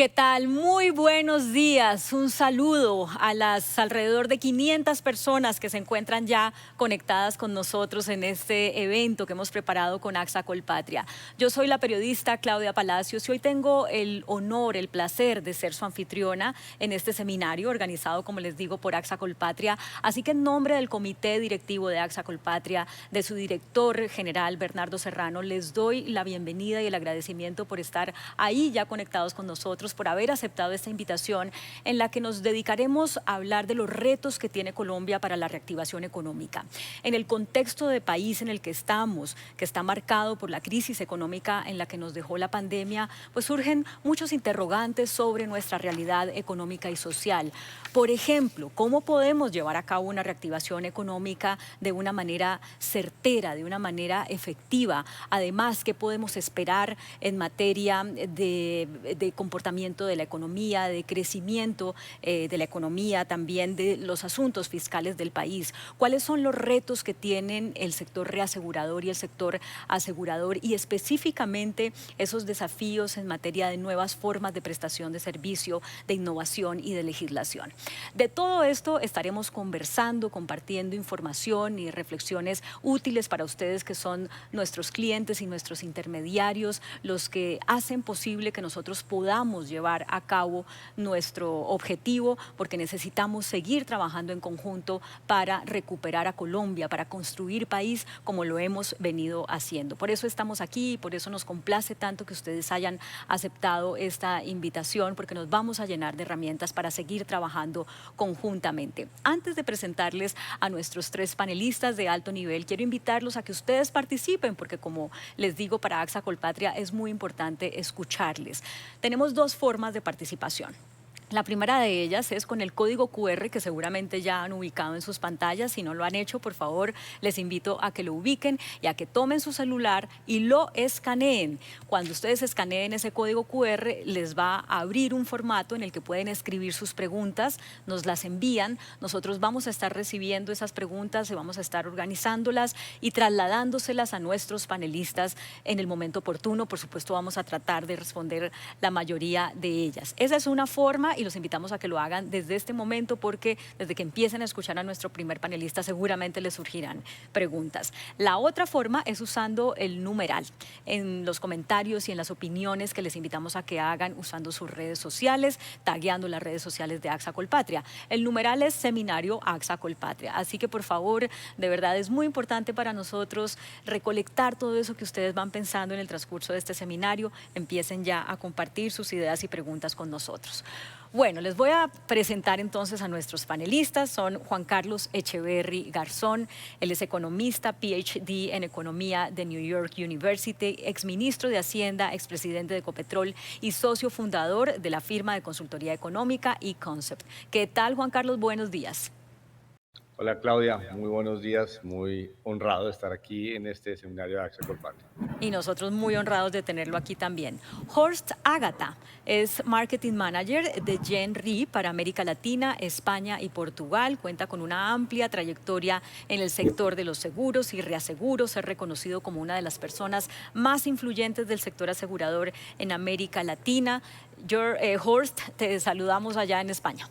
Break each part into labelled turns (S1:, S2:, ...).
S1: ¿Qué tal? Muy buenos días. Un saludo a las alrededor de 500 personas que se encuentran ya conectadas con nosotros en este evento que hemos preparado con AXA Colpatria. Yo soy la periodista Claudia Palacios y hoy tengo el honor, el placer de ser su anfitriona en este seminario organizado, como les digo, por AXA Colpatria. Así que en nombre del comité directivo de AXA Colpatria, de su director general Bernardo Serrano, les doy la bienvenida y el agradecimiento por estar ahí ya conectados con nosotros, por haber aceptado esta invitación en la que nos dedicaremos a hablar de los retos que tiene Colombia para la reactivación económica. En el contexto de país en el que estamos, que está marcado por la crisis económica en la que nos dejó la pandemia, pues surgen muchos interrogantes sobre nuestra realidad económica y social. Por ejemplo, ¿cómo podemos llevar a cabo una reactivación económica de una manera certera, de una manera efectiva? Además, ¿qué podemos esperar en materia de comportamiento de la economía, de crecimiento de la economía, también de los asuntos fiscales del país? ¿Cuáles son los retos que tienen el sector reasegurador y el sector asegurador, y específicamente esos desafíos en materia de nuevas formas de prestación de servicio, de innovación y de legislación? De todo esto estaremos conversando, compartiendo información y reflexiones útiles para ustedes, que son nuestros clientes y nuestros intermediarios, los que hacen posible que nosotros podamos llevar a cabo nuestro objetivo, porque necesitamos seguir trabajando en conjunto para recuperar a Colombia, para construir país como lo hemos venido haciendo. Por eso estamos aquí y por eso nos complace tanto que ustedes hayan aceptado esta invitación, porque nos vamos a llenar de herramientas para seguir trabajando conjuntamente. Antes de presentarles a nuestros tres panelistas de alto nivel, quiero invitarlos a que ustedes participen, porque como les digo, para AXA Colpatria es muy importante escucharles. Tenemos dos formas de participación. La primera de ellas es con el código QR, que seguramente ya han ubicado en sus pantallas. Si no lo han hecho, por favor, les invito a que lo ubiquen y a que tomen su celular y lo escaneen. Cuando ustedes escaneen ese código QR, les va a abrir un formato en el que pueden escribir sus preguntas, nos las envían, nosotros vamos a estar recibiendo esas preguntas y vamos a estar organizándolas y trasladándoselas a nuestros panelistas en el momento oportuno. Por supuesto, vamos a tratar de responder la mayoría de ellas. Esa es una forma, y los invitamos a que lo hagan desde este momento, porque desde que empiecen a escuchar a nuestro primer panelista seguramente les surgirán preguntas. La otra forma es usando el numeral en los comentarios y en las opiniones que les invitamos a que hagan usando sus redes sociales, tagueando las redes sociales de AXA Colpatria. El numeral es Seminario AXA Colpatria, así que por favor, de verdad es muy importante para nosotros recolectar todo eso que ustedes van pensando en el transcurso de este seminario. Empiecen ya a compartir sus ideas y preguntas con nosotros. Bueno, les voy a presentar entonces a nuestros panelistas. Son Juan Carlos Echeverry Garzón, él es economista, PhD en Economía de New York University, exministro de Hacienda, expresidente de Ecopetrol y socio fundador de la firma de consultoría económica eConcept. ¿Qué tal, Juan Carlos? Buenos días.
S2: Hola Claudia, muy buenos días, muy honrado de estar aquí en este seminario de AXA Colpatria.
S1: Y nosotros muy honrados de tenerlo aquí también. Horst Ágata es Marketing Manager de Gen Re para América Latina, España y Portugal. Cuenta con una amplia trayectoria en el sector de los seguros y reaseguros. Es reconocido como una de las personas más influyentes del sector asegurador en América Latina. Horst, te saludamos allá en España.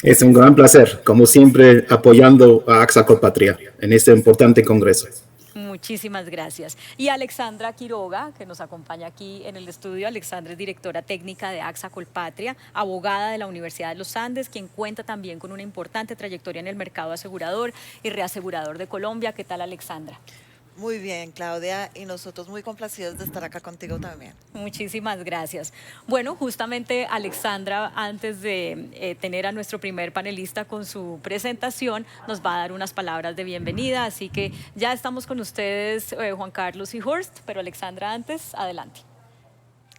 S3: Es un gran placer, como siempre, apoyando a AXA Colpatria en este importante congreso.
S1: Muchísimas gracias. Y Alexandra Quiroga, que nos acompaña aquí en el estudio. Alexandra es directora técnica de AXA Colpatria, abogada de la Universidad de los Andes, quien cuenta también con una importante trayectoria en el mercado asegurador y reasegurador de Colombia. ¿Qué tal, Alexandra?
S4: Muy bien, Claudia, y nosotros muy complacidos de estar acá contigo también.
S1: Muchísimas gracias. Bueno, justamente Alexandra, antes de tener a nuestro primer panelista con su presentación, nos va a dar unas palabras de bienvenida, así que ya estamos con ustedes, Juan Carlos y Horst, pero Alexandra, antes, adelante.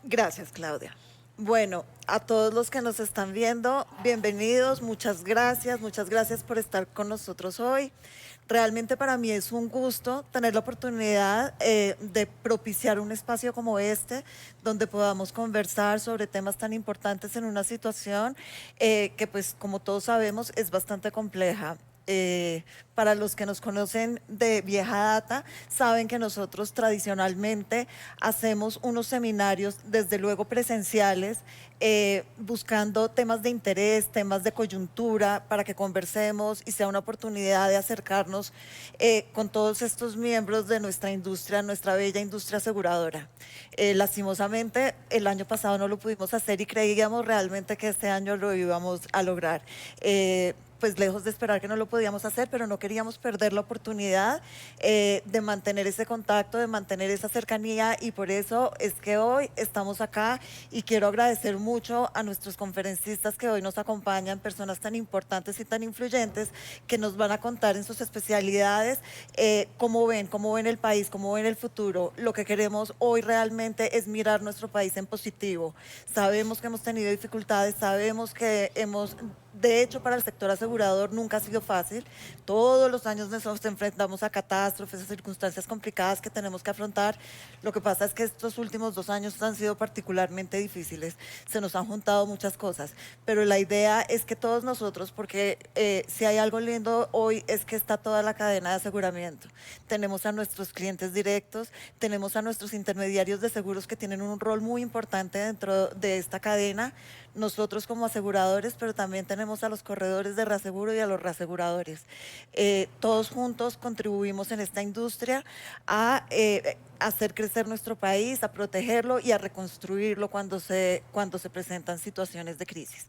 S4: Gracias, Claudia. Bueno, a todos los que nos están viendo, bienvenidos, muchas gracias por estar con nosotros hoy. Realmente para mí es un gusto tener la oportunidad de propiciar un espacio como este, donde podamos conversar sobre temas tan importantes en una situación que, pues, como todos sabemos, es bastante compleja. Para los que nos conocen de vieja data, saben que nosotros tradicionalmente hacemos unos seminarios, desde luego presenciales, buscando temas de interés, temas de coyuntura, para que conversemos y sea una oportunidad de acercarnos con todos estos miembros de nuestra industria, nuestra bella industria aseguradora. Lastimosamente, el año pasado no lo pudimos hacer y creíamos realmente que este año lo íbamos a lograr. Pues lejos de esperar que no lo podíamos hacer, pero no queríamos perder la oportunidad de mantener ese contacto, de mantener esa cercanía, y por eso es que hoy estamos acá, y quiero agradecer mucho a nuestros conferencistas que hoy nos acompañan, personas tan importantes y tan influyentes que nos van a contar en sus especialidades cómo ven el país, cómo ven el futuro. Lo que queremos hoy realmente es mirar nuestro país en positivo. Sabemos que hemos tenido dificultades, sabemos que de hecho, para el sector asegurador nunca ha sido fácil. Todos los años nos enfrentamos a catástrofes, a circunstancias complicadas que tenemos que afrontar. Lo que pasa es que estos últimos 2 años han sido particularmente difíciles. Se nos han juntado muchas cosas, pero la idea es que todos nosotros, porque si hay algo lindo hoy es que está toda la cadena de aseguramiento. Tenemos a nuestros clientes directos, tenemos a nuestros intermediarios de seguros que tienen un rol muy importante dentro de esta cadena, nosotros como aseguradores, pero también tenemos a los corredores de reaseguro y a los reaseguradores. Todos juntos contribuimos en esta industria a hacer crecer nuestro país, a protegerlo y a reconstruirlo cuando se presentan situaciones de crisis.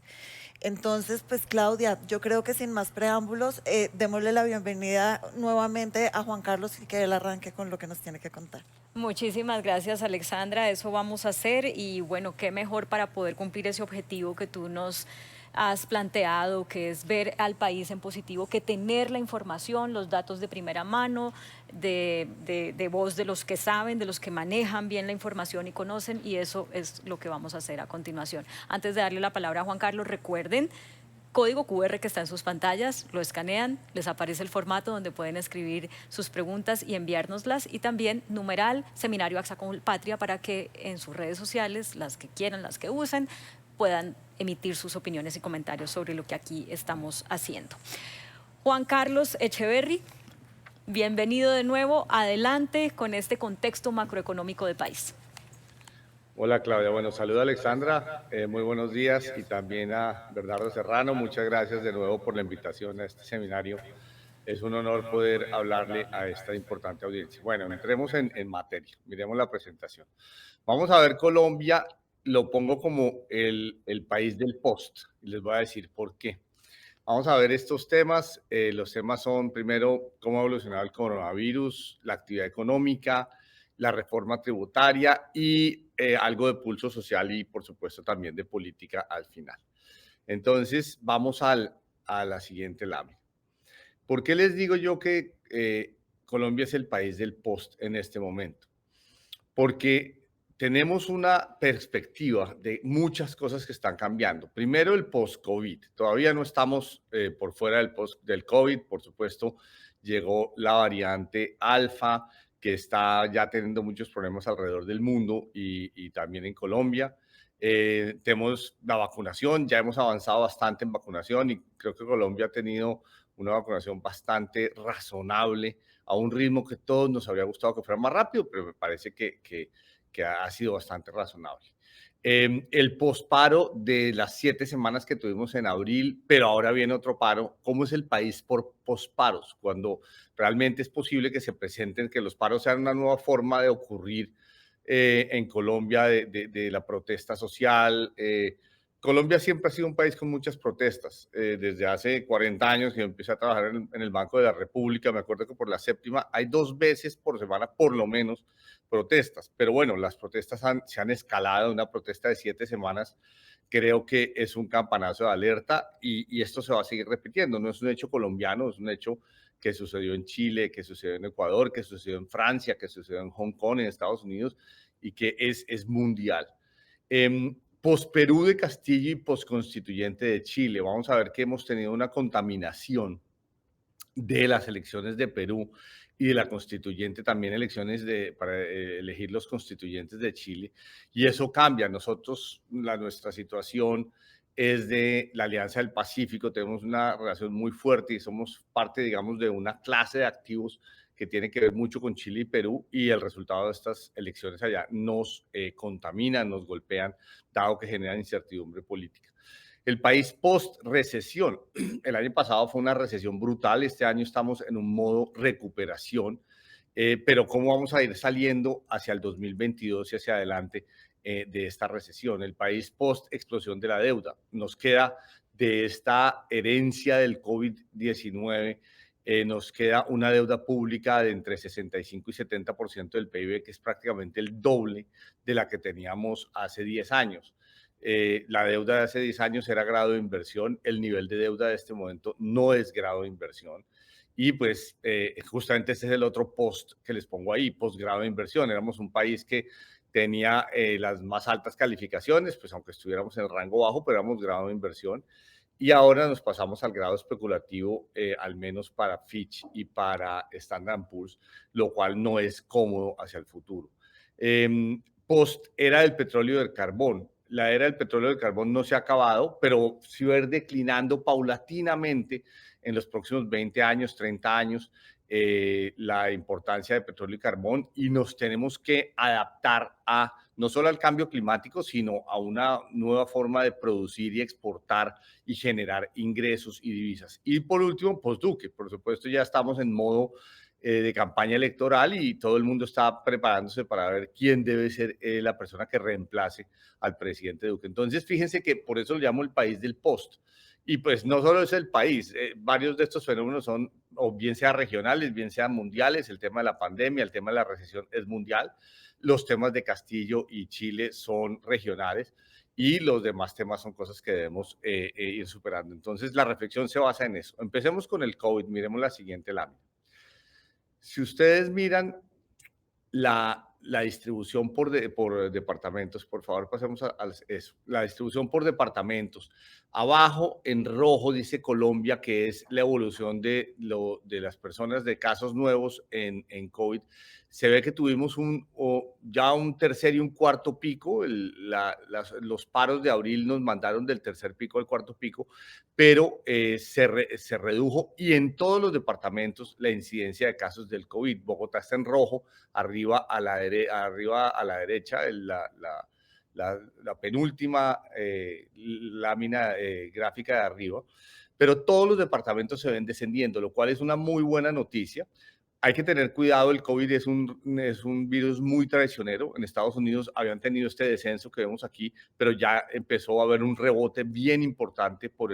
S4: Entonces, pues Claudia, yo creo que sin más preámbulos, démosle la bienvenida nuevamente a Juan Carlos y que él arranque con lo que nos tiene que contar.
S1: Muchísimas gracias, Alexandra. Eso vamos a hacer, y bueno, qué mejor para poder cumplir ese objetivo que tú nos has planteado, que es ver al país en positivo, que tener la información, los datos de primera mano, de voz de los que saben, de los que manejan bien la información y conocen, y eso es lo que vamos a hacer a continuación. Antes de darle la palabra a Juan Carlos, recuerden, código QR que está en sus pantallas, lo escanean, les aparece el formato donde pueden escribir sus preguntas y enviárnoslas, y también numeral Seminario AXA Colpatria, para que en sus redes sociales, las que quieran, las que usen, puedan emitir sus opiniones y comentarios sobre lo que aquí estamos haciendo. Juan Carlos Echeverry, bienvenido de nuevo, adelante con este contexto macroeconómico del país.
S2: Hola Claudia, bueno, saludo a Alexandra, muy buenos días, y también a Bernardo Serrano, muchas gracias de nuevo por la invitación a este seminario. Es un honor poder hablarle a esta importante audiencia. Bueno, entremos en materia, miremos la presentación. Vamos a ver Colombia, lo pongo como el país del post, y les voy a decir por qué. Vamos a ver estos temas. Los temas son, primero, cómo ha evolucionado el coronavirus, la actividad económica, la reforma tributaria y algo de pulso social y, por supuesto, también de política al final. Entonces, vamos a la siguiente lámina. ¿Por qué les digo yo que Colombia es el país del post en este momento? Porque tenemos una perspectiva de muchas cosas que están cambiando. Primero, el post-COVID. Todavía no estamos por fuera del COVID. Por supuesto, llegó la variante alfa, que está ya teniendo muchos problemas alrededor del mundo y también en Colombia. Tenemos la vacunación, ya hemos avanzado bastante en vacunación, y creo que Colombia ha tenido una vacunación bastante razonable, a un ritmo que todos nos habría gustado que fuera más rápido, pero me parece que ha sido bastante razonable. El posparo de las 7 semanas que tuvimos en abril, pero ahora viene otro paro. ¿Cómo es el país por posparos? Cuando realmente es posible que se presenten, que los paros sean una nueva forma de ocurrir en Colombia, de la protesta social. Colombia siempre ha sido un país con muchas protestas. Desde hace 40 años que empecé a trabajar en el Banco de la República, me acuerdo que por la séptima hay 2 veces por semana, por lo menos, protestas. Pero bueno, las protestas se han escalado. Una protesta de 7 semanas creo que es un campanazo de alerta, y esto se va a seguir repitiendo. No es un hecho colombiano, es un hecho que sucedió en Chile, que sucedió en Ecuador, que sucedió en Francia, que sucedió en Hong Kong, en Estados Unidos, y que es mundial. Post-Perú de Castillo y post-constituyente de Chile, vamos a ver que hemos tenido una contaminación de las elecciones de Perú y de la constituyente, también elecciones para elegir los constituyentes de Chile, y eso cambia. Nuestra situación es de la Alianza del Pacífico. Tenemos una relación muy fuerte y somos parte, digamos, de una clase de activos que tiene que ver mucho con Chile y Perú, y el resultado de estas elecciones allá nos contaminan, nos golpean, dado que generan incertidumbre política. El país post-recesión. El año pasado fue una recesión brutal, este año estamos en un modo recuperación, pero ¿cómo vamos a ir saliendo hacia el 2022 y hacia adelante de esta recesión? El país post-explosión de la deuda. Nos queda de esta herencia del COVID-19, nos queda una deuda pública de entre 65 y 70% del PIB, que es prácticamente el doble de la que teníamos hace 10 años. La deuda de hace 10 años era grado de inversión, el nivel de deuda de este momento no es grado de inversión. Y pues justamente este es el otro post que les pongo ahí, postgrado de inversión. Éramos un país que tenía las más altas calificaciones, pues aunque estuviéramos en el rango bajo, pero éramos grado de inversión. Y ahora nos pasamos al grado especulativo, al menos para Fitch y para Standard Poor's, lo cual no es cómodo hacia el futuro. Post era del petróleo y del carbón. La era del petróleo y del carbón no se ha acabado, pero sí va a ir declinando paulatinamente en los próximos 20 años, 30 años, la importancia de petróleo y carbón, y nos tenemos que adaptar a no solo al cambio climático, sino a una nueva forma de producir y exportar y generar ingresos y divisas. Y por último, post-Duque. Por supuesto, ya estamos en modo de campaña electoral y todo el mundo está preparándose para ver quién debe ser la persona que reemplace al presidente Duque. Entonces, fíjense que por eso lo llamo el país del post. Y pues no solo es el país, varios de estos fenómenos son, o bien sean regionales, bien sean mundiales. El tema de la pandemia, el tema de la recesión es mundial. Los temas de Castillo y Chile son regionales, y los demás temas son cosas que debemos ir superando. Entonces, la reflexión se basa en eso. Empecemos con el COVID. Miremos la siguiente lámina. Si ustedes miran la distribución por departamentos, por favor, pasemos a eso. La distribución por departamentos. Abajo, en rojo, dice Colombia, que es la evolución de las personas, de casos nuevos en COVID. Se ve que tuvimos ya un tercer y un cuarto pico. Los paros de abril nos mandaron del tercer pico al cuarto pico, pero se redujo, y en todos los departamentos la incidencia de casos del COVID. Bogotá está en rojo, arriba a la derecha, la penúltima lámina gráfica de arriba, pero todos los departamentos se ven descendiendo, lo cual es una muy buena noticia. Hay que tener cuidado, el COVID es un virus muy traicionero. En Estados Unidos habían tenido este descenso que vemos aquí, pero ya empezó a haber un rebote bien importante por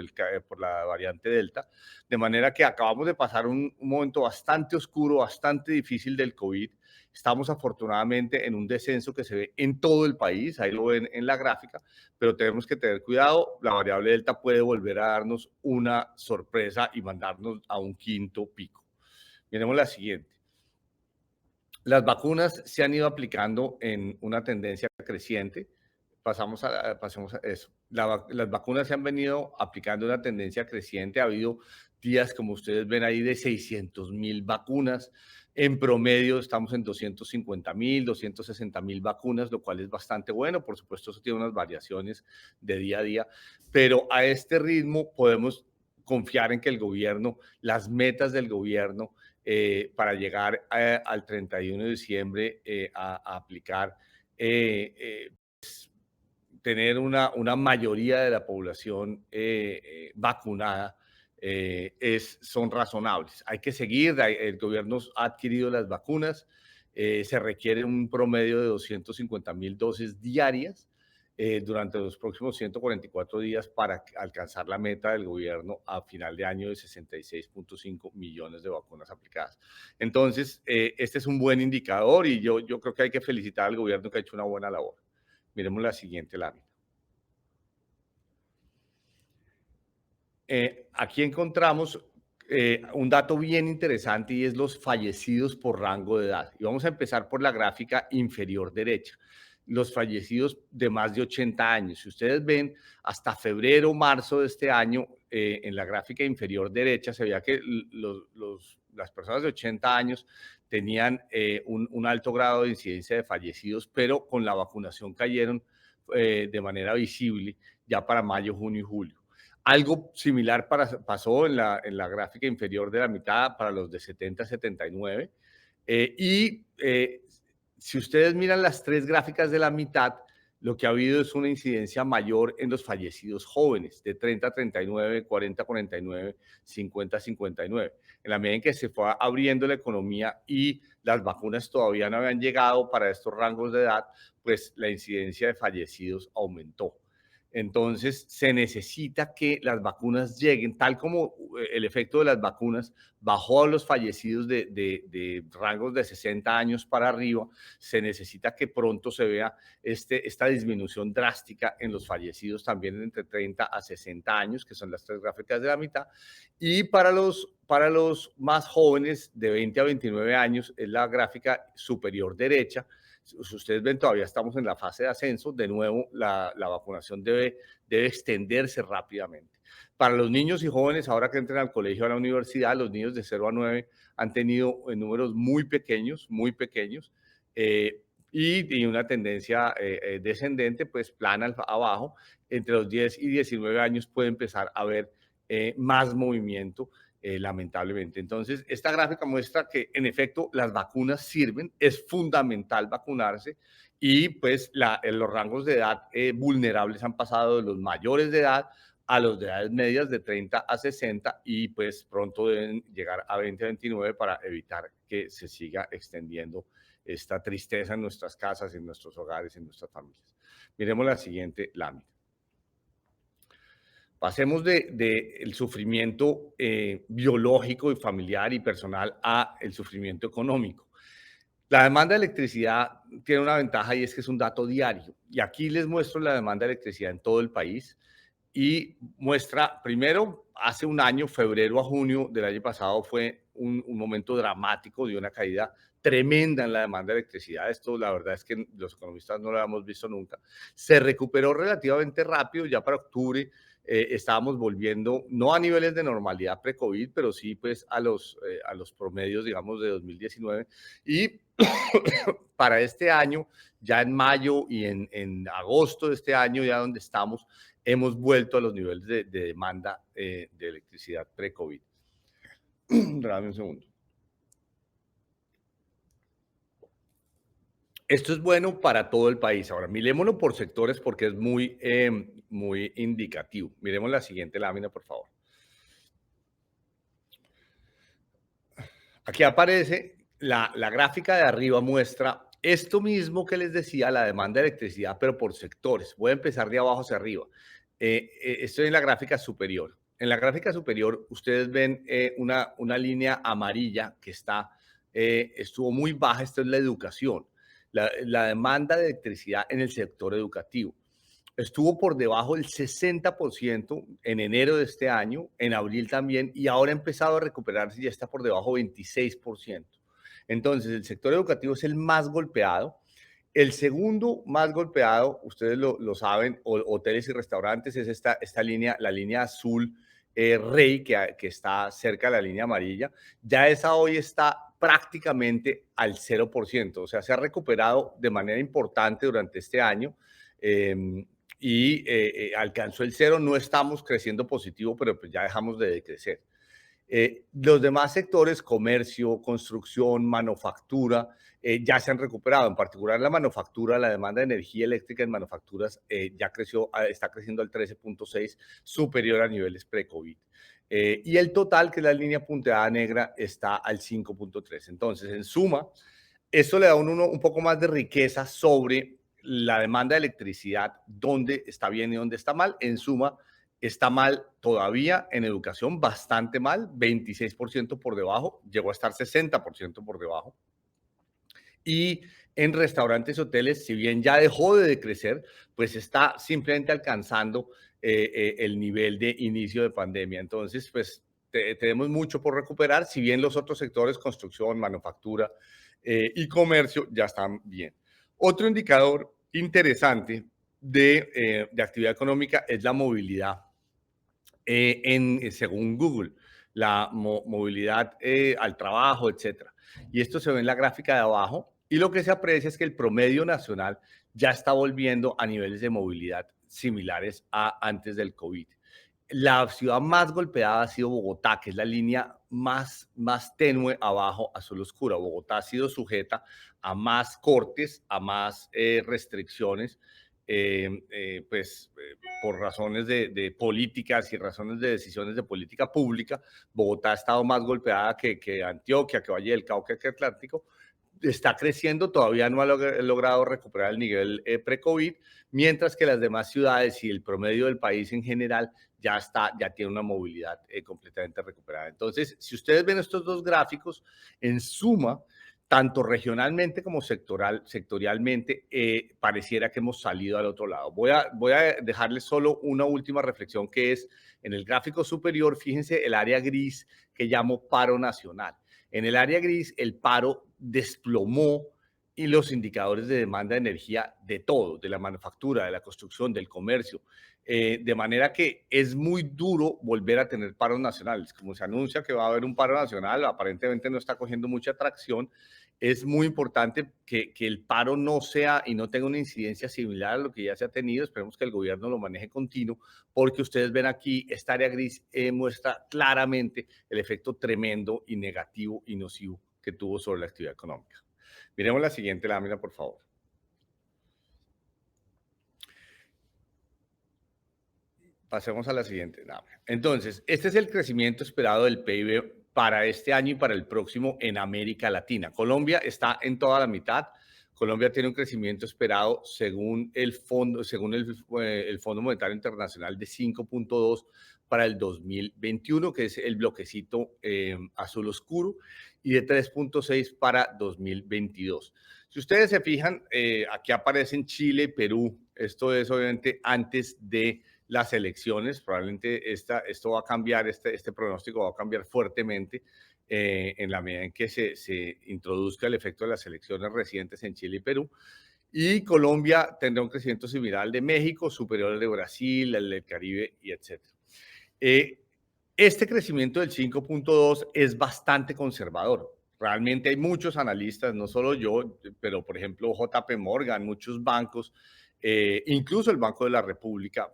S2: la variante Delta, de manera que acabamos de pasar un momento bastante oscuro, bastante difícil del COVID. Estamos afortunadamente en un descenso que se ve en todo el país, ahí lo ven en la gráfica, pero tenemos que tener cuidado. La variable Delta puede volver a darnos una sorpresa y mandarnos a un quinto pico. Miremos la siguiente. Las vacunas se han ido aplicando en una tendencia creciente. Pasemos a eso. Las vacunas se han venido aplicando en una tendencia creciente. Ha habido días, como ustedes ven ahí, de 600,000 vacunas. En promedio estamos en 250,000, 260,000 vacunas, lo cual es bastante bueno. Por supuesto, eso tiene unas variaciones de día a día, pero a este ritmo podemos confiar en que el gobierno, las metas del gobierno, para llegar al 31 de diciembre a aplicar, tener una mayoría de la población vacunada, son razonables. Hay que seguir, el gobierno ha adquirido las vacunas, se requiere un promedio de 250,000 dosis diarias durante los próximos 144 días para alcanzar la meta del gobierno a final de año de 66.5 millones de vacunas aplicadas. Entonces, este es un buen indicador, y yo creo que hay que felicitar al gobierno, que ha hecho una buena labor. Miremos la siguiente lámina. Aquí encontramos un dato bien interesante, y es los fallecidos por rango de edad. Y vamos a empezar por la gráfica inferior derecha. Los fallecidos de más de 80 años. Si ustedes ven, hasta febrero, marzo de este año, en la gráfica inferior derecha, se veía que las personas de 80 años tenían un alto grado de incidencia de fallecidos, pero con la vacunación cayeron de manera visible. ya para mayo, junio y julio. Algo similar pasó en la gráfica inferior de la mitad para los de 70 a 79. Si ustedes miran las tres gráficas de la mitad, lo que ha habido es una incidencia mayor en los fallecidos jóvenes, de 30 a 39, 40 a 49, 50 a 59. En la medida en que se fue abriendo la economía y las vacunas todavía no habían llegado para estos rangos de edad, pues la incidencia de fallecidos aumentó. Entonces, se necesita que las vacunas lleguen, tal como el efecto de las vacunas bajó a los fallecidos de rangos de 60 años para arriba. Se necesita que pronto se vea esta disminución drástica en los fallecidos también entre 30 a 60 años, que son las tres gráficas de la mitad. Y para los más jóvenes, de 20 a 29 años, es la gráfica superior derecha. Si ustedes ven, todavía estamos en la fase de ascenso. De nuevo, la vacunación debe extenderse rápidamente. Para los niños y jóvenes, ahora que entran al colegio o a la universidad, los niños de 0 a 9 han tenido números muy pequeños, y una tendencia descendente, pues plana abajo. Entre los 10 y 19 años puede empezar a haber más movimiento, lamentablemente. Entonces, esta gráfica muestra que, en efecto, las vacunas sirven, es fundamental vacunarse y, pues, los rangos de edad vulnerables han pasado de los mayores de edad a los de edades medias de 30 a 60 y, pues, pronto deben llegar a 20 a 29 para evitar que se siga extendiendo esta tristeza en nuestras casas, en nuestros hogares, en nuestras familias. Miremos la siguiente lámina. Pasemos del sufrimiento biológico y familiar y personal a el sufrimiento económico. La demanda de electricidad tiene una ventaja y es que es un dato diario. Y aquí les muestro la demanda de electricidad en todo el país y muestra, primero, hace un año, febrero a junio del año pasado, fue un momento dramático de una caída tremenda en la demanda de electricidad. Esto, la verdad es que los economistas no lo habíamos visto nunca. Se recuperó relativamente rápido, ya para octubre estábamos volviendo, no a niveles de normalidad pre-COVID, pero sí pues a los promedios, digamos, de 2019. Y para este año, ya en mayo y en agosto de este año, ya donde estamos, hemos vuelto a los niveles de demanda de electricidad pre-COVID. Dame un segundo. Esto es bueno para todo el país. Ahora, mirémoslo por sectores porque es muy indicativo. Miremos la siguiente lámina, por favor. Aquí aparece la gráfica de arriba, muestra esto mismo que les decía, la demanda de electricidad, pero por sectores. Voy a empezar de abajo hacia arriba. Estoy en la gráfica superior. En la gráfica superior, ustedes ven una línea amarilla que estuvo muy baja. Esto es la educación. La demanda de electricidad en el sector educativo estuvo por debajo del 60% en enero de este año, en abril también, y ahora ha empezado a recuperarse y ya está por debajo del 26%. Entonces, el sector educativo es el más golpeado. El segundo más golpeado, ustedes lo saben, hoteles y restaurantes, es esta línea, la línea azul Rey, que está cerca de la línea amarilla. Ya esa hoy está prácticamente al 0%, o sea, se ha recuperado de manera importante durante este año y alcanzó el 0. No estamos creciendo positivo, pero pues ya dejamos de decrecer. Los demás sectores, comercio, construcción, manufactura, ya se han recuperado. En particular la manufactura, la demanda de energía eléctrica en manufacturas está creciendo al 13.6, superior a niveles pre-COVID. Y el total, que es la línea punteada negra, está al 5.3. Entonces, en suma, esto le da a uno un poco más de riqueza sobre la demanda de electricidad, dónde está bien y dónde está mal. En suma, está mal todavía en educación, bastante mal, 26% por debajo, llegó a estar 60% por debajo. Y en restaurantes y hoteles, si bien ya dejó de decrecer, pues está simplemente alcanzando el nivel de inicio de pandemia. Entonces, pues tenemos mucho por recuperar, si bien los otros sectores, construcción, manufactura y comercio, ya están bien. Otro indicador interesante de actividad económica es la movilidad. Según Google, la movilidad al trabajo, etcétera. Y esto se ve en la gráfica de abajo, y lo que se aprecia es que el promedio nacional ya está volviendo a niveles de movilidad similares a antes del COVID. La ciudad más golpeada ha sido Bogotá, que es la línea más tenue abajo, azul oscura. Bogotá ha sido sujeta a más cortes, a más restricciones, por razones de políticas y razones de decisiones de política pública. Bogotá ha estado más golpeada que Antioquia, que Valle del Cauca, que Atlántico. Está creciendo, todavía no ha logrado recuperar el nivel pre-COVID, mientras que las demás ciudades y el promedio del país en general ya tiene una movilidad completamente recuperada. Entonces, si ustedes ven estos dos gráficos, en suma, tanto regionalmente como sectorialmente, pareciera que hemos salido al otro lado. Voy a dejarles solo una última reflexión, que es en el gráfico superior, fíjense el área gris que llamo paro nacional. En el área gris, el paro desplomó y los indicadores de demanda de energía de todo, de la manufactura, de la construcción, del comercio, de manera que es muy duro volver a tener paros nacionales. Como se anuncia que va a haber un paro nacional, aparentemente no está cogiendo mucha atracción. Es muy importante que el paro no sea y no tenga una incidencia similar a lo que ya se ha tenido. Esperemos que el gobierno lo maneje continuo, porque ustedes ven aquí, esta área gris muestra claramente el efecto tremendo y negativo y nocivo que tuvo sobre la actividad económica. Miremos la siguiente lámina, por favor. Pasemos a la siguiente lámina. Entonces, este es el crecimiento esperado del PIB para este año y para el próximo en América Latina. Colombia está en toda la mitad. Colombia tiene un crecimiento esperado según el Fondo Monetario Internacional de 5.2 para el 2021, que es el bloquecito azul oscuro, y de 3.6 para 2022. Si ustedes se fijan, aquí aparecen Chile y Perú. Esto es obviamente antes de las elecciones. Probablemente esto va a cambiar, este pronóstico va a cambiar fuertemente en la medida en que se introduzca el efecto de las elecciones recientes en Chile y Perú. Y Colombia tendrá un crecimiento similar al de México, superior al de Brasil, al del Caribe, y etc. Este crecimiento del 5.2 es bastante conservador. Realmente hay muchos analistas, no solo yo, pero por ejemplo JP Morgan, muchos bancos, incluso el Banco de la República,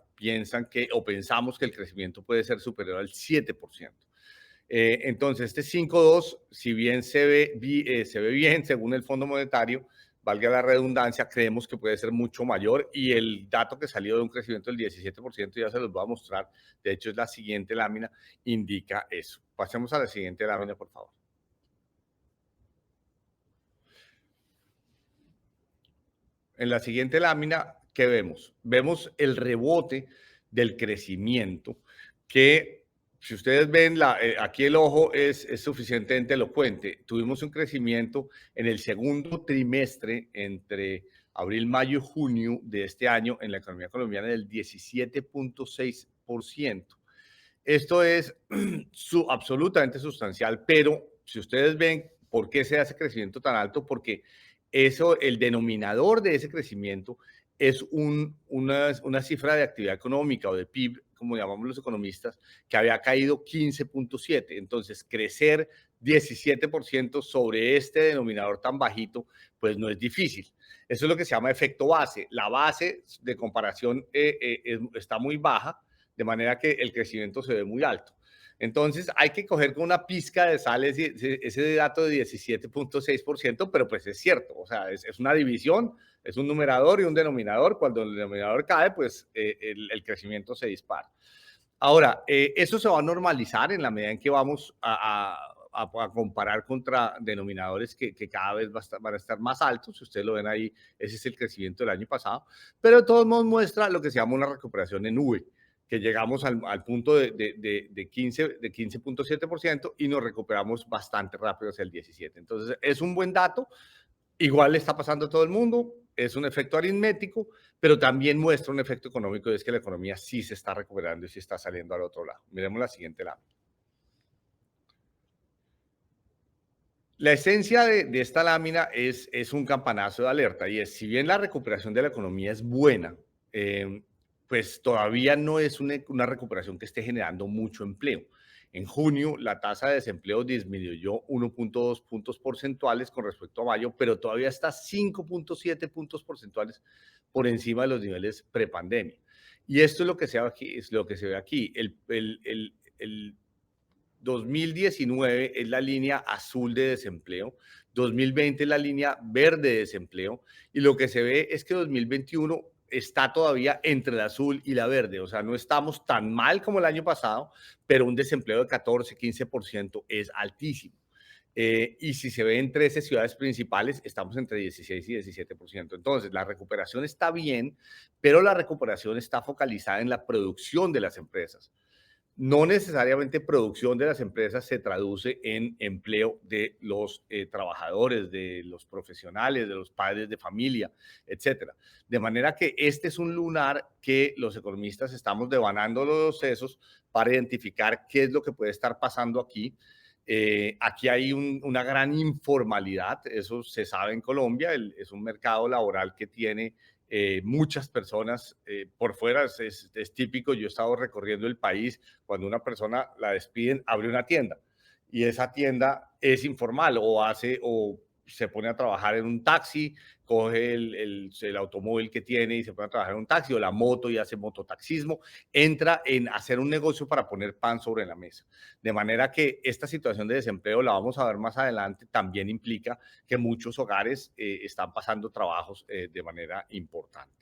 S2: pensamos que el crecimiento puede ser superior al 7%. Entonces, este 5.2, si bien se ve bien según el Fondo Monetario, valga la redundancia, creemos que puede ser mucho mayor, y el dato que salió de un crecimiento del 17%, ya se los voy a mostrar, de hecho es la siguiente lámina, indica eso. Pasemos a la siguiente lámina, por favor. En la siguiente lámina, ¿qué vemos? Vemos el rebote del crecimiento que, si ustedes ven, aquí el ojo es suficientemente elocuente. Tuvimos un crecimiento en el segundo trimestre, entre abril, mayo y junio de este año, en la economía colombiana del 17.6%. Esto es absolutamente sustancial, pero si ustedes ven por qué se hace crecimiento tan alto, porque el denominador de ese crecimiento es una cifra de actividad económica o de PIB, como llamamos los economistas, que había caído 15.7. Entonces, crecer 17% sobre este denominador tan bajito, pues no es difícil. Eso es lo que se llama efecto base. La base de comparación está muy baja, de manera que el crecimiento se ve muy alto. Entonces, hay que coger con una pizca de sal ese dato de 17.6%, pero pues es cierto, o sea, es una división, es un numerador y un denominador. Cuando el denominador cae, pues el crecimiento se dispara. Ahora, eso se va a normalizar en la medida en que vamos a comparar contra denominadores que cada vez van a estar más altos. Si ustedes lo ven ahí, ese es el crecimiento del año pasado, pero de todos modos muestra lo que se llama una recuperación en V, que llegamos al punto de 15.7% y nos recuperamos bastante rápido hacia el 17%. Entonces, es un buen dato. Igual le está pasando a todo el mundo, es un efecto aritmético, pero también muestra un efecto económico, y es que la economía sí se está recuperando y sí está saliendo al otro lado. Miremos la siguiente lámina. La esencia de esta lámina es un campanazo de alerta, y es, si bien la recuperación de la economía es buena, pues todavía no es una recuperación que esté generando mucho empleo. En junio, la tasa de desempleo disminuyó 1.2 puntos porcentuales con respecto a mayo, pero todavía está 5.7 puntos porcentuales por encima de los niveles prepandemia. Y esto es lo que se ve aquí. Es lo que se ve aquí. El 2019 es la línea azul de desempleo, 2020 es la línea verde de desempleo, y lo que se ve es que 2021 está todavía entre la azul y la verde, o sea, no estamos tan mal como el año pasado, pero un desempleo de 14, 15% es altísimo. Y si se ve en 13 ciudades principales, estamos entre 16 y 17%. Entonces, la recuperación está bien, pero la recuperación está focalizada en la producción de las empresas. No necesariamente producción de las empresas se traduce en empleo de los trabajadores, de los profesionales, de los padres de familia, etcétera. De manera que este es un lunar que los economistas estamos devanando los sesos para identificar qué es lo que puede estar pasando aquí. Aquí hay una gran informalidad, eso se sabe en Colombia, es un mercado laboral que tiene muchas personas por fuera, es típico. Yo he estado recorriendo el país, cuando una persona la despiden, abre una tienda y esa tienda es informal o se pone a trabajar en un taxi, coge el automóvil que tiene y se pone a trabajar en un taxi, o la moto y hace mototaxismo, entra en hacer un negocio para poner pan sobre la mesa. De manera que esta situación de desempleo, la vamos a ver más adelante, también implica que muchos hogares están pasando trabajos de manera importante.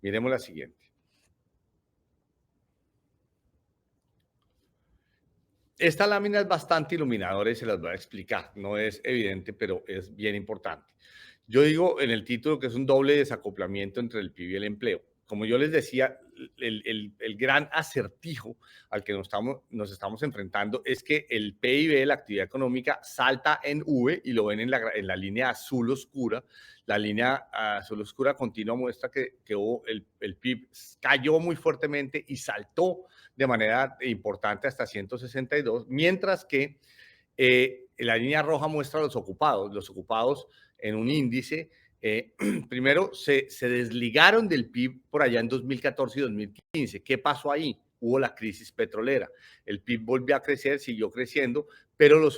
S2: Miremos la siguiente. Esta lámina es bastante iluminadora y se las voy a explicar. No es evidente, pero es bien importante. Yo digo en el título que es un doble desacoplamiento entre el PIB y el empleo. Como yo les decía, el gran acertijo al que nos estamos enfrentando es que el PIB, la actividad económica, salta en V y lo ven en la línea azul oscura. La línea azul oscura continua muestra que el PIB cayó muy fuertemente y saltó de manera importante hasta 162, mientras que la línea roja muestra los ocupados. Los ocupados en un índice, primero se desligaron del PIB por allá en 2014 y 2015. ¿Qué pasó ahí? Hubo la crisis petrolera. El PIB volvió a crecer, siguió creciendo, pero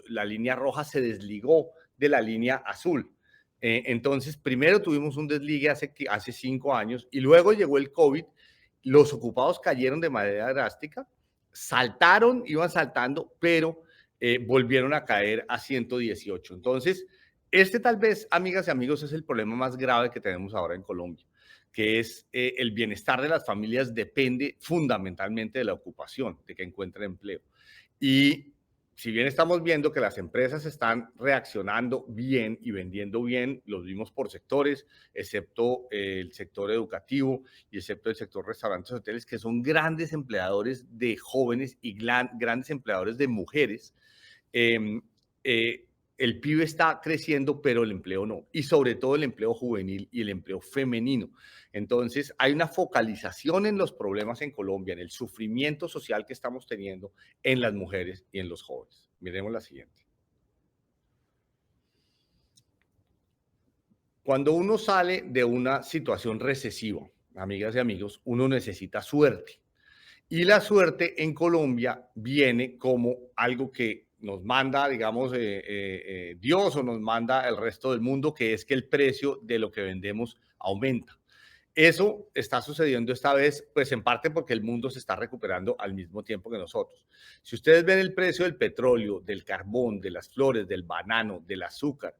S2: la línea roja se desligó de la línea azul. Entonces, primero tuvimos un desligue hace 5 años y luego llegó el COVID. Los ocupados cayeron de manera drástica, saltaron, iban saltando, pero volvieron a caer a 118. Entonces, este tal vez, amigas y amigos, es el problema más grave que tenemos ahora en Colombia, que es el bienestar de las familias depende fundamentalmente de la ocupación, de que encuentren empleo. Y si bien estamos viendo que las empresas están reaccionando bien y vendiendo bien, los vimos por sectores, excepto el sector educativo y excepto el sector restaurantes y hoteles, que son grandes empleadores de jóvenes y grandes empleadores de mujeres. eh, eh, el PIB está creciendo, pero el empleo no, y sobre todo el empleo juvenil y el empleo femenino. Entonces, hay una focalización en los problemas en Colombia, en el sufrimiento social que estamos teniendo en las mujeres y en los jóvenes. Miremos la siguiente. Cuando uno sale de una situación recesiva, amigas y amigos, uno necesita suerte. Y la suerte en Colombia viene como algo que nos manda, digamos, Dios, o nos manda el resto del mundo, que es que el precio de lo que vendemos aumenta. Eso está sucediendo esta vez, pues en parte porque el mundo se está recuperando al mismo tiempo que nosotros. Si ustedes ven el precio del petróleo, del carbón, de las flores, del banano, del azúcar,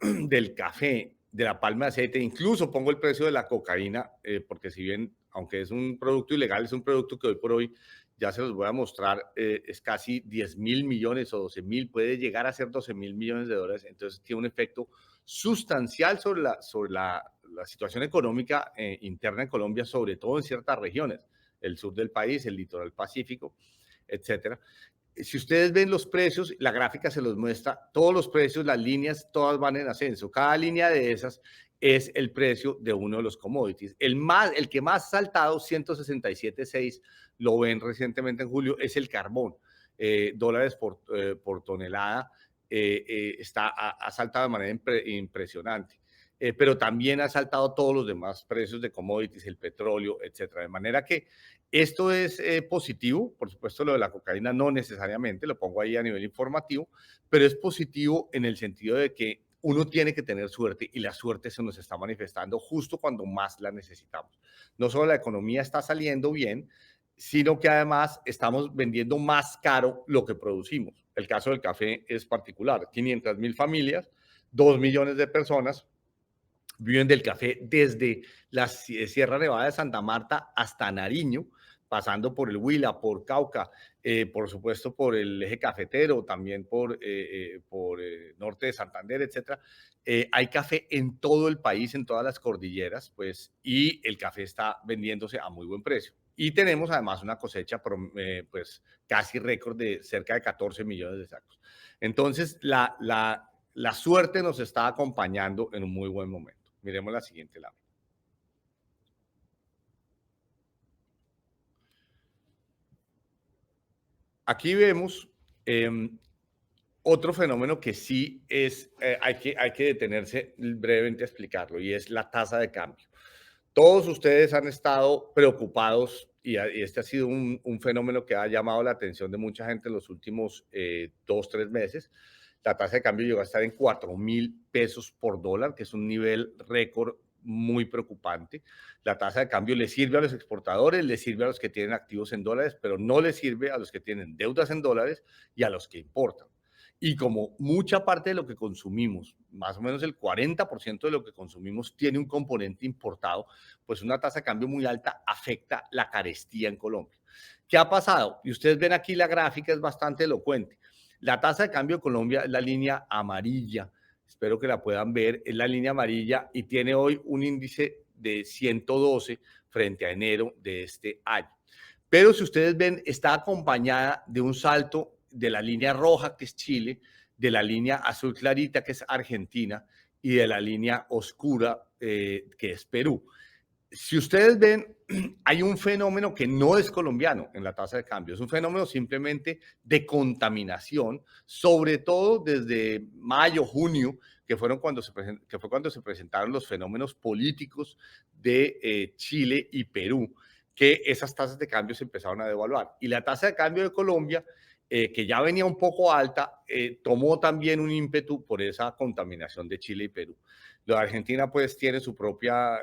S2: del café, de la palma de aceite, incluso pongo el precio de la cocaína, porque si bien, aunque es un producto ilegal, es un producto que hoy por hoy, ya se los voy a mostrar, es casi 10.000 millones o 12.000, puede llegar a ser 12.000 millones de dólares, entonces tiene un efecto sustancial sobre la situación económica interna en Colombia, sobre todo en ciertas regiones, el sur del país, el litoral pacífico, etcétera. Si ustedes ven los precios, la gráfica se los muestra, todos los precios, las líneas, todas van en ascenso. Cada línea de esas es el precio de uno de los commodities. El que más ha saltado, 167.6, lo ven recientemente en julio, es el carbón. Dólares por tonelada, ha saltado de manera impresionante. Pero también ha saltado todos los demás precios de commodities, el petróleo, etcétera. De manera que esto es positivo, por supuesto lo de la cocaína no necesariamente, lo pongo ahí a nivel informativo, pero es positivo en el sentido de que uno tiene que tener suerte y la suerte se nos está manifestando justo cuando más la necesitamos. No solo la economía está saliendo bien, sino que además estamos vendiendo más caro lo que producimos. El caso del café es particular. 500.000 familias, 2 millones de personas viven del café desde la Sierra Nevada de Santa Marta hasta Nariño, pasando por el Huila, por Cauca, por supuesto por el eje cafetero, también por norte de Santander, etcétera. Hay café en todo el país, en todas las cordilleras, pues, y el café está vendiéndose a muy buen precio. Y tenemos además una cosecha pues, casi récord de cerca de 14 millones de sacos. Entonces, la suerte nos está acompañando en un muy buen momento. Miremos la siguiente lámina. Aquí vemos otro fenómeno que sí es, hay que detenerse brevemente a explicarlo, y es la tasa de cambio. Todos ustedes han estado preocupados y este ha sido un fenómeno que ha llamado la atención de mucha gente en los últimos 2-3 meses. La tasa de cambio llegó a estar en 4.000 pesos por dólar, que es un nivel récord muy preocupante. La tasa de cambio le sirve a los exportadores, le sirve a los que tienen activos en dólares, pero no le sirve a los que tienen deudas en dólares y a los que importan. Y como mucha parte de lo que consumimos, más o menos el 40% de lo que consumimos tiene un componente importado, pues una tasa de cambio muy alta afecta la carestía en Colombia. ¿Qué ha pasado? Y ustedes ven aquí la gráfica, es bastante elocuente. La tasa de cambio de Colombia es la línea amarilla, espero que la puedan ver, es la línea amarilla y tiene hoy un índice de 112 frente a enero de este año. Pero si ustedes ven, está acompañada de un salto de la línea roja, que es Chile, de la línea azul clarita, que es Argentina, y de la línea oscura, que es Perú. Si ustedes ven, hay un fenómeno que no es colombiano en la tasa de cambio, es un fenómeno simplemente de contaminación, sobre todo desde mayo, junio, que fue cuando se presentaron los fenómenos políticos de Chile y Perú, que esas tasas de cambio se empezaron a devaluar. Y la tasa de cambio de Colombia, que ya venía un poco alta, tomó también un ímpetu por esa contaminación de Chile y Perú. Lo de Argentina pues tiene su propia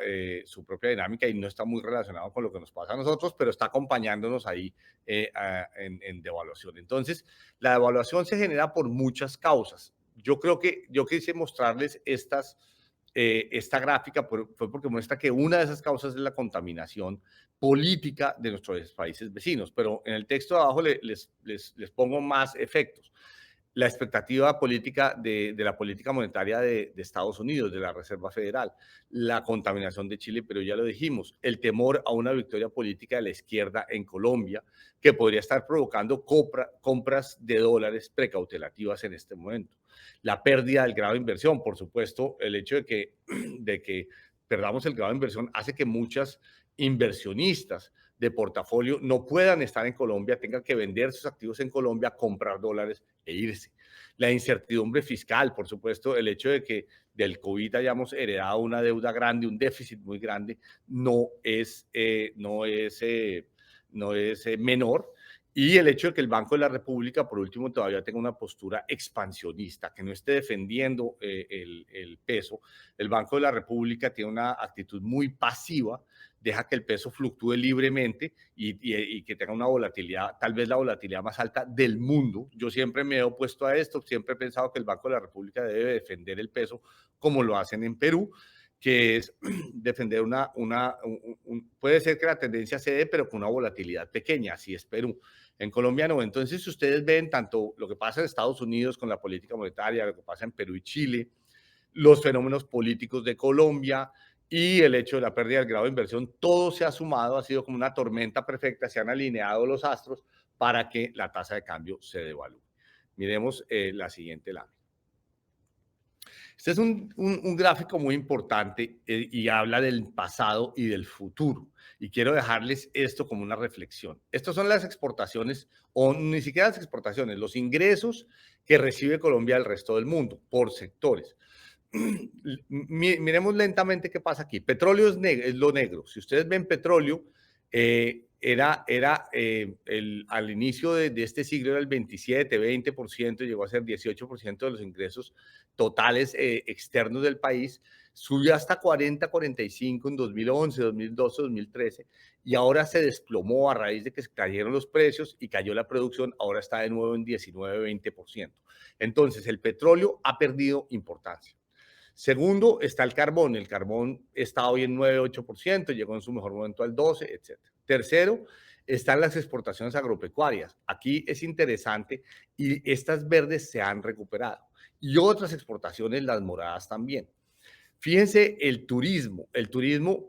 S2: dinámica y no está muy relacionado con lo que nos pasa a nosotros, pero está acompañándonos ahí en devaluación. Entonces, la devaluación se genera por muchas causas. Yo quise mostrarles esta gráfica fue porque muestra que una de esas causas es la contaminación política de nuestros países vecinos, pero en el texto de abajo les pongo más efectos. La expectativa política de la política monetaria de Estados Unidos, de la Reserva Federal, la contaminación de Chile, pero ya lo dijimos, el temor a una victoria política de la izquierda en Colombia, que podría estar provocando compras de dólares precautelativas en este momento. La pérdida del grado de inversión, por supuesto, el hecho de que perdamos el grado de inversión hace que muchas inversionistas de portafolio no puedan estar en Colombia, tengan que vender sus activos en Colombia, comprar dólares e irse. La incertidumbre fiscal, por supuesto, el hecho de que del COVID hayamos heredado una deuda grande, un déficit muy grande, no es menor. Y el hecho de que el Banco de la República, por último, todavía tenga una postura expansionista, que no esté defendiendo el peso. El Banco de la República tiene una actitud muy pasiva, deja que el peso fluctúe libremente y que tenga una volatilidad, tal vez la volatilidad más alta del mundo. Yo siempre me he opuesto a esto, siempre he pensado que el Banco de la República debe defender el peso como lo hacen en Perú, que es defender puede ser que la tendencia se dé, pero con una volatilidad pequeña, así es Perú. En Colombia no. Entonces, si ustedes ven tanto lo que pasa en Estados Unidos con la política monetaria, lo que pasa en Perú y Chile, los fenómenos políticos de Colombia y el hecho de la pérdida del grado de inversión, todo se ha sumado, ha sido como una tormenta perfecta, se han alineado los astros para que la tasa de cambio se devalúe. Miremos la siguiente lámina. Este es un gráfico muy importante y habla del pasado y del futuro. Y quiero dejarles esto como una reflexión. Estas son las exportaciones, o ni siquiera las exportaciones, los ingresos que recibe Colombia del resto del mundo por sectores. Miremos lentamente qué pasa aquí. Petróleo es lo negro. Si ustedes ven petróleo, Al inicio de este siglo era el 27, 20%, llegó a ser 18% de los ingresos totales externos del país, subió hasta 40, 45 en 2011, 2012, 2013, y ahora se desplomó a raíz de que cayeron los precios y cayó la producción, ahora está de nuevo en 19, 20%. Entonces, el petróleo ha perdido importancia. Segundo, está el carbón está hoy en 9, 8%, llegó en su mejor momento al 12, etc. Tercero, están las exportaciones agropecuarias. Aquí es interesante y estas verdes se han recuperado. Y otras exportaciones, las moradas también. Fíjense, el turismo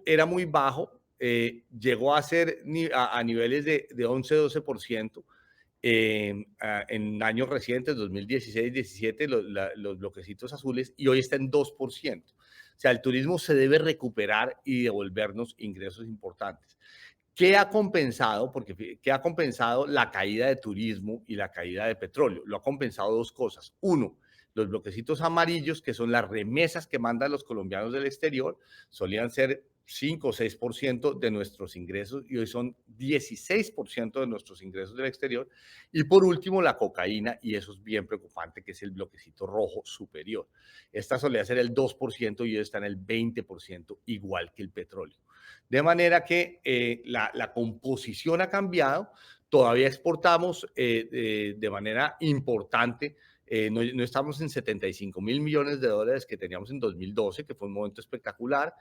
S2: era muy bajo, llegó a ser a niveles de 11, 12%. En años recientes, 2016, 17, los bloquecitos azules, y hoy está en 2%. O sea, el turismo se debe recuperar y devolvernos ingresos importantes. ¿Qué ha compensado? Porque ¿qué ha compensado la caída de turismo y la caída de petróleo? Lo ha compensado dos cosas. Uno, los bloquecitos amarillos, que son las remesas que mandan los colombianos del exterior, solían ser 5 o 6% de nuestros ingresos y hoy son 16% de nuestros ingresos del exterior. Y por último, la cocaína, y eso es bien preocupante, que es el bloquecito rojo superior. Esta solía ser el 2% y hoy está en el 20%, igual que el petróleo. De manera que la composición ha cambiado, todavía exportamos de manera importante. No estamos en 75.000 millones de dólares que teníamos en 2012, que fue un momento espectacular,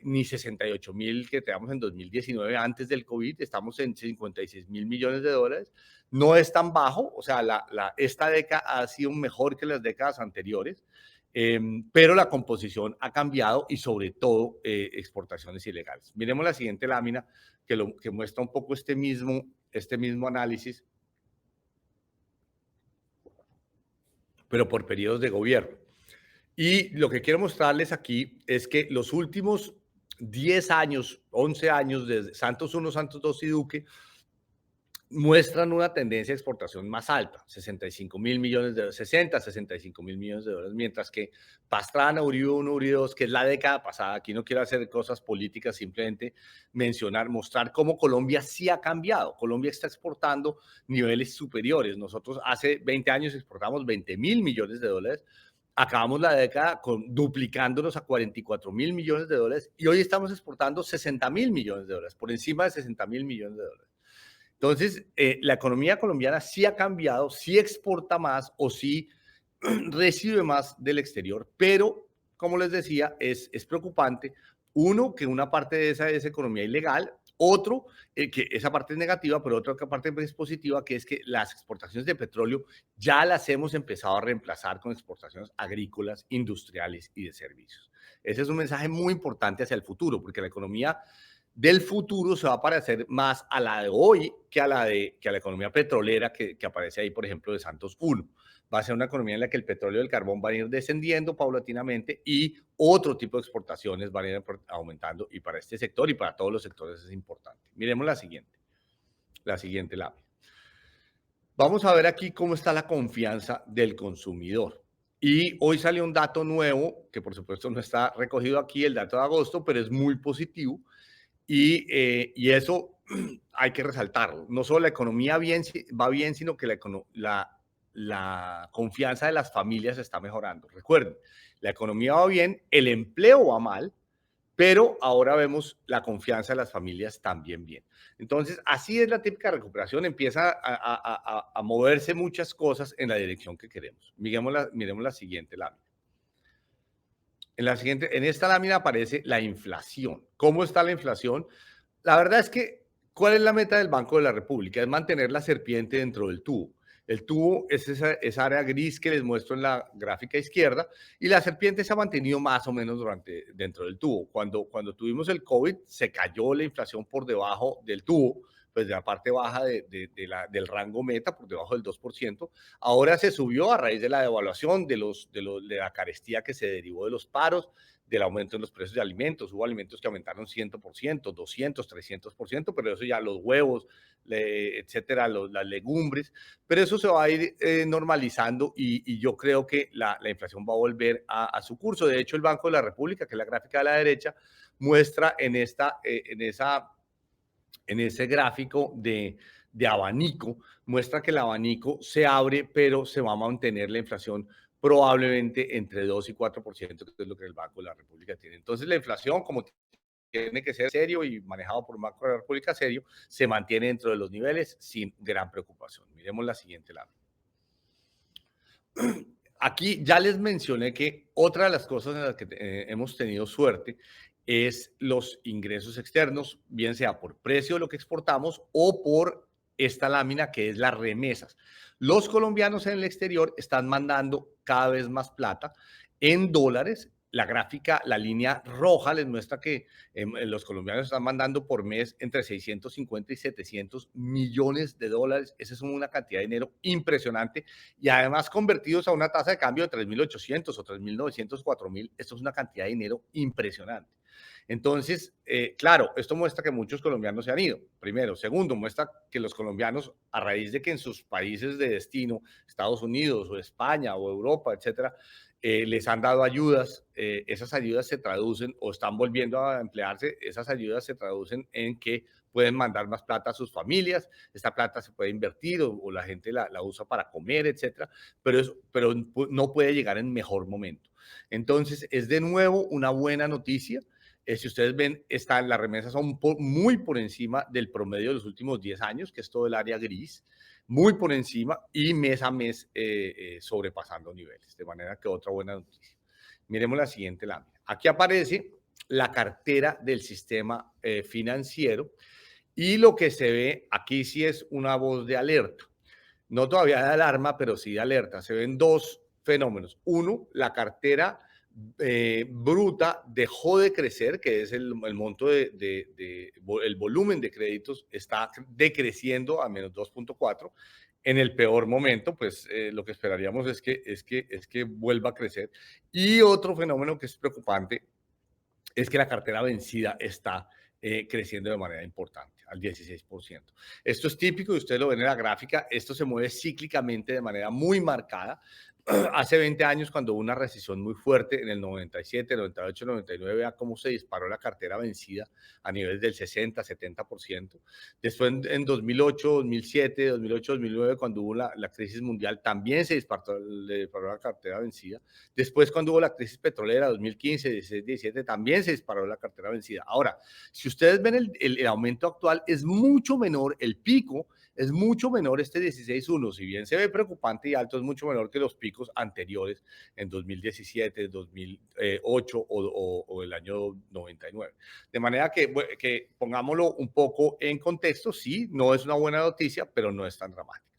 S2: ni 68.000 que teníamos en 2019 antes del COVID, estamos en 56.000 millones de dólares. No es tan bajo, o sea, esta década ha sido mejor que las décadas anteriores, pero la composición ha cambiado y sobre todo exportaciones ilegales. Miremos la siguiente lámina que muestra un poco este mismo análisis, pero por periodos de gobierno. Y lo que quiero mostrarles aquí es que los últimos 10 años, 11 años, desde Santos I, Santos II y Duque, muestran una tendencia de exportación más alta, 65.000 millones de dólares, 60, 65.000 millones de dólares, mientras que Pastrana, Uribe 1, Uribe 2, que es la década pasada, aquí no quiero hacer cosas políticas, simplemente mostrar cómo Colombia sí ha cambiado. Colombia está exportando niveles superiores. Nosotros hace 20 años exportamos 20.000 millones de dólares, acabamos la década duplicándonos a 44.000 millones de dólares y hoy estamos exportando 60.000 millones de dólares, por encima de 60.000 millones de dólares. Entonces, la economía colombiana sí ha cambiado, sí exporta más o sí recibe más del exterior, pero, como les decía, es preocupante. Uno, que una parte de esa es economía ilegal. Otro, que esa parte es negativa, pero otra parte es positiva, que es que las exportaciones de petróleo ya las hemos empezado a reemplazar con exportaciones agrícolas, industriales y de servicios. Ese es un mensaje muy importante hacia el futuro, porque la economía del futuro se va a parecer más a la de hoy que a la economía petrolera que aparece ahí, por ejemplo, de Santos I. Va a ser una economía en la que el petróleo y el carbón van a ir descendiendo paulatinamente y otro tipo de exportaciones van a ir aumentando, y para este sector y para todos los sectores es importante. Miremos la siguiente lámina. Vamos a ver aquí cómo está la confianza del consumidor. Y hoy salió un dato nuevo, que por supuesto no está recogido aquí, el dato de agosto, pero es muy positivo. Y eso hay que resaltarlo. No solo la economía va bien, sino que la confianza de las familias está mejorando. Recuerden, la economía va bien, el empleo va mal, pero ahora vemos la confianza de las familias también bien. Entonces, así es la típica recuperación, empieza a moverse muchas cosas en la dirección que queremos. Miremos la siguiente lámina. En esta lámina aparece la inflación. ¿Cómo está la inflación? La verdad es que, ¿cuál es la meta del Banco de la República? Es mantener la serpiente dentro del tubo. El tubo es esa área gris que les muestro en la gráfica izquierda, y la serpiente se ha mantenido más o menos dentro del tubo. Cuando tuvimos el COVID, se cayó la inflación por debajo del tubo, pues de la parte baja del rango meta, por debajo del 2%. Ahora se subió a raíz de la devaluación, de la carestía que se derivó de los paros, del aumento en los precios de alimentos. Hubo alimentos que aumentaron 100%, 200, 300%, pero eso ya los huevos, etcétera, las legumbres, pero eso se va a ir normalizando y yo creo que la inflación va a volver a su curso. De hecho, el Banco de la República, que es la gráfica de la derecha, muestra en esa en ese gráfico de abanico, muestra que el abanico se abre, pero se va a mantener la inflación probablemente entre 2 y 4%, que es lo que el Banco de la República tiene. Entonces, la inflación, como tiene que ser serio y manejado por un Banco de la República serio, se mantiene dentro de los niveles sin gran preocupación. Miremos la siguiente lámina. Aquí ya les mencioné que otra de las cosas en las que hemos tenido suerte es los ingresos externos, bien sea por precio de lo que exportamos o por esta lámina que es las remesas. Los colombianos en el exterior están mandando cada vez más plata en dólares. La gráfica, la línea roja les muestra que los colombianos están mandando por mes entre 650 y 700 millones de dólares. Esa es una cantidad de dinero impresionante y además convertidos a una tasa de cambio de 3.800 o 3.900, 4.000. Esto es una cantidad de dinero impresionante. Entonces, claro, esto muestra que muchos colombianos se han ido, primero. Segundo, muestra que los colombianos, a raíz de que en sus países de destino, Estados Unidos o España o Europa, etcétera, les han dado ayudas, esas ayudas se traducen o están volviendo a emplearse, esas ayudas se traducen en que pueden mandar más plata a sus familias, esta plata se puede invertir o la gente la usa para comer, etcétera, pero no puede llegar en mejor momento. Entonces, es de nuevo una buena noticia. Si ustedes ven, las remesas son muy por encima del promedio de los últimos 10 años, que es todo el área gris, muy por encima y mes a mes sobrepasando niveles. De manera que otra buena noticia. Miremos la siguiente lámina. Aquí aparece la cartera del sistema financiero y lo que se ve aquí sí es una voz de alerta. No todavía de alarma, pero sí de alerta. Se ven dos fenómenos. Uno, la cartera bruta dejó de crecer, que es el monto el volumen de créditos está decreciendo a menos 2.4. En el peor momento, pues lo que esperaríamos es que vuelva a crecer. Y otro fenómeno que es preocupante es que la cartera vencida está creciendo de manera importante, al 16%. Esto es típico y ustedes lo ven en la gráfica, esto se mueve cíclicamente de manera muy marcada. Hace 20 años, cuando hubo una recesión muy fuerte en el 97, 98, 99, vea cómo se disparó la cartera vencida a niveles del 60, 70%. Después, en 2008, 2007, 2008, 2009, cuando hubo la crisis mundial, también se disparó la cartera vencida. Después, cuando hubo la crisis petrolera, 2015, 16, 17, también se disparó la cartera vencida. Ahora, si ustedes ven el aumento actual, es mucho menor, el pico es mucho menor este 16.1, si bien se ve preocupante y alto, es mucho menor que los picos anteriores en 2017, 2008 o el año 99. De manera que pongámoslo un poco en contexto, sí, no es una buena noticia, pero no es tan dramática.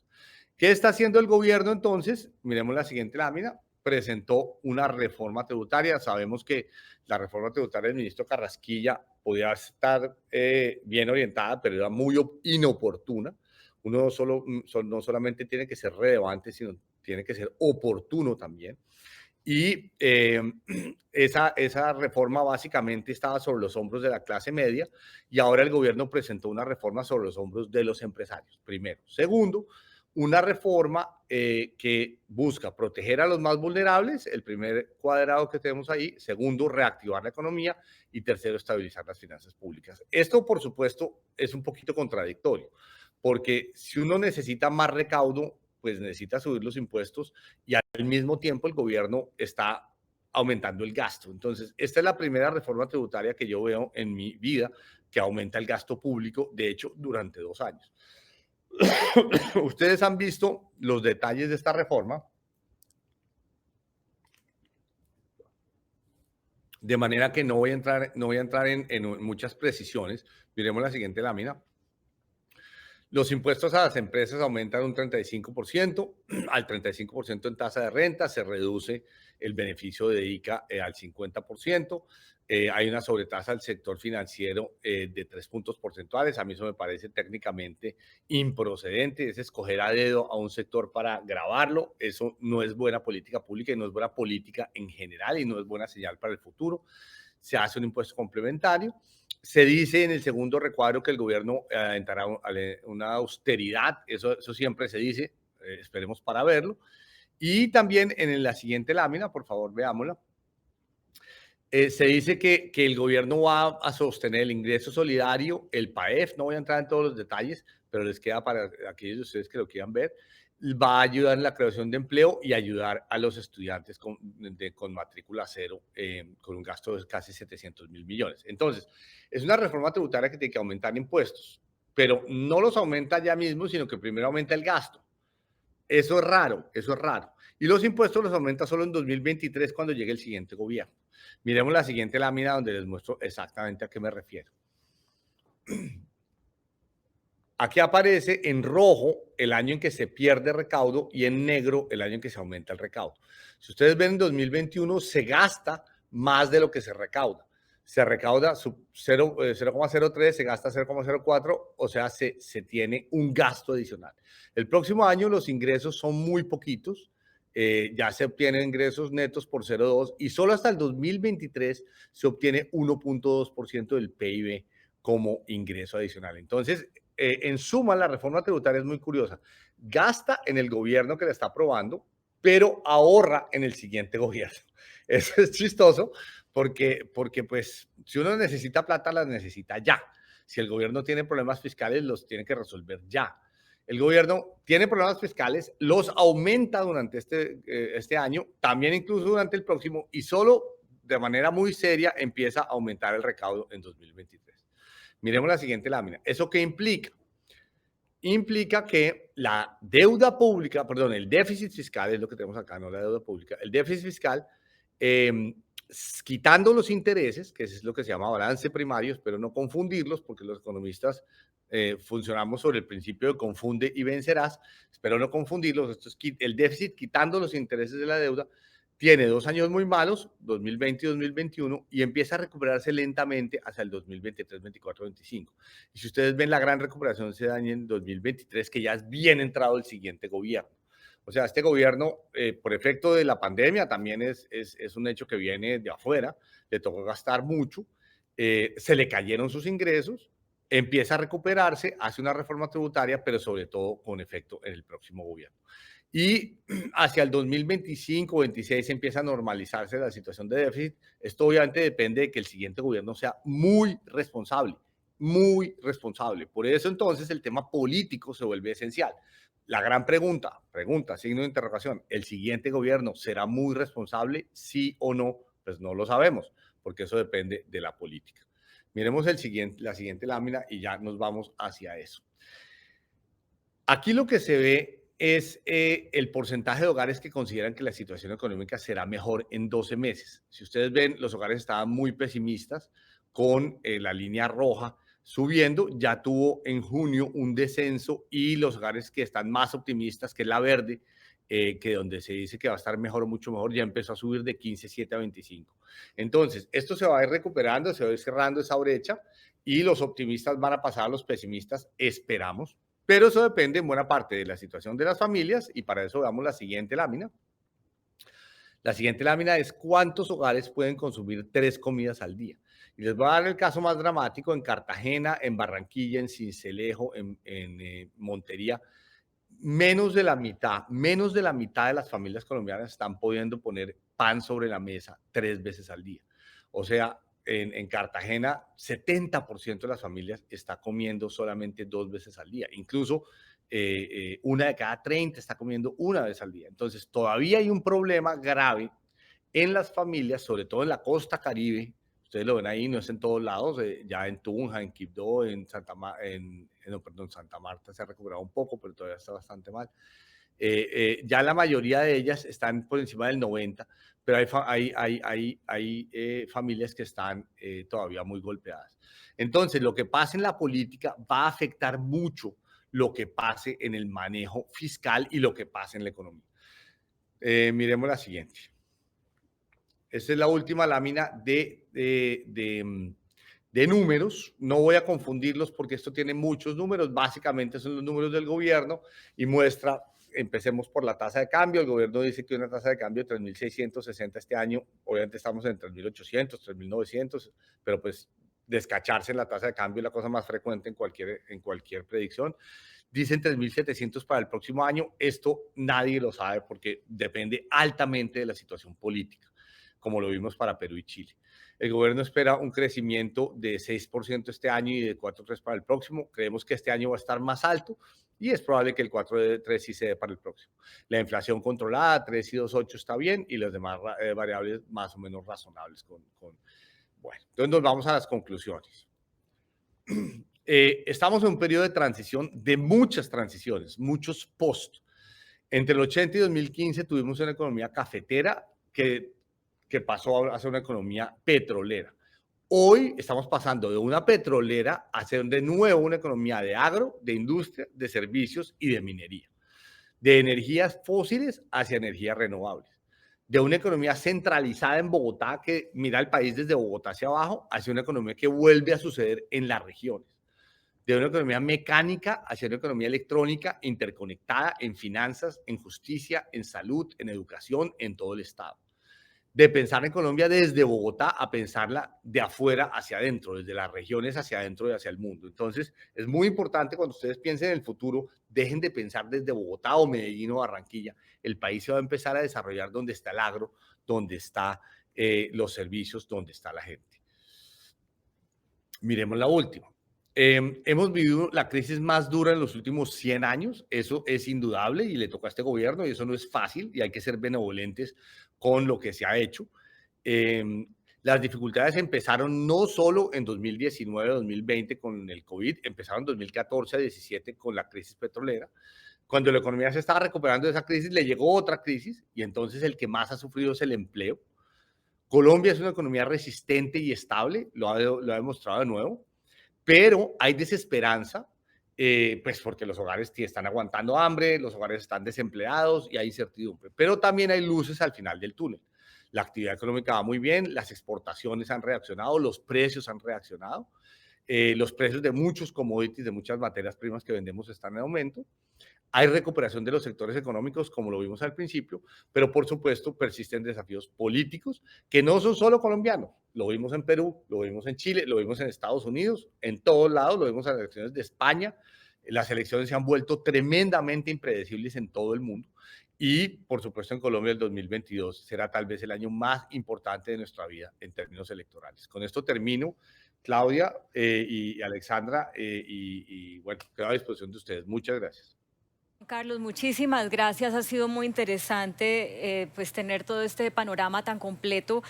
S2: ¿Qué está haciendo el gobierno entonces? Miremos la siguiente lámina. Presentó una reforma tributaria. Sabemos que la reforma tributaria del ministro Carrasquilla podía estar bien orientada, pero era muy inoportuna. Uno no solamente tiene que ser relevante, sino tiene que ser oportuno también. Y esa reforma básicamente estaba sobre los hombros de la clase media y ahora el gobierno presentó una reforma sobre los hombros de los empresarios, primero. Segundo, una reforma que busca proteger a los más vulnerables, el primer cuadrado que tenemos ahí. Segundo, reactivar la economía. Y tercero, estabilizar las finanzas públicas. Esto, por supuesto, es un poquito contradictorio, porque si uno necesita más recaudo, pues necesita subir los impuestos y al mismo tiempo el gobierno está aumentando el gasto. Entonces, esta es la primera reforma tributaria que yo veo en mi vida que aumenta el gasto público, de hecho, durante 2 años. Ustedes han visto los detalles de esta reforma, de manera que no voy a entrar en muchas precisiones. Miremos la siguiente lámina. Los impuestos a las empresas aumentan un 35%, al 35% en tasa de renta, se reduce el beneficio de ICA al 50%, hay una sobretasa al sector financiero de 3 puntos porcentuales. A mí eso me parece técnicamente improcedente, es escoger a dedo a un sector para gravarlo, eso no es buena política pública y no es buena política en general y no es buena señal para el futuro. Se hace un impuesto complementario. Se dice en el segundo recuadro que el gobierno entrará una austeridad, eso siempre se dice, esperemos para verlo. Y también en la siguiente lámina, por favor, veámosla. Se dice que el gobierno va a sostener el ingreso solidario, el PAEF, no voy a entrar en todos los detalles, pero les queda para aquellos de ustedes que lo quieran ver, va a ayudar en la creación de empleo y ayudar a los estudiantes con matrícula cero, con un gasto de casi 700 mil millones. Entonces, es una reforma tributaria que tiene que aumentar impuestos, pero no los aumenta ya mismo, sino que primero aumenta el gasto. Eso es raro, eso es raro. Y los impuestos los aumenta solo en 2023 cuando llegue el siguiente gobierno. Miremos la siguiente lámina donde les muestro exactamente a qué me refiero. Aquí aparece en rojo el año en que se pierde recaudo y en negro el año en que se aumenta el recaudo. Si ustedes ven, en 2021 se gasta más de lo que se recauda. Se recauda 0,03, se gasta 0,04, o sea, se tiene un gasto adicional. El próximo año los ingresos son muy poquitos, ya se obtienen ingresos netos por 0,2 y solo hasta el 2023 se obtiene 1,2% del PIB como ingreso adicional. Entonces, en suma, la reforma tributaria es muy curiosa. Gasta en el gobierno que la está aprobando, pero ahorra en el siguiente gobierno. Eso es chistoso porque pues, si uno necesita plata, la necesita ya. Si el gobierno tiene problemas fiscales, los tiene que resolver ya. El gobierno tiene problemas fiscales, los aumenta durante este año, también incluso durante el próximo, y solo de manera muy seria empieza a aumentar el recaudo en 2023. Miremos la siguiente lámina. ¿Eso qué implica? Implica que la deuda pública, perdón, el déficit fiscal es lo que tenemos acá, no la deuda pública, el déficit fiscal, quitando los intereses, que es lo que se llama balance primario, espero no confundirlos, porque los economistas funcionamos sobre el principio de confunde y vencerás, espero no confundirlos, esto es el déficit quitando los intereses de la deuda, tiene 2 años muy malos, 2020 y 2021, y empieza a recuperarse lentamente hacia el 2023, 24, 25. Y si ustedes ven, la gran recuperación se da en 2023, que ya es bien entrado el siguiente gobierno. O sea, este gobierno, por efecto de la pandemia, también es un hecho que viene de afuera, le tocó gastar mucho, se le cayeron sus ingresos, empieza a recuperarse, hace una reforma tributaria, pero sobre todo con efecto en el próximo gobierno. Y hacia el 2025 o 26 empieza a normalizarse la situación de déficit. Esto obviamente depende de que el siguiente gobierno sea muy responsable, muy responsable. Por eso entonces el tema político se vuelve esencial. La gran pregunta, signo de interrogación, ¿el siguiente gobierno será muy responsable, sí o no? Pues no lo sabemos, porque eso depende de la política. Miremos la siguiente lámina y ya nos vamos hacia eso. Aquí lo que se ve es el porcentaje de hogares que consideran que la situación económica será mejor en 12 meses. Si ustedes ven, los hogares estaban muy pesimistas con la línea roja subiendo, ya tuvo en junio un descenso y los hogares que están más optimistas, que es la verde, que donde se dice que va a estar mejor, mucho mejor, ya empezó a subir de 15,7 a 25. Entonces, esto se va a ir recuperando, se va a ir cerrando esa brecha y los optimistas van a pasar a los pesimistas, esperamos. Pero eso depende en buena parte de la situación de las familias y para eso veamos la siguiente lámina. La siguiente lámina es cuántos hogares pueden consumir 3 comidas al día. Y les voy a dar el caso más dramático en Cartagena, en Barranquilla, en Sincelejo, en Montería. Menos de la mitad de las familias colombianas están pudiendo poner pan sobre la mesa 3 veces al día. O sea, en Cartagena, 70% de las familias está comiendo solamente 2 veces al día. Incluso una de cada 30 está comiendo 1 vez al día. Entonces, todavía hay un problema grave en las familias, sobre todo en la costa Caribe. Ustedes lo ven ahí, no es en todos lados, ya en Tunja, en Quibdó, en Santa Marta se ha recuperado un poco, pero todavía está bastante mal. Ya la mayoría de ellas están por encima del 90%, pero hay familias que están todavía muy golpeadas. Entonces, lo que pase en la política va a afectar mucho lo que pase en el manejo fiscal y lo que pase en la economía. Miremos la siguiente. Esta es la última lámina de números. No voy a confundirlos porque esto tiene muchos números. Básicamente son los números del gobierno y muestra, empecemos por la tasa de cambio. El gobierno dice que una tasa de cambio de 3.660 este año. Obviamente estamos en 3.800, 3.900, pero pues descacharse en la tasa de cambio es la cosa más frecuente en cualquier predicción. Dicen 3.700 para el próximo año. Esto nadie lo sabe porque depende altamente de la situación política. como lo vimos para Perú y Chile. El gobierno espera un crecimiento de 6% este año y de 4,3% para el próximo. Creemos que este año va a estar más alto y es probable que el 4,3% sí se dé para el próximo. La inflación controlada, 3,28 está bien, y las demás variables más o menos razonables. Bueno, entonces nos vamos a las conclusiones. Estamos en un periodo de transición, de muchas transiciones, muchos post. Entre el 80 y 2015 tuvimos una economía cafetera que pasó a ser una economía petrolera. Hoy estamos pasando de una petrolera a ser de nuevo una economía de agro, de industria, de servicios y de minería. De energías fósiles hacia energías renovables. De una economía centralizada en Bogotá que mira el país desde Bogotá hacia abajo, hacia una economía que vuelve a suceder en las regiones. De una economía mecánica hacia una economía electrónica interconectada en finanzas, en justicia, en salud, en educación, en todo el Estado. De pensar en Colombia desde Bogotá a pensarla de afuera hacia adentro, desde las regiones hacia adentro y hacia el mundo. Entonces, es muy importante cuando ustedes piensen en el futuro, dejen de pensar desde Bogotá o Medellín o Barranquilla. El país se va a empezar a desarrollar donde está el agro, donde están los servicios, donde está la gente. Miremos la última. Hemos vivido la crisis más dura en los últimos 100 años, eso es indudable y le tocó a este gobierno y eso no es fácil y hay que ser benevolentes con lo que se ha hecho. Las dificultades empezaron no solo en 2019-2020 con el COVID, empezaron en 2014-17 con la crisis petrolera. Cuando la economía se estaba recuperando de esa crisis, le llegó otra crisis y entonces el que más ha sufrido es el empleo. Colombia es una economía resistente y estable, lo ha demostrado de nuevo. Pero hay desesperanza, pues porque los hogares están aguantando hambre, los hogares están desempleados y hay incertidumbre. Pero también hay luces al final del túnel. La actividad económica va muy bien, las exportaciones han reaccionado, los precios han reaccionado, los precios de muchos commodities, de muchas materias primas que vendemos están en aumento. Hay recuperación de los sectores económicos, como lo vimos al principio, pero por supuesto persisten desafíos políticos que no son solo colombianos. Lo vimos en Perú, lo vimos en Chile, lo vimos en Estados Unidos, en todos lados, lo vimos en las elecciones de España. Las elecciones se han vuelto tremendamente impredecibles en todo el mundo. Y, por supuesto, en Colombia el 2022 será tal vez el año más importante de nuestra vida en términos electorales. Con esto termino, Claudia y Alexandra, y bueno, quedo a disposición de ustedes. Muchas gracias.
S1: Carlos, muchísimas gracias. Ha sido muy interesante pues tener todo este panorama tan completo.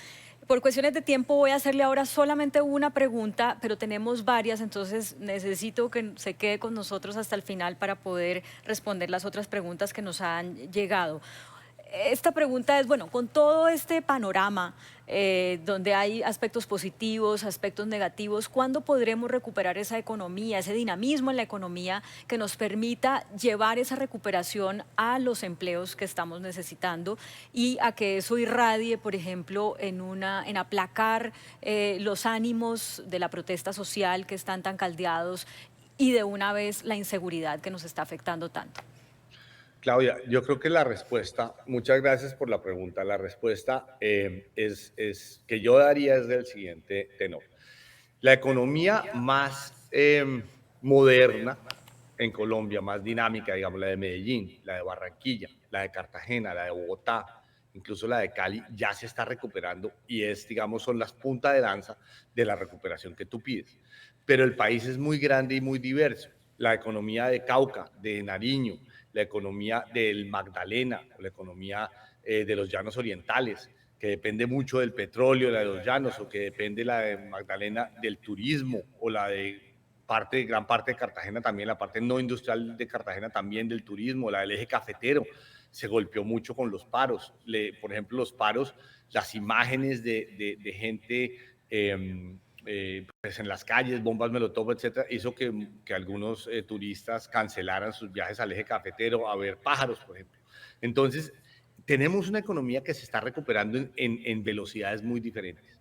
S1: Por cuestiones de tiempo voy a hacerle ahora solamente una pregunta, pero tenemos varias, entonces necesito que se quede con nosotros hasta el final para poder responder las otras preguntas que nos han llegado. Esta pregunta es, bueno, con todo este panorama donde hay aspectos positivos, aspectos negativos, ¿cuándo podremos recuperar esa economía, ese dinamismo en la economía que nos permita llevar esa recuperación a los empleos que estamos necesitando y a que eso irradie, por ejemplo, en aplacar los ánimos de la protesta social que están tan caldeados y de una vez la inseguridad que nos está afectando tanto?
S2: Claudia, yo creo que la respuesta, muchas gracias por la pregunta, la respuesta es que yo daría es del siguiente tenor. La economía más moderna en Colombia, más dinámica, digamos, la de Medellín, la de Barranquilla, la de Cartagena, la de Bogotá, incluso la de Cali, ya se está recuperando y digamos, son las puntas de lanza de la recuperación que tú pides. Pero el país es muy grande y muy diverso. La economía de Cauca, de Nariño, la economía del Magdalena, la economía de los llanos orientales, que depende mucho del petróleo, la de los llanos, o que depende la de Magdalena del turismo, o la de gran parte de Cartagena también, la parte no industrial de Cartagena también del turismo, la del eje cafetero, se golpeó mucho con los paros. Por ejemplo, los paros, las imágenes de gente pues en las calles, bombas Molotov, etcétera, hizo que algunos turistas cancelaran sus viajes al eje cafetero a ver pájaros, por ejemplo. Entonces, tenemos una economía que se está recuperando en velocidades muy diferentes.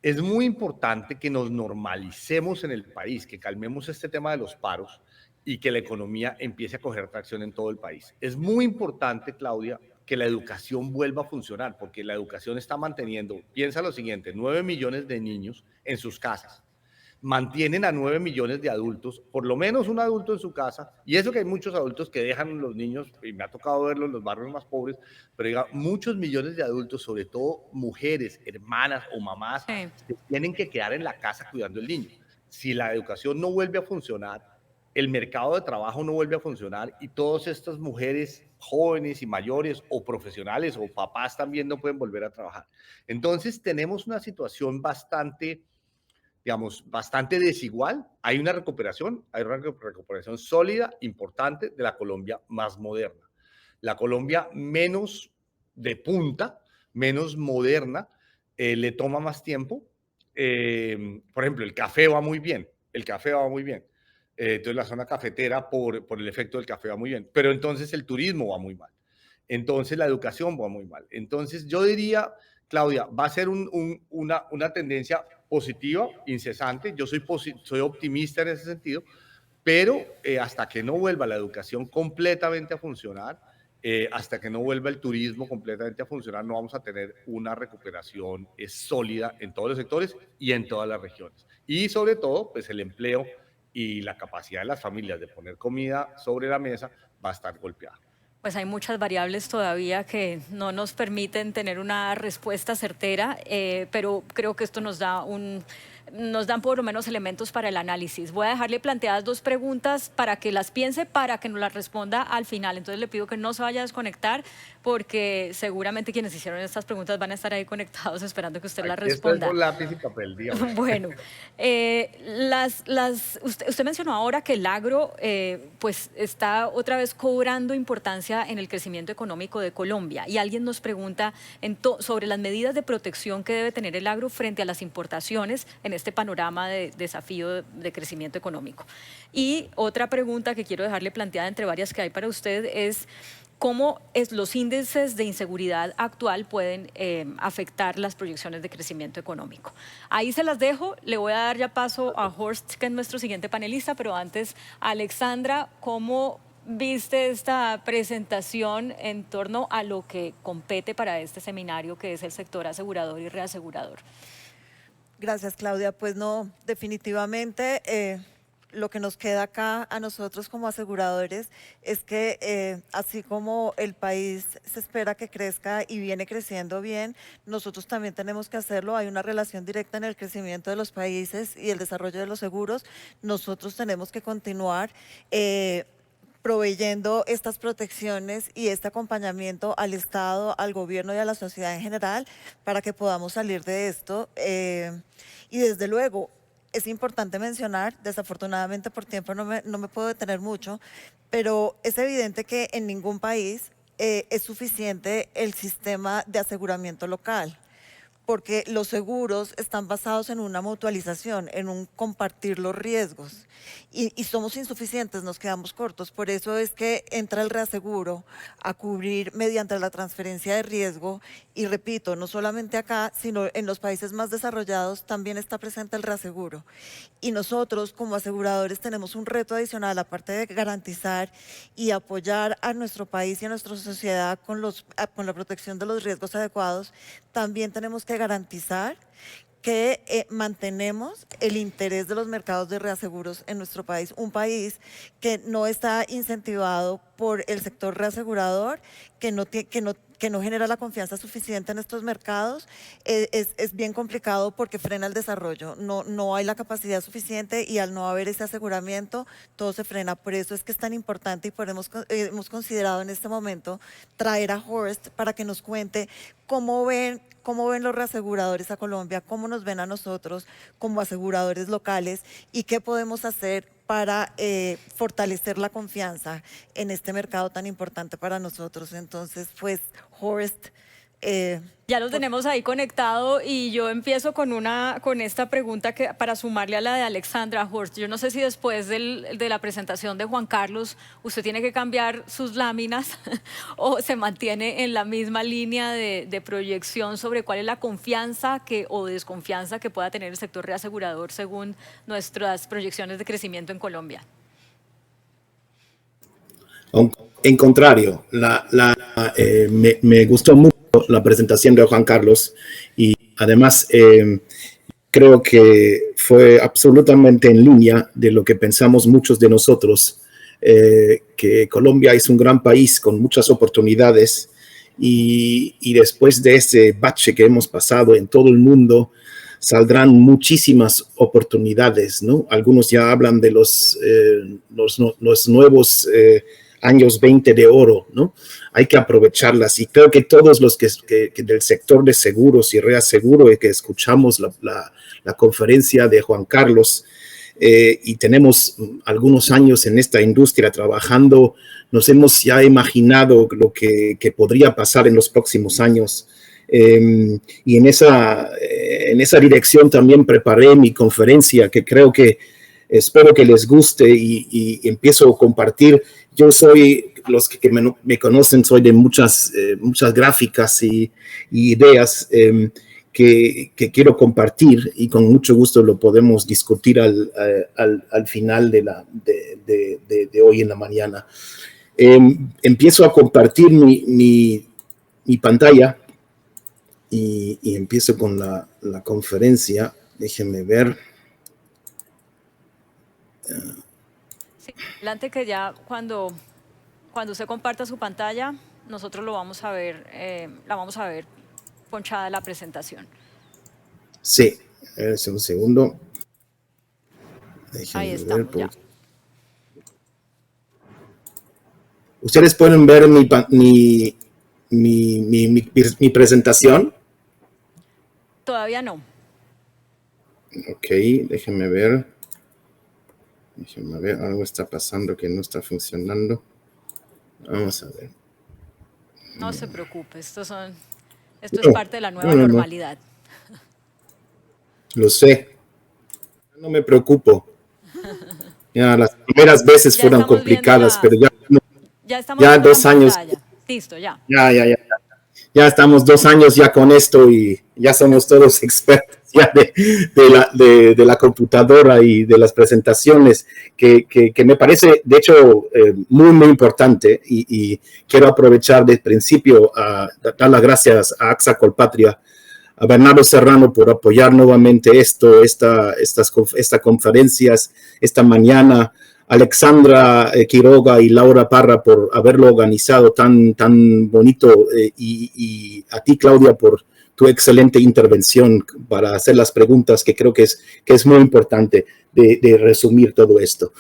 S2: Es muy importante que nos normalicemos en el país, que calmemos este tema de los paros y que la economía empiece a coger tracción en todo el país. Es muy importante, Claudia, que la educación vuelva a funcionar, porque la educación está manteniendo, piensa lo siguiente, 9 millones de niños en sus casas, mantienen a 9 millones de adultos, por lo menos un adulto en su casa, y eso que hay muchos adultos que dejan los niños, y me ha tocado verlo en los barrios más pobres, pero diga, muchos millones de adultos, sobre todo mujeres, hermanas o mamás,
S1: Sí.
S2: se tienen que quedar en la casa cuidando el niño. Si la educación no vuelve a funcionar, el mercado de trabajo no vuelve a funcionar y todas estas mujeres jóvenes y mayores o profesionales o papás también no pueden volver a trabajar. Entonces tenemos una situación bastante, digamos, bastante desigual. Hay una recuperación sólida, importante de la Colombia más moderna. La Colombia menos de punta, menos moderna, le toma más tiempo. Por ejemplo, el café va muy bien, el café va muy bien. Entonces la zona cafetera por el efecto del café va muy bien, pero entonces el turismo va muy mal. Entonces la educación va muy mal. Entonces yo diría, Claudia, va a ser una tendencia positiva, incesante. Yo soy optimista en ese sentido, pero hasta que no vuelva la educación completamente a funcionar, hasta que no vuelva el turismo completamente a funcionar, no vamos a tener una recuperación sólida en todos los sectores y en todas las regiones. Y sobre todo, pues el empleo y la capacidad de las familias de poner comida sobre la mesa va a estar golpeada.
S1: Pues hay muchas variables todavía que no nos permiten tener una respuesta certera, pero creo que esto nos dan por lo menos elementos para el análisis. Voy a dejarle planteadas 2 preguntas para que las piense, para que nos las responda al final. Entonces le pido que no se vaya a desconectar porque seguramente quienes hicieron estas preguntas van a estar ahí conectados esperando que usted las responda.
S2: Esto es con lápiz y papel, digamos.
S1: Bueno, usted mencionó ahora que el agro pues está otra vez cobrando importancia en el crecimiento económico de Colombia y alguien nos pregunta sobre las medidas de protección que debe tener el agro frente a las importaciones en este panorama de desafío de crecimiento económico. Y otra pregunta que quiero dejarle planteada entre varias que hay para usted es cómo los índices de inseguridad actual pueden afectar las proyecciones de crecimiento económico. Ahí se las dejo, le voy a dar ya paso a Horst, que es nuestro siguiente panelista, pero antes, Alexandra, ¿cómo viste esta presentación en torno a lo que compete para este seminario, que es el sector asegurador y reasegurador?
S4: Gracias, Claudia. Pues no, definitivamente lo que nos queda acá a nosotros como aseguradores es que así como el país se espera que crezca y viene creciendo bien, nosotros también tenemos que hacerlo. Hay una relación directa en el crecimiento de los países y el desarrollo de los seguros. Nosotros tenemos que continuar proveyendo estas protecciones y este acompañamiento al Estado, al gobierno y a la sociedad en general para que podamos salir de esto. Y desde luego, es importante mencionar, desafortunadamente por tiempo no me puedo detener mucho, pero es evidente que en ningún país es suficiente el sistema de aseguramiento local, porque los seguros están basados en una mutualización, en un compartir los riesgos. Y somos insuficientes, nos quedamos cortos. Por eso es que entra el reaseguro a cubrir mediante la transferencia de riesgo. Y repito, no solamente acá, sino en los países más desarrollados también está presente el reaseguro. Y nosotros como aseguradores tenemos un reto adicional, aparte de garantizar y apoyar a nuestro país y a nuestra sociedad con la protección de los riesgos adecuados, también tenemos que garantizar que mantenemos el interés de los mercados de reaseguros en nuestro país, un país que no está incentivado por el sector reasegurador, que no genera la confianza suficiente en estos mercados, es bien complicado porque frena el desarrollo, no hay la capacidad suficiente y al no haber ese aseguramiento, todo se frena. Por eso es que es tan importante y hemos considerado en este momento traer a Horst para que nos cuente cómo ven los reaseguradores a Colombia, cómo nos ven a nosotros como aseguradores locales y qué podemos hacer para fortalecer la confianza en este mercado tan importante para nosotros. Entonces, pues, Horst...
S1: ya lo tenemos ahí conectado y yo empiezo con esta pregunta para sumarle a la de Alexandra. Horst, yo no sé si después de la presentación de Juan Carlos usted tiene que cambiar sus láminas o se mantiene en la misma línea de proyección sobre cuál es la confianza o desconfianza que pueda tener el sector reasegurador según nuestras proyecciones de crecimiento en Colombia.
S3: En contrario, me gustó mucho la presentación de Juan Carlos y además creo creo que fue absolutamente en línea de lo que pensamos muchos de nosotros, que Colombia es un gran país con muchas oportunidades y después de ese bache que hemos pasado en todo el mundo, saldrán muchísimas oportunidades, ¿no? Algunos ya hablan de los nuevos años 20 de oro, ¿no? Hay que aprovecharlas y creo que todos los que del sector de seguros y reaseguro que escuchamos la conferencia de Juan Carlos y tenemos algunos años en esta industria trabajando, nos hemos ya imaginado lo que podría pasar en los próximos años. Y en esa dirección también preparé mi conferencia que creo que espero que les guste y empiezo a compartir. Yo soy, los que me conocen, soy de muchas gráficas y ideas que quiero compartir y con mucho gusto lo podemos discutir al final de hoy en la mañana. Empiezo a compartir mi pantalla y empiezo con la conferencia. Déjenme ver.
S1: Sí, adelante, que ya cuando usted comparta su pantalla, nosotros lo vamos a ver, la vamos a ver ponchada la presentación.
S3: Sí, un segundo.
S1: Ahí estamos, ya.
S3: ¿Ustedes pueden ver mi presentación?
S1: Todavía no.
S3: Ok, déjenme ver. Algo está pasando que no está funcionando. Vamos a ver.
S1: No se preocupe, esto es parte de la nueva normalidad.
S3: Lo sé. No me preocupo. Ya, las primeras veces fueron complicadas, pero ya 2 años.
S1: Listo, ya.
S3: Ya estamos 2 años ya con esto y ya somos todos expertos ya de la computadora y de las presentaciones, que me parece, de hecho, muy, muy importante y quiero aprovechar desde el principio a dar las gracias a AXA Colpatria, a Bernardo Serrano por apoyar nuevamente estas conferencias esta mañana, Alexandra Quiroga y Laura Parra por haberlo organizado tan bonito y a ti, Claudia, por tu excelente intervención para hacer las preguntas que creo que es muy importante de resumir todo esto.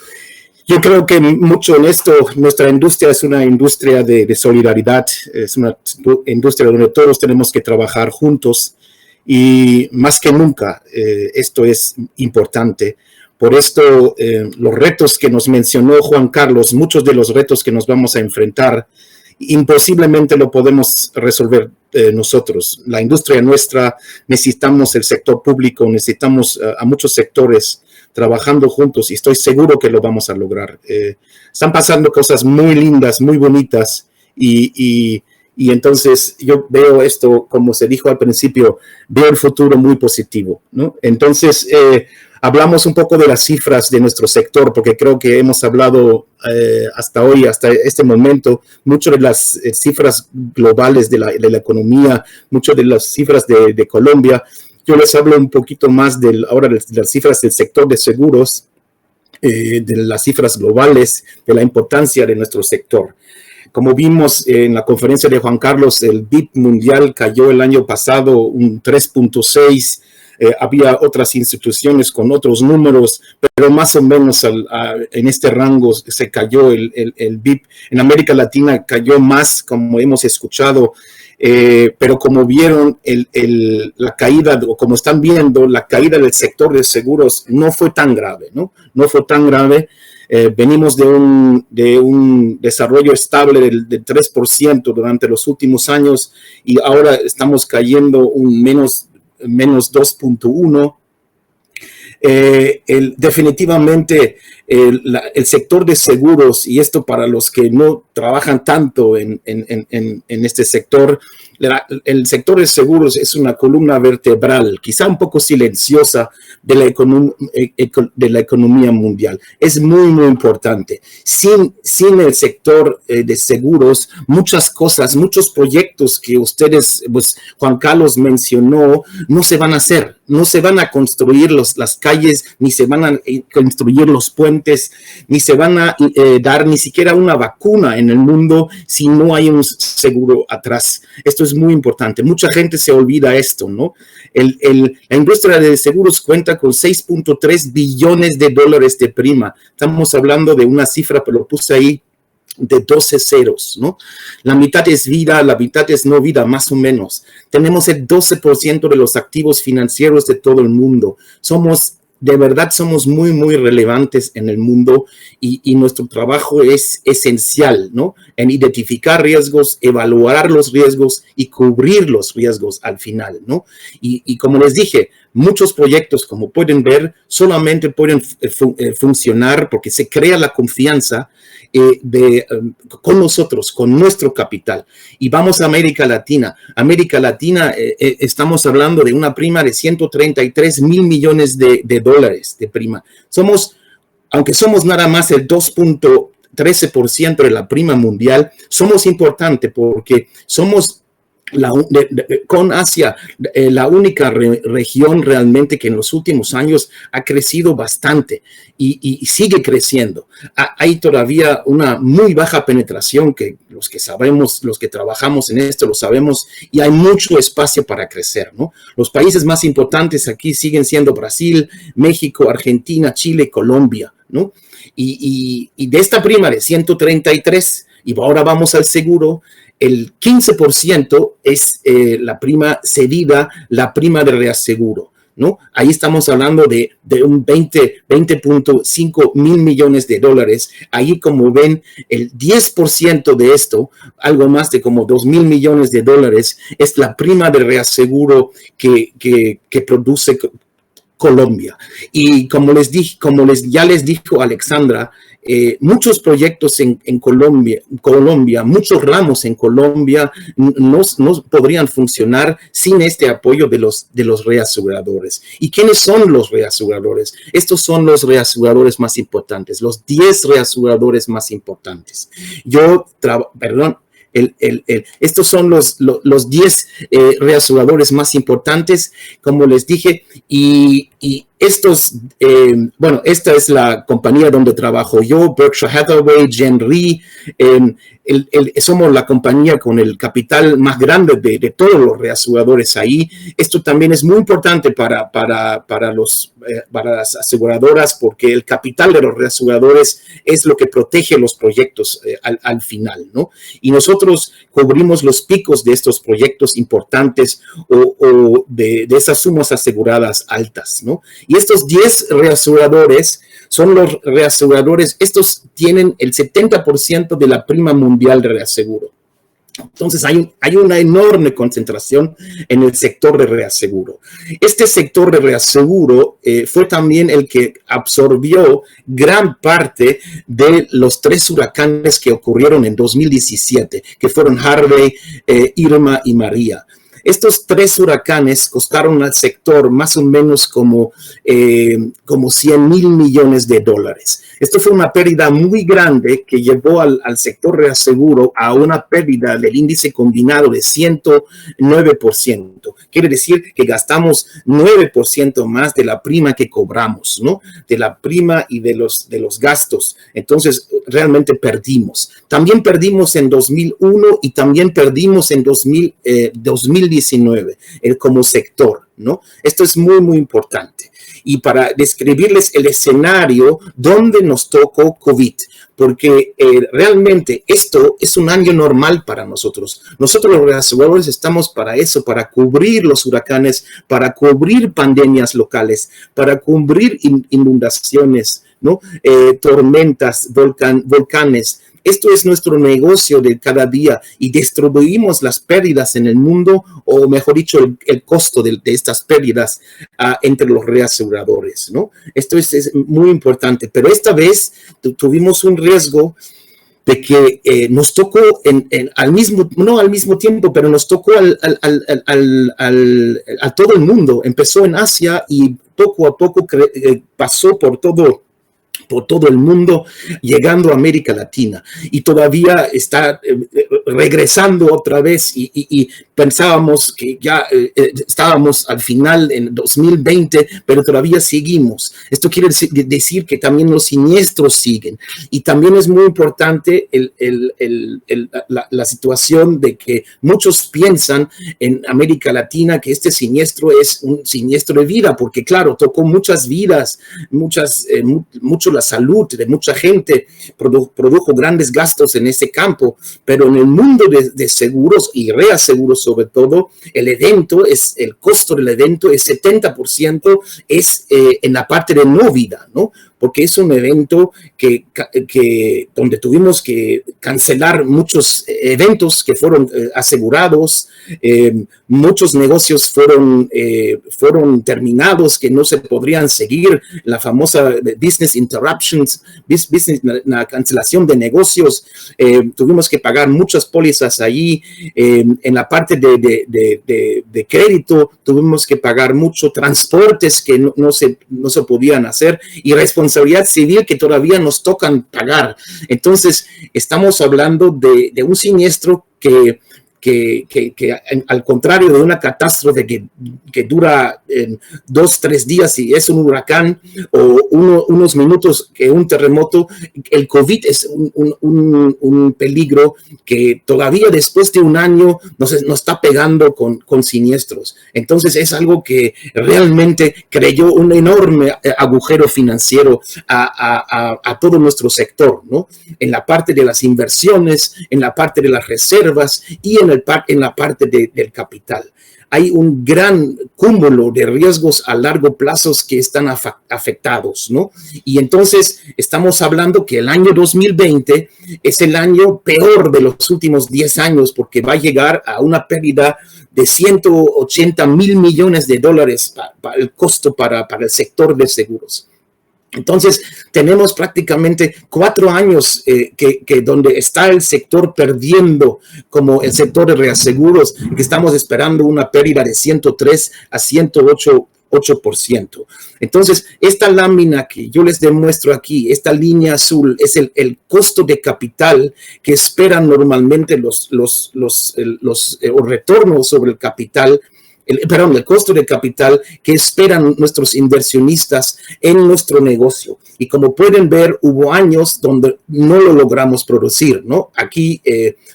S3: Yo creo que mucho en esto, nuestra industria es una industria de solidaridad, es una industria donde todos tenemos que trabajar juntos y más que nunca esto es importante. Por esto, los retos que nos mencionó Juan Carlos, muchos de los retos que nos vamos a enfrentar, imposiblemente lo podemos resolver nosotros. La industria nuestra, necesitamos el sector público, necesitamos a muchos sectores trabajando juntos y estoy seguro que lo vamos a lograr. Están pasando cosas muy lindas, muy bonitas y entonces yo veo esto, como se dijo al principio, veo el futuro muy positivo, ¿no? Entonces, hablamos un poco de las cifras de nuestro sector, porque creo que hemos hablado hasta hoy, hasta este momento, mucho de las cifras globales de la economía, mucho de las cifras de Colombia. Yo les hablo un poquito más ahora de las cifras del sector de seguros, de las cifras globales, de la importancia de nuestro sector. Como vimos en la conferencia de Juan Carlos, el BIP mundial cayó el año pasado un 3.6%. Había otras instituciones con otros números, pero más o menos en este rango se cayó el BIP. En América Latina cayó más, como hemos escuchado, pero como vieron, la caída, o como están viendo, la caída del sector de seguros no fue tan grave, ¿no? No fue tan grave. Venimos de un desarrollo estable del 3% durante los últimos años y ahora estamos cayendo un menos 2.1%. Definitivamente el sector de seguros, y esto para los que no trabajan tanto en este sector, el sector de seguros es una columna vertebral, quizá un poco silenciosa de la economía mundial. Es muy, muy importante. Sin el sector de seguros, muchas cosas, muchos proyectos que ustedes, pues Juan Carlos mencionó, no se van a hacer. no se van a construir las calles, ni se van a construir los puentes, ni se van a dar ni siquiera una vacuna en el mundo si no hay un seguro atrás. Esto es muy importante. Mucha gente se olvida esto, ¿no? La industria de seguros cuenta con 6.3 billones de dólares de prima. Estamos hablando de una cifra, pero lo puse ahí, de 12 ceros, ¿no? La mitad es vida, la mitad es no vida, más o menos. Tenemos el 12% de los activos financieros de todo el mundo. De verdad somos muy, muy relevantes en el mundo y nuestro trabajo es esencial, ¿no? En identificar riesgos, evaluar los riesgos y cubrir los riesgos al final, ¿no? Y como les dije, muchos proyectos, como pueden ver, solamente pueden funcionar porque se crea la confianza con nosotros, con nuestro capital. Y vamos a América Latina. América Latina, estamos hablando de una prima de 133 mil millones de dólares de prima. Aunque somos nada más el 2.13% de la prima mundial, somos importantes porque somos con Asia, la única región realmente que en los últimos años ha crecido bastante y sigue creciendo. Hay todavía una muy baja penetración que los que sabemos, los que trabajamos en esto lo sabemos, y hay mucho espacio para crecer, ¿no? Los países más importantes aquí siguen siendo Brasil, México, Argentina, Chile, Colombia, ¿no? Y de esta prima de 133, y ahora vamos al seguro, el 15% es la prima cedida, la prima de reaseguro, ¿no? Ahí estamos hablando de un 20.5 mil millones de dólares. Ahí, como ven, el 10% de esto, algo más de como 2 mil millones de dólares, es la prima de reaseguro que produce Colombia. Y como ya les dijo Alexandra, muchos proyectos en Colombia, muchos ramos en Colombia no podrían funcionar sin este apoyo de los reaseguradores. ¿Y quiénes son los reaseguradores? Estos son los reaseguradores más importantes, los 10 reaseguradores más importantes. Estos son los 10 reaseguradores más importantes, como les dije, y estos, esta es la compañía donde trabajo yo, Berkshire Hathaway, Gen Re. Somos la compañía con el capital más grande de todos los reaseguradores ahí. Esto también es muy importante para las aseguradoras, porque el capital de los reaseguradores es lo que protege los proyectos al final, ¿no? Y nosotros cubrimos los picos de estos proyectos importantes o de esas sumas aseguradas altas, ¿no? Y estos 10 reaseguradores son los reaseguradores, estos tienen el 70% de la prima mundial de reaseguro. Entonces hay una enorme concentración en el sector de reaseguro. Este sector de reaseguro fue también el que absorbió gran parte de los 3 huracanes que ocurrieron en 2017, que fueron Harvey, Irma y María. Estos 3 huracanes costaron al sector más o menos como 100 mil millones de dólares. Esto fue una pérdida muy grande que llevó al sector reaseguro a una pérdida del índice combinado de 109%. Quiere decir que gastamos 9% más de la prima que cobramos, ¿no? De la prima y de los gastos. Entonces, realmente perdimos. También perdimos en 2001 y también perdimos en 2019 como sector, ¿no? Esto es muy, muy importante. Y para describirles el escenario donde nos tocó COVID, porque realmente esto es un año normal para nosotros. Nosotros los reaseguradores estamos para eso, para cubrir los huracanes, para cubrir pandemias locales, para cubrir inundaciones, ¿no? Tormentas, volcanes. Esto es nuestro negocio de cada día y distribuimos las pérdidas en el mundo, o mejor dicho, el costo de estas pérdidas entre los reaseguradores, ¿no? Esto es muy importante, pero esta vez tuvimos un riesgo de que nos tocó no al mismo tiempo, pero nos tocó a todo el mundo. Empezó en Asia y poco a poco pasó por todo por todo el mundo, llegando a América Latina, y todavía está regresando otra vez, y pensábamos que ya estábamos al final en 2020, pero todavía seguimos. Esto quiere decir que también los siniestros siguen, y también es muy importante la situación de que muchos piensan en América Latina que este siniestro es un siniestro de vida, porque claro, tocó muchas vidas, mucho la salud de mucha gente, produjo grandes gastos en ese campo, pero en el mundo de seguros y reaseguros sobre todo, el costo del evento es 70% es en la parte de no vida, ¿no? Porque es un evento donde tuvimos que cancelar muchos eventos que fueron asegurados, muchos negocios fueron terminados que no se podrían seguir, la famosa business interruptions, la cancelación de negocios, tuvimos que pagar muchas pólizas allí, en la parte de crédito tuvimos que pagar mucho, transportes que no se podían hacer, y responsabilidad civil que todavía nos tocan pagar. Entonces, estamos hablando de un siniestro que al contrario de una catástrofe que dura 2-3 días y es un huracán, o unos minutos que un terremoto, el COVID es un peligro que todavía después de un año nos está pegando con siniestros. Entonces es algo que realmente creó un enorme agujero financiero a todo nuestro sector, ¿no? En la parte de las inversiones, en la parte de las reservas y en la parte del capital. Hay un gran cúmulo de riesgos a largo plazo que están afectados, ¿no? Y entonces estamos hablando que el año 2020 es el año peor de los últimos 10 años, porque va a llegar a una pérdida de 180 mil millones de dólares para el costo para el sector de seguros. Entonces, tenemos prácticamente 4 años que donde está el sector perdiendo, como el sector de reaseguros, que estamos esperando una pérdida de 103 a 108%. Entonces, esta lámina que yo les demuestro aquí, esta línea azul, es el costo de capital que esperan normalmente los retornos sobre el capital, el costo de capital que esperan nuestros inversionistas en nuestro negocio. Y como pueden ver, hubo años donde no lo logramos producir, ¿no? Aquí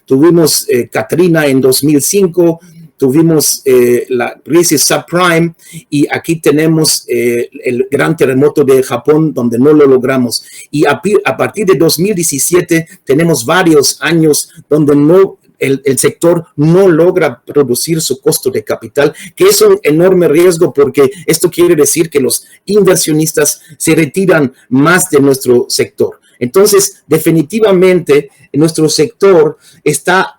S3: tuvimos Katrina en 2005, tuvimos la crisis subprime, y aquí tenemos el gran terremoto de Japón, donde no lo logramos. Y a partir de 2017 tenemos varios años donde el sector no logra producir su costo de capital, que es un enorme riesgo, porque esto quiere decir que los inversionistas se retiran más de nuestro sector. Entonces, definitivamente, nuestro sector está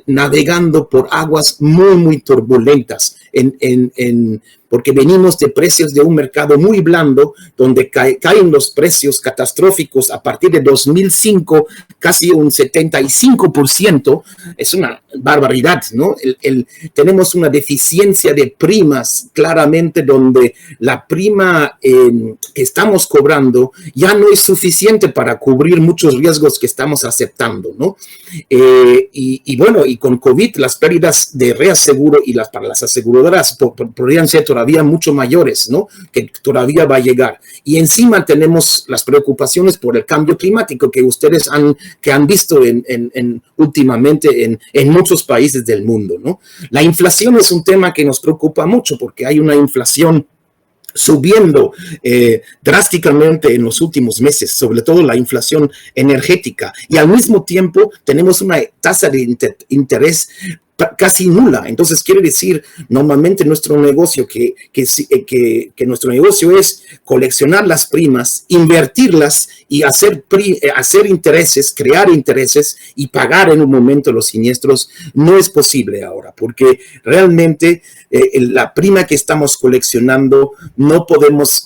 S3: navegando por aguas muy, muy turbulentas, porque venimos de precios de un mercado muy blando, donde caen los precios catastróficos a partir de 2005, casi un 75%, es una barbaridad, ¿no? Tenemos una deficiencia de primas, claramente, donde la prima que estamos cobrando ya no es suficiente para cubrir muchos riesgos que estamos aceptando, ¿no? Bueno, y con COVID, las pérdidas de reaseguro y para las aseguradoras podrían ser todavía mucho mayores, ¿no? Que todavía va a llegar. Y encima tenemos las preocupaciones por el cambio climático que ustedes han visto últimamente en muchos países del mundo, ¿no? La inflación es un tema que nos preocupa mucho, porque hay una inflación subiendo drásticamente en los últimos meses, sobre todo la inflación energética, y al mismo tiempo tenemos una tasa de interés casi nula. Entonces quiere decir, normalmente nuestro negocio, que nuestro negocio es coleccionar las primas, invertirlas y hacer intereses, crear intereses y pagar en un momento los siniestros, no es posible ahora, porque realmente la prima que estamos coleccionando no podemos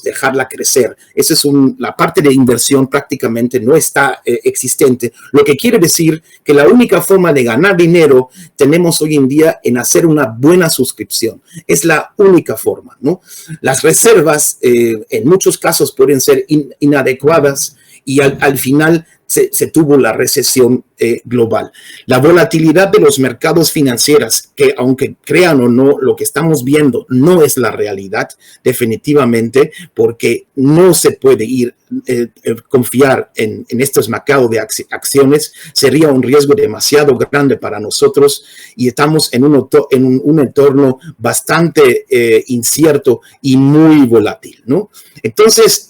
S3: dejarla crecer. Esa es la parte de inversión prácticamente no está existente, lo que quiere decir que la única forma de ganar dinero dinero tenemos hoy en día en hacer una buena suscripción. Es la única forma, ¿no? Las reservas en muchos casos pueden ser inadecuadas y al final se tuvo la recesión global. La volatilidad de los mercados financieros, que aunque crean o no, lo que estamos viendo no es la realidad, definitivamente, porque no se puede confiar en estos mercados de acciones, sería un riesgo demasiado grande para nosotros y estamos en un entorno bastante incierto y muy volátil, ¿no? Entonces,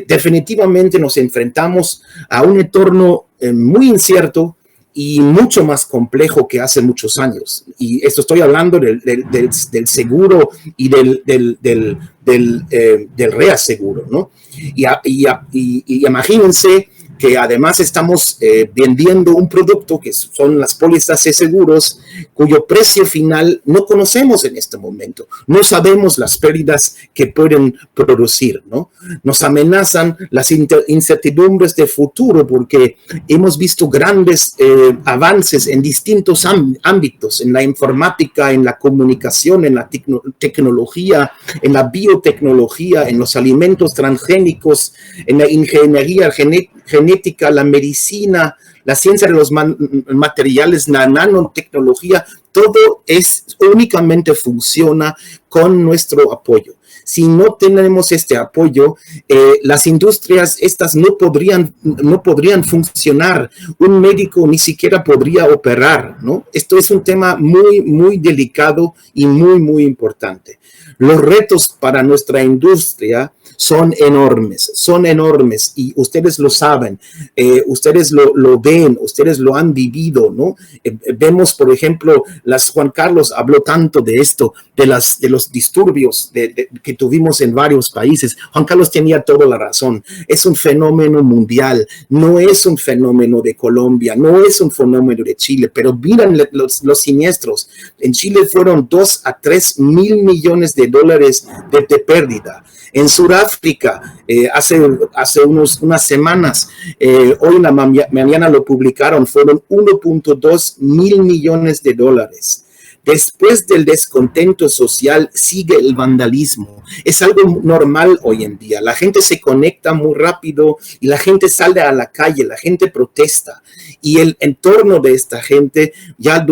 S3: definitivamente nos enfrentamos a un entorno muy incierto y mucho más complejo que hace muchos años. Y esto estoy hablando del seguro y del reaseguro, ¿no? Y imagínense que además estamos vendiendo un producto que son las pólizas de seguros, cuyo precio final no conocemos en este momento. No sabemos las pérdidas que pueden producir, ¿no? Nos amenazan las incertidumbres de futuro porque hemos visto grandes avances en distintos ámbitos, en la informática, en la comunicación, en la tecnología, en la biotecnología, en los alimentos transgénicos, en la ingeniería genética, la medicina, la ciencia de los materiales, la nanotecnología, todo únicamente funciona con nuestro apoyo. Si no tenemos este apoyo, las industrias estas no podrían funcionar. Un médico ni siquiera podría operar, ¿no? Esto es un tema muy, muy delicado y muy, muy importante. Los retos para nuestra industria son enormes y ustedes lo saben, ustedes lo ven, ustedes lo han vivido, ¿no? Vemos, por ejemplo, Juan Carlos habló tanto de esto, de los disturbios que tuvimos en varios países. Juan Carlos tenía toda la razón. Es un fenómeno mundial, no es un fenómeno de Colombia, no es un fenómeno de Chile, pero miren los siniestros. En Chile fueron 2 a 3 mil millones de dólares de pérdida. En Sudáfrica, hace unas semanas, hoy en la mañana lo publicaron, fueron 1.2 mil millones de dólares. Después del descontento social sigue el vandalismo. Es algo normal hoy en día. La gente se conecta muy rápido y la gente sale a la calle, la gente protesta. Y el entorno de esta gente, ya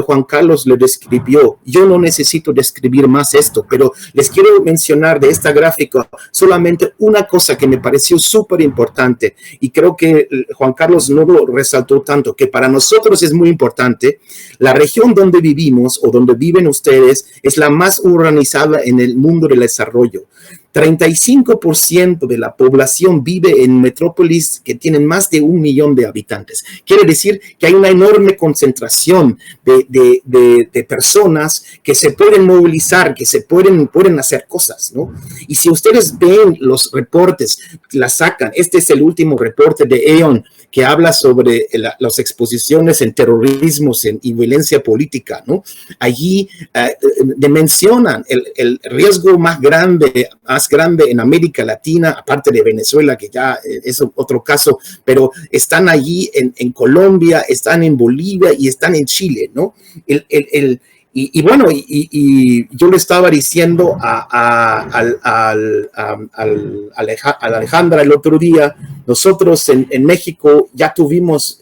S3: Juan Carlos lo describió. Yo no necesito describir más esto, pero les quiero mencionar de esta gráfica solamente una cosa que me pareció súper importante. Y creo que Juan Carlos no lo resaltó tanto, que para nosotros es muy importante. La región donde vivimos o donde viven ustedes es la más urbanizada en el mundo del desarrollo. 35% de la población vive en metrópolis que tienen más de 1 millón de habitantes. Quiere decir que hay una enorme concentración de personas que se pueden movilizar, que se pueden hacer cosas, ¿no? Y si ustedes ven los reportes, la sacan. Este es el último reporte de E.ON que habla sobre las exposiciones en terrorismo y violencia política, ¿no? Allí mencionan el riesgo más grande en América Latina, aparte de Venezuela, que ya es otro caso, pero están allí en Colombia, están en Bolivia y están en Chile, ¿no? Y bueno, yo le estaba diciendo a Alejandra el otro día, nosotros en México ya tuvimos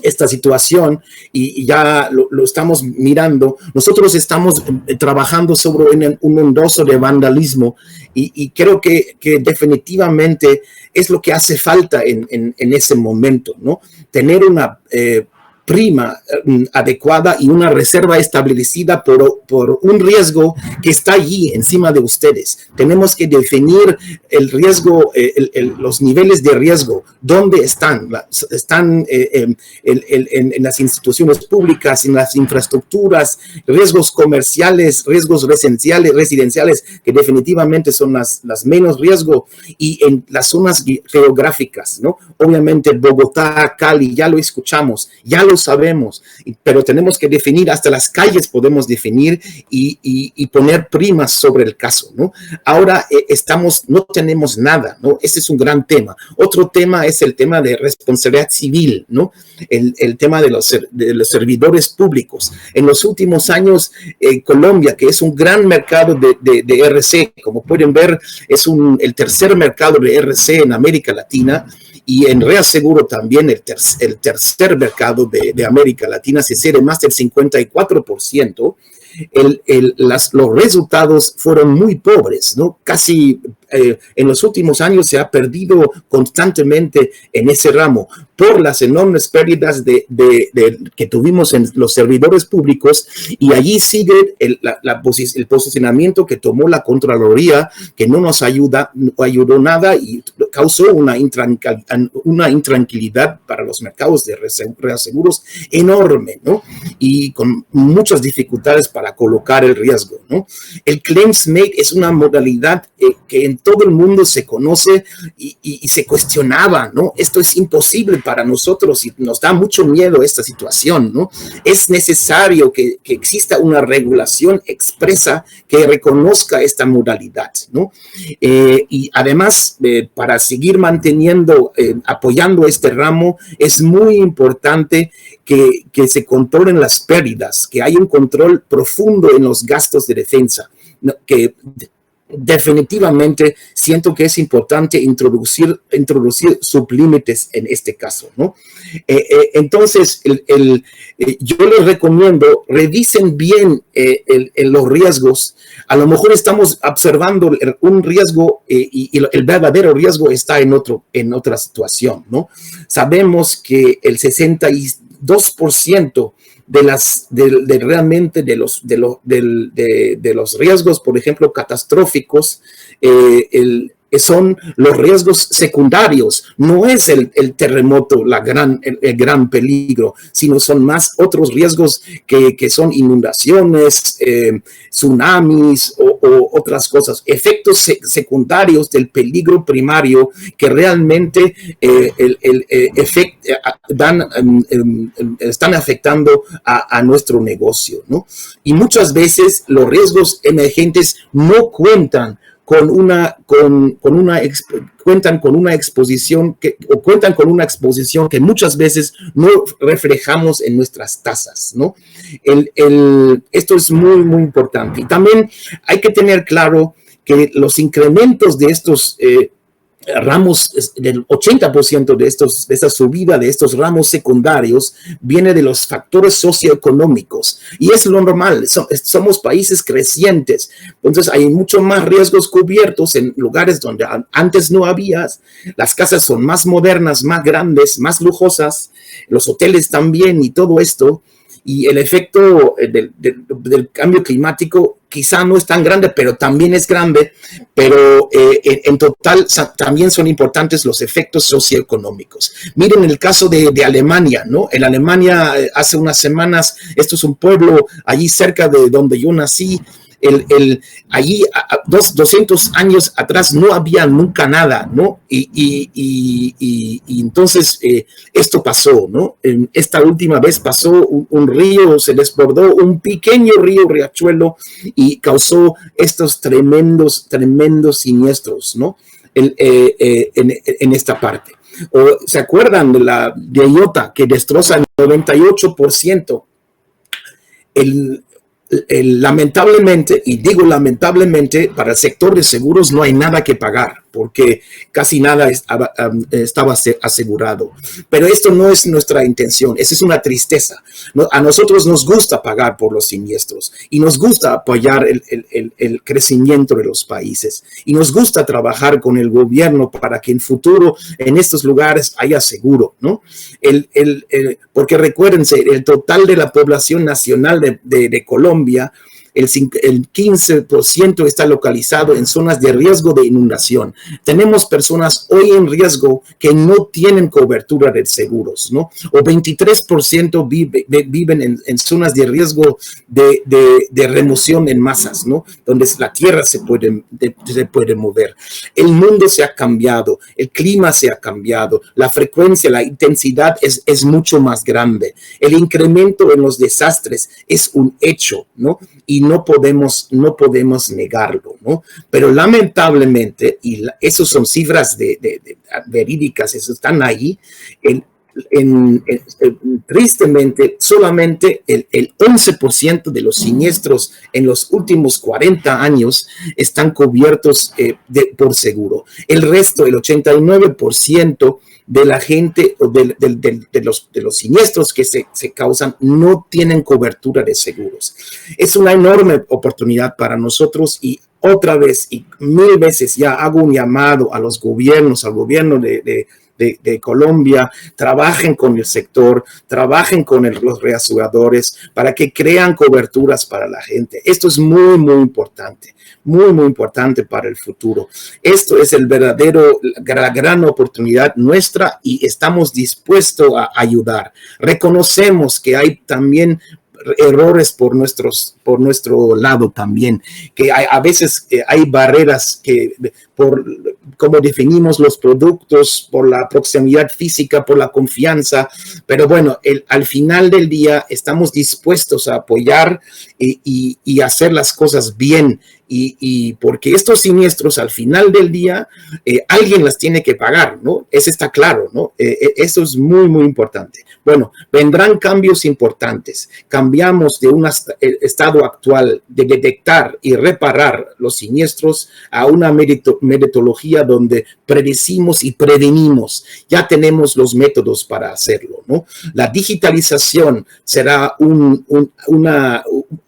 S3: esta situación y ya lo estamos mirando. Nosotros estamos trabajando sobre un endoso de vandalismo y creo que definitivamente es lo que hace falta en ese momento, ¿no? Tener una prima adecuada y una reserva establecida por un riesgo que está allí encima de ustedes. Tenemos que definir el riesgo, los niveles de riesgo, dónde están. Están en las instituciones públicas, en las infraestructuras, riesgos comerciales, riesgos residenciales, que definitivamente son las menos riesgo, y en las zonas geográficas, ¿no? Obviamente Bogotá, Cali, ya lo escuchamos, ya lo sabemos, pero tenemos que definir, hasta las calles podemos definir y poner primas sobre el caso, ¿no? Ahora no tenemos nada, ¿no? Ese es un gran tema. Otro tema es el tema de responsabilidad civil, ¿no? El tema de los servidores públicos. En los últimos años, Colombia, que es un gran mercado de RC, como pueden ver, es el tercer mercado de RC en América Latina, y en Reaseguro también el tercer mercado de América Latina, se cede más del 54%. Los resultados fueron muy pobres, ¿no? Casi en los últimos años se ha perdido constantemente en ese ramo por las enormes pérdidas que tuvimos en los servidores públicos, y allí sigue el posicionamiento que tomó la Contraloría, que no ayudó nada y causó una intranquilidad para los mercados de reaseguros enorme, ¿no? Y con muchas dificultades para colocar el riesgo, ¿no? El claims made es una modalidad que en todo el mundo se conoce y se cuestionaba, ¿no? Esto es imposible para nosotros y nos da mucho miedo esta situación, ¿no? Es necesario que exista una regulación expresa que reconozca esta modalidad, ¿no? Y además, para seguir apoyando este ramo, es muy importante que se controlen las pérdidas, que hay un control profundo en los gastos de defensa, ¿no? Que definitivamente siento que es importante introducir sublímites en este caso, ¿no? Entonces, yo les recomiendo, revisen bien los riesgos. A lo mejor estamos observando un riesgo y el verdadero riesgo está en otra situación, ¿no? Sabemos que el 62% realmente de los riesgos, por ejemplo, catastróficos, son los riesgos secundarios. No es el terremoto el gran peligro, sino son más otros riesgos que son inundaciones, tsunamis o otras cosas, efectos secundarios del peligro primario que realmente están afectando a nuestro negocio, ¿no? Y muchas veces los riesgos emergentes no cuentan con una exposición que muchas veces no reflejamos en nuestras tasas, ¿no? Esto es muy, muy importante. Y también hay que tener claro que los incrementos de estos ramos, del 80% de esta subida de estos ramos secundarios viene de los factores socioeconómicos, y es lo normal. Somos países crecientes, entonces hay mucho más riesgos cubiertos en lugares donde antes no había. Las casas son más modernas, más grandes, más lujosas, los hoteles también, y todo esto. Y el efecto del cambio climático quizá no es tan grande, pero también es grande. Pero en total también son importantes los efectos socioeconómicos. Miren el caso de Alemania, ¿no? En Alemania, hace unas semanas, esto es un pueblo allí cerca de donde yo nací. Allí 200 años atrás no había nunca nada, ¿no? Y entonces esto pasó, ¿no? Esta última vez pasó un río, se desbordó un pequeño riachuelo y causó estos tremendos siniestros, ¿no? En esta parte. ¿Se acuerdan de IOTA, que destroza el 98%? Lamentablemente, y digo lamentablemente, para el sector de seguros no hay nada que pagar, porque casi nada estaba asegurado. Pero esto no es nuestra intención, esa es una tristeza. A nosotros nos gusta pagar por los siniestros y nos gusta apoyar el crecimiento de los países, y nos gusta trabajar con el gobierno para que en futuro en estos lugares haya seguro, ¿no? Porque recuérdense, el total de la población nacional de Colombia el 15% está localizado en zonas de riesgo de inundación. Tenemos personas hoy en riesgo que no tienen cobertura de seguros, ¿no? O 23% viven en zonas de riesgo de remoción en masas, ¿no? Donde la tierra se puede mover. El mundo se ha cambiado, el clima se ha cambiado, la frecuencia, la intensidad es mucho más grande. El incremento en los desastres es un hecho, ¿no? Y no podemos negarlo, ¿no? Pero lamentablemente, y esas son cifras verídicas, eso están ahí, tristemente, solamente el 11% de los siniestros en los últimos 40 años están cubiertos por seguro. El resto, el 89% de la gente, de los siniestros que se causan, no tienen cobertura de seguros. Es una enorme oportunidad para nosotros y otra vez y mil veces ya hago un llamado a los gobiernos, al gobierno de Colombia, trabajen con el sector, trabajen con los reaseguradores para que crean coberturas para la gente. Esto es muy, muy importante. Muy, muy importante para el futuro. Esto es la gran oportunidad nuestra y estamos dispuestos a ayudar. Reconocemos que hay también errores por nuestro lado también, que a veces hay barreras que por cómo definimos los productos, por la proximidad física, por la confianza, pero bueno, al final del día estamos dispuestos a apoyar y hacer las cosas bien. Y porque estos siniestros al final del día alguien las tiene que pagar, ¿no? Eso está claro, ¿no? Eso es muy, muy importante. Bueno, vendrán cambios importantes. Cambiamos de un estado actual de detectar y reparar los siniestros a una metodología donde predecimos y prevenimos. Ya tenemos los métodos para hacerlo, ¿no? La digitalización será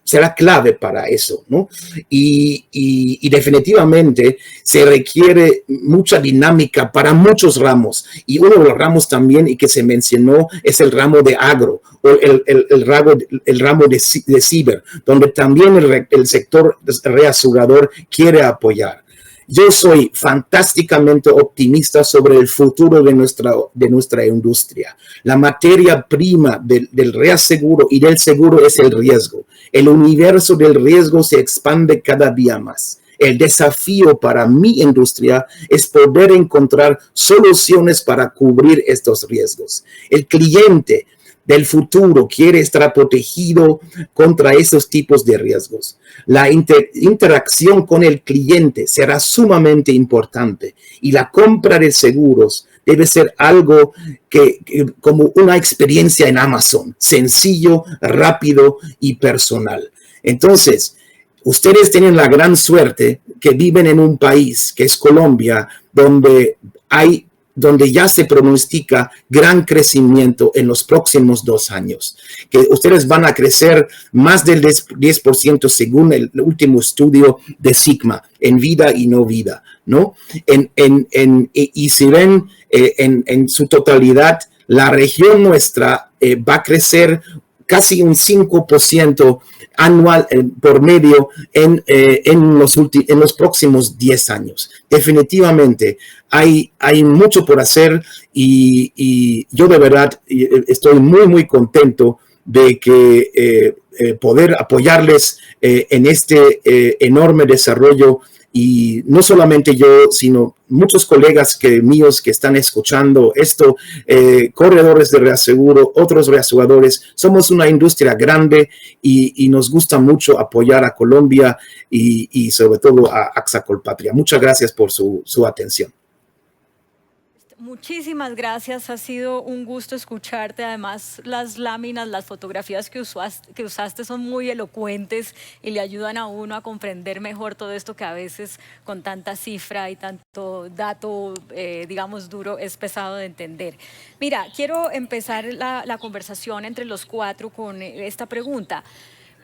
S3: será clave para eso, ¿no? Y definitivamente se requiere mucha dinámica para muchos ramos. Y uno de los ramos también y que se mencionó es el ramo de agro o el ramo de ciber, donde también el sector reasegurador quiere apoyar. Yo soy fantásticamente optimista sobre el futuro de nuestra industria. La materia prima del reaseguro y del seguro es el riesgo. El universo del riesgo se expande cada día más. El desafío para mi industria es poder encontrar soluciones para cubrir estos riesgos. El cliente del futuro quiere estar protegido contra esos tipos de riesgos. La interacción con el cliente será sumamente importante y la compra de seguros debe ser algo como una experiencia en Amazon, sencillo, rápido y personal. Entonces, ustedes tienen la gran suerte que viven en un país que es Colombia, donde ya se pronostica gran crecimiento en los próximos 2 años, que ustedes van a crecer más del 10% según el último estudio de Sigma, en vida y no vida, ¿no? Y si ven en su totalidad, la región nuestra va a crecer casi un 5% anual por medio en los próximos 10 años. Definitivamente hay mucho por hacer y yo de verdad estoy muy, muy contento de que poder apoyarles en este enorme desarrollo. Y no solamente yo, sino muchos colegas míos que están escuchando esto, corredores de reaseguro, otros reaseguradores. Somos una industria grande y nos gusta mucho apoyar a Colombia y sobre todo a AXA Colpatria. Muchas gracias por su atención.
S1: Muchísimas gracias, ha sido un gusto escucharte. Además, las láminas, las fotografías que usaste son muy elocuentes y le ayudan a uno a comprender mejor todo esto que a veces con tanta cifra y tanto dato, digamos, duro, es pesado de entender. Mira, quiero empezar la conversación entre los 4 con esta pregunta.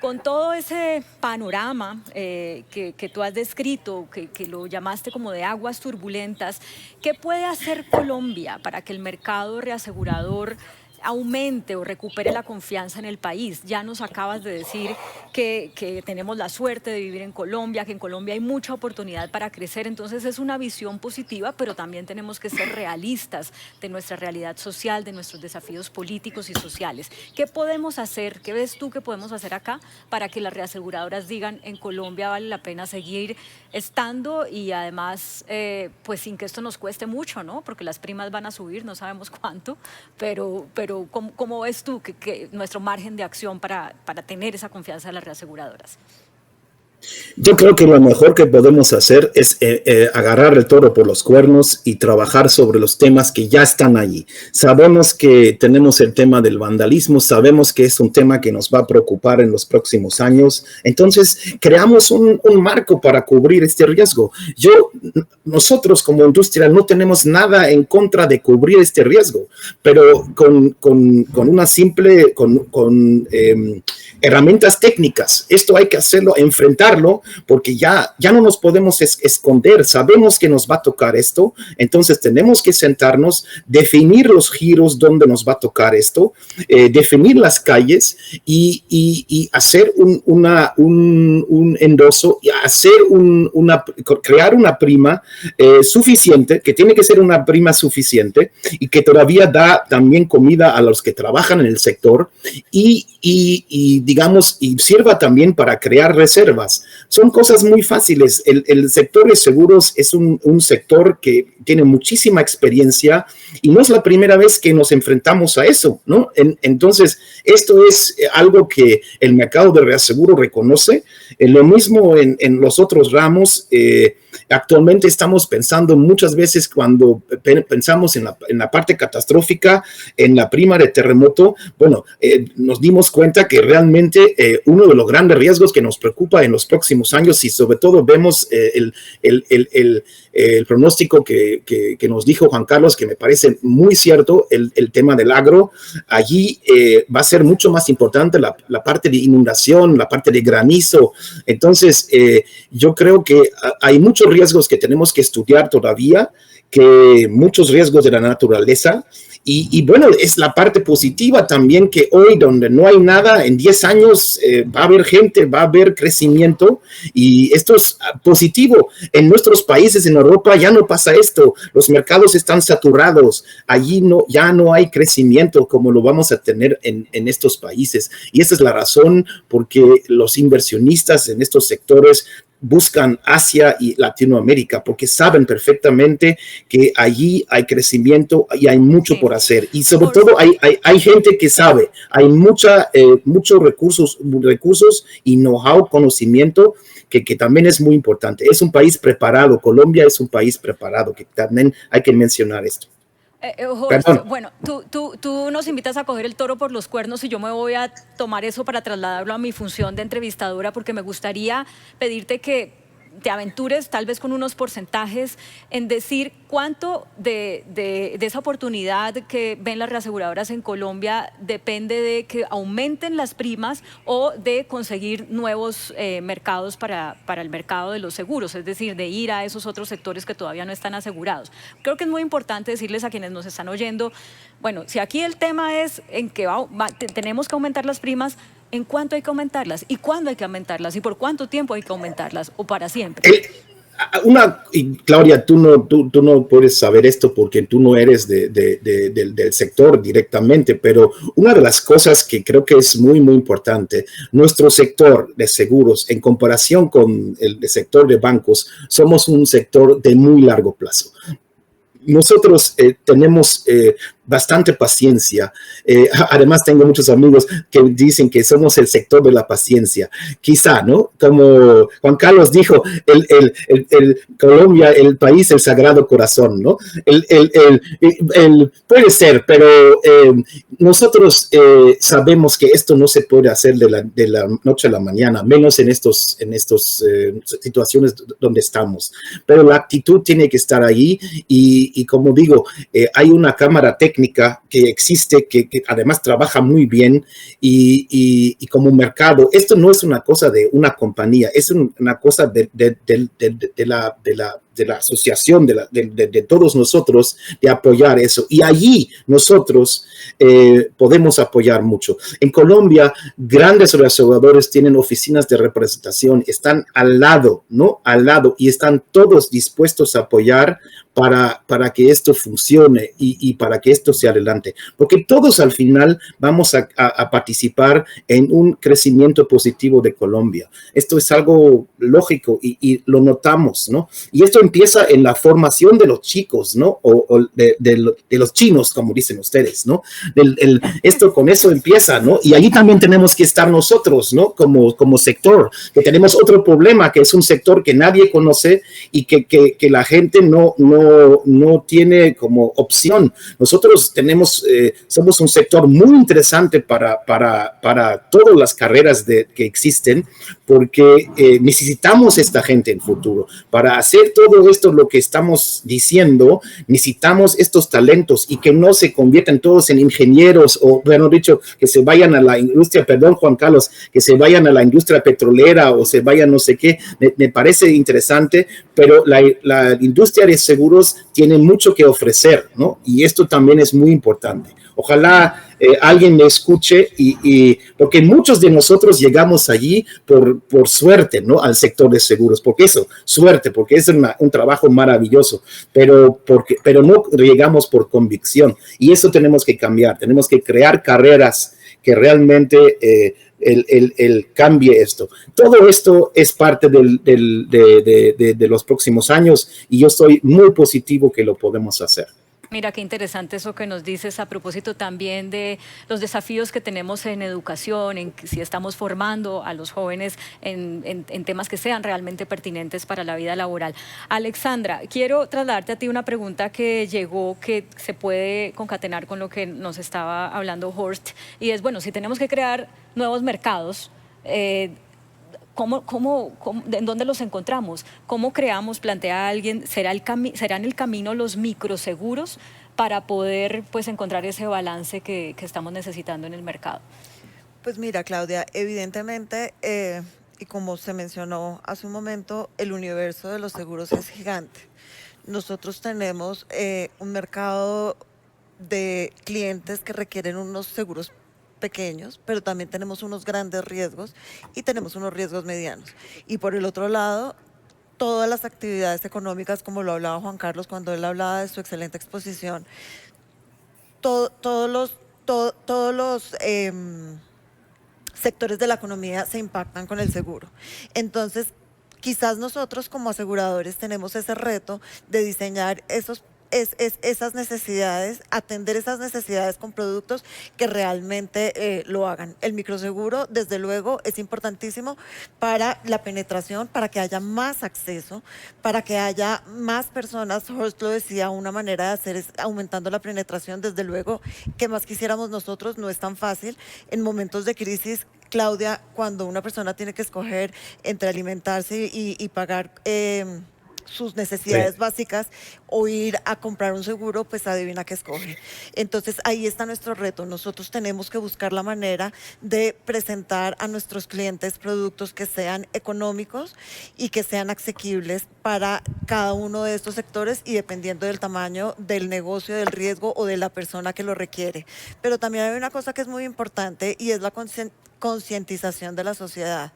S1: Con todo ese panorama que tú has descrito, que lo llamaste como de aguas turbulentas, ¿qué puede hacer Colombia para que el mercado reasegurador aumente o recupere la confianza en el país. Ya nos acabas de decir que tenemos la suerte de vivir en Colombia, que en Colombia hay mucha oportunidad para crecer, entonces es una visión positiva, pero también tenemos que ser realistas de nuestra realidad social, de nuestros desafíos políticos y sociales. ¿Qué podemos hacer? ¿Qué ves tú que podemos hacer acá para que las reaseguradoras digan en Colombia vale la pena seguir estando y además pues sin que esto nos cueste mucho, ¿no? Porque las primas van a subir, no sabemos cuánto, pero ¿cómo ves tú que nuestro margen de acción para tener esa confianza de las reaseguradoras?
S3: Yo creo que lo mejor que podemos hacer es agarrar el toro por los cuernos y trabajar sobre los temas que ya están allí. Sabemos que tenemos el tema del vandalismo, sabemos que es un tema que nos va a preocupar en los próximos años. Entonces, creamos un marco para cubrir este riesgo. Nosotros como industria no tenemos nada en contra de cubrir este riesgo, pero con una simple, herramientas técnicas. Esto hay que hacerlo, enfrentarlo, porque ya no nos podemos esconder. Sabemos que nos va a tocar esto, entonces tenemos que sentarnos, definir los giros donde nos va a tocar esto, definir las calles y hacer un endoso, y crear una prima suficiente, que tiene que ser una prima suficiente y que todavía da también comida a los que trabajan en el sector y digamos, y sirva también para crear reservas. Son cosas muy fáciles. El sector de seguros es un sector que tiene muchísima experiencia y no es la primera vez que nos enfrentamos a eso, ¿no? Entonces, esto es algo que el mercado de reaseguro reconoce. Lo mismo en los otros ramos. Actualmente estamos pensando muchas veces cuando pensamos en la parte catastrófica, en la prima de terremoto, bueno, nos dimos cuenta que realmente uno de los grandes riesgos que nos preocupa en los próximos años y sobre todo vemos el pronóstico que nos dijo Juan Carlos, que me parece muy cierto, el tema del agro, allí va a ser mucho más importante la parte de inundación, la parte de granizo. Entonces, yo creo que hay muchos riesgos que tenemos que estudiar todavía, que muchos riesgos de la naturaleza. Y bueno, es la parte positiva también, que hoy donde no hay nada, en 10 años va a haber gente, va a haber crecimiento y esto es positivo. En nuestros países, en Europa, ya no pasa esto. Los mercados están saturados. Allí ya no hay crecimiento como lo vamos a tener en estos países. Y esa es la razón por que los inversionistas en estos sectores buscan Asia y Latinoamérica, porque saben perfectamente que allí hay crecimiento y hay mucho por hacer. Y sobre todo hay gente que sabe, hay muchos recursos y know-how, conocimiento, que también es muy importante. Es un país preparado, Colombia es un país preparado, que también hay que mencionar esto.
S1: Jorge, bueno, tú nos invitas a coger el toro por los cuernos y yo me voy a tomar eso para trasladarlo a mi función de entrevistadora, porque me gustaría pedirte que te aventures tal vez con unos porcentajes en decir cuánto de esa oportunidad que ven las reaseguradoras en Colombia depende de que aumenten las primas o de conseguir nuevos mercados para el mercado de los seguros, es decir, de ir a esos otros sectores que todavía no están asegurados. Creo que es muy importante decirles a quienes nos están oyendo, bueno, si aquí el tema es en que tenemos que aumentar las primas, ¿en cuánto hay que aumentarlas? ¿Y cuándo hay que aumentarlas? ¿Y por cuánto tiempo hay que aumentarlas? ¿O para siempre?
S3: Claudia, tú no puedes saber esto porque tú no eres del sector directamente, pero una de las cosas que creo que es muy, muy importante, nuestro sector de seguros, en comparación con el sector de bancos, somos un sector de muy largo plazo. Nosotros tenemos bastante paciencia. Además, tengo muchos amigos que dicen que somos el sector de la paciencia. Quizá, ¿no? Como Juan Carlos dijo, Colombia, el país, el sagrado corazón, ¿no? Puede ser, pero nosotros sabemos que esto no se puede hacer de la noche a la mañana, menos en estas situaciones donde estamos. Pero la actitud tiene que estar ahí y como digo, hay una cámara técnica que existe, que además trabaja muy bien y como mercado, esto no es una cosa de una compañía, es una cosa de la asociación, de todos nosotros, de apoyar eso. Y allí nosotros podemos apoyar mucho. En Colombia, grandes aseguradores tienen oficinas de representación, están al lado, ¿no? Al lado, y están todos dispuestos a apoyar para que esto funcione y para que esto sea adelante. Porque todos al final vamos a participar en un crecimiento positivo de Colombia. Esto es algo lógico y lo notamos, ¿no? Y esto empieza en la formación de los chicos, ¿no? O de los chinos, como dicen ustedes, ¿no? Esto con eso empieza, ¿no? Y allí también tenemos que estar nosotros, ¿no? Como sector, que tenemos otro problema, que es un sector que nadie conoce y que la gente no tiene como opción. Nosotros somos un sector muy interesante para todas las carreras que existen, porque necesitamos esta gente en el futuro. Para hacer todo esto, lo que estamos diciendo, necesitamos estos talentos y que no se conviertan todos en ingenieros o, bueno dicho, que se vayan a la industria, perdón Juan Carlos, que se vayan a la industria petrolera o se vayan no sé qué. Me parece interesante, pero la industria de seguros tiene mucho que ofrecer, ¿no? Y esto también es muy importante. Ojalá alguien me escuche porque muchos de nosotros llegamos allí por suerte, ¿no? Al sector de seguros, porque es un trabajo maravilloso, pero no llegamos por convicción y eso tenemos que cambiar, tenemos que crear carreras que realmente cambie esto. Todo esto es parte de los próximos años y yo estoy muy positivo que lo podemos hacer.
S1: Mira, qué interesante eso que nos dices a propósito también de los desafíos que tenemos en educación, en si estamos formando a los jóvenes en temas que sean realmente pertinentes para la vida laboral. Alexandra, quiero trasladarte a ti una pregunta que llegó, que se puede concatenar con lo que nos estaba hablando Horst, y es, bueno, si tenemos que crear nuevos mercados, ¿en dónde los encontramos? ¿Cómo creamos, plantea alguien, serán el camino los microseguros para poder pues, encontrar ese balance que estamos necesitando en el mercado?
S4: Pues mira, Claudia, evidentemente, y como se mencionó hace un momento, el universo de los seguros es gigante. Nosotros tenemos un mercado de clientes que requieren unos seguros pequeños, pero también tenemos unos grandes riesgos y tenemos unos riesgos medianos. Y por el otro lado, todas las actividades económicas, como lo hablaba Juan Carlos cuando él hablaba de su excelente exposición, todos los sectores de la economía se impactan con el seguro. Entonces, quizás nosotros como aseguradores tenemos ese reto de diseñar esas necesidades, atender esas necesidades con productos que realmente lo hagan. El microseguro, desde luego, es importantísimo para la penetración, para que haya más acceso, para que haya más personas. Horst lo decía, una manera de hacer es aumentando la penetración. Desde luego, ¿qué más quisiéramos nosotros? No es tan fácil. En momentos de crisis, Claudia, cuando una persona tiene que escoger entre alimentarse y pagar sus necesidades básicas o ir a comprar un seguro, pues adivina qué escoge. Entonces ahí está nuestro reto. Nosotros tenemos que buscar la manera de presentar a nuestros clientes productos que sean económicos y que sean asequibles para cada uno de estos sectores y dependiendo del tamaño del negocio, del riesgo o de la persona que lo requiere. Pero también hay una cosa que es muy importante y es la concientización de la sociedad.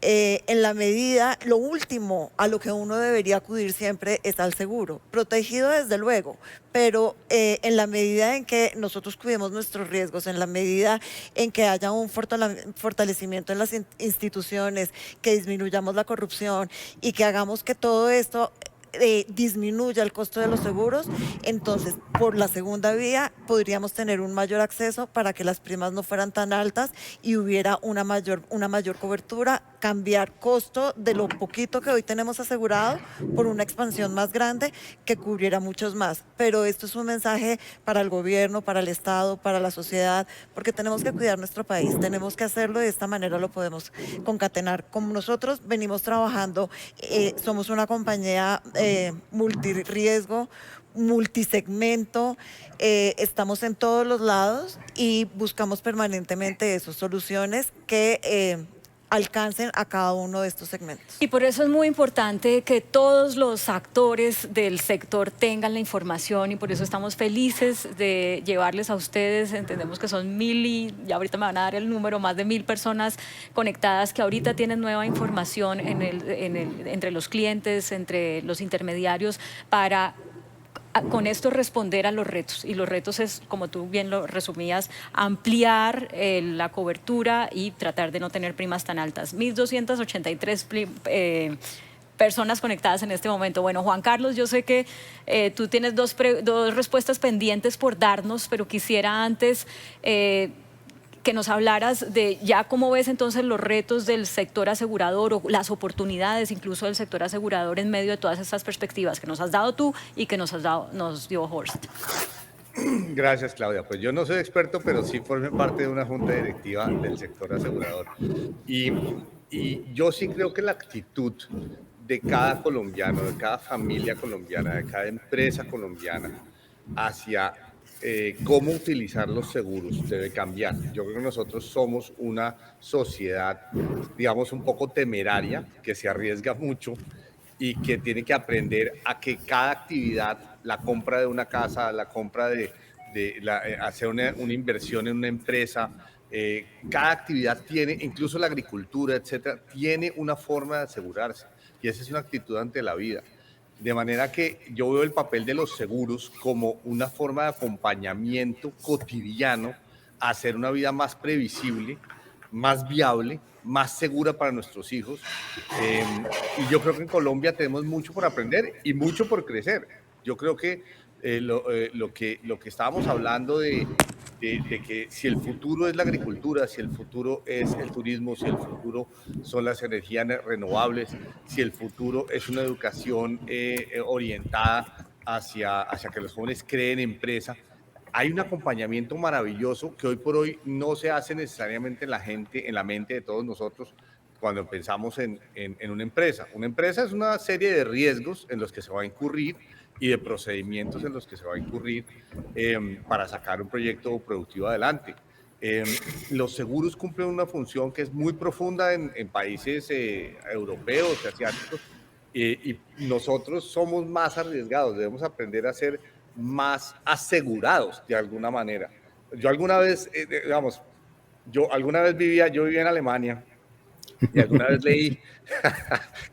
S4: En la medida, lo último a lo que uno debería acudir siempre es al seguro, protegido desde luego, pero en la medida en que nosotros cuidemos nuestros riesgos, en la medida en que haya un fortalecimiento en las instituciones, que disminuyamos la corrupción y que hagamos que todo esto disminuya el costo de los seguros, entonces por la segunda vía podríamos tener un mayor acceso para que las primas no fueran tan altas y hubiera una mayor cobertura, cambiar costo de lo poquito que hoy tenemos asegurado por una expansión más grande que cubriera muchos más. Pero esto es un mensaje para el gobierno, para el Estado, para la sociedad, porque tenemos que cuidar nuestro país, tenemos que hacerlo, de esta manera lo podemos concatenar. Como nosotros venimos trabajando, somos una compañía multirriesgo, multisegmento, estamos en todos los lados y buscamos permanentemente soluciones que alcancen a cada uno de estos segmentos.
S1: Y por eso es muy importante que todos los actores del sector tengan la información y por eso estamos felices de llevarles a ustedes. Entendemos que son 1000 y ya ahorita me van a dar el número, más de 1000 personas conectadas que ahorita tienen nueva información entre los clientes, entre los intermediarios para con esto responder a los retos. Y los retos es, como tú bien lo resumías, ampliar la cobertura y tratar de no tener primas tan altas. 1.283 personas conectadas en este momento. Bueno, Juan Carlos, yo sé que tú tienes dos respuestas pendientes por darnos, pero quisiera antes que nos hablaras de ya cómo ves entonces los retos del sector asegurador o las oportunidades incluso del sector asegurador en medio de todas estas perspectivas que nos has dado tú y que nos dio Horst.
S2: Gracias, Claudia. Pues yo no soy experto, pero sí formé parte de una junta directiva del sector asegurador. Y yo sí creo que la actitud de cada colombiano, de cada familia colombiana, de cada empresa colombiana hacia cómo utilizar los seguros debe cambiar. Yo creo que nosotros somos una sociedad, digamos, un poco temeraria, que se arriesga mucho y que tiene que aprender a que cada actividad, la compra de una casa, la compra hacer una inversión en una empresa, cada actividad tiene, incluso la agricultura, etcétera, tiene una forma de asegurarse y esa es una actitud ante la vida. De manera que yo veo el papel de los seguros como una forma de acompañamiento cotidiano a hacer una vida más previsible, más viable, más segura para nuestros hijos. Y yo creo que en Colombia tenemos mucho por aprender y mucho por crecer. Yo creo que lo que estábamos hablando de que si el futuro es la agricultura, si el futuro es el turismo, si el futuro son las energías renovables, si el futuro es una educación orientada hacia que los jóvenes creen empresa, hay un acompañamiento maravilloso que hoy por hoy no se hace necesariamente en la mente de todos nosotros cuando pensamos en una empresa. Una empresa es una serie de riesgos en los que se va a incurrir y de procedimientos en los que se va a incurrir para sacar un proyecto productivo adelante. Los seguros cumplen una función que es muy profunda en países europeos y asiáticos y nosotros somos más arriesgados, debemos aprender a ser más asegurados de alguna manera. Yo alguna vez, yo vivía en Alemania y alguna vez leí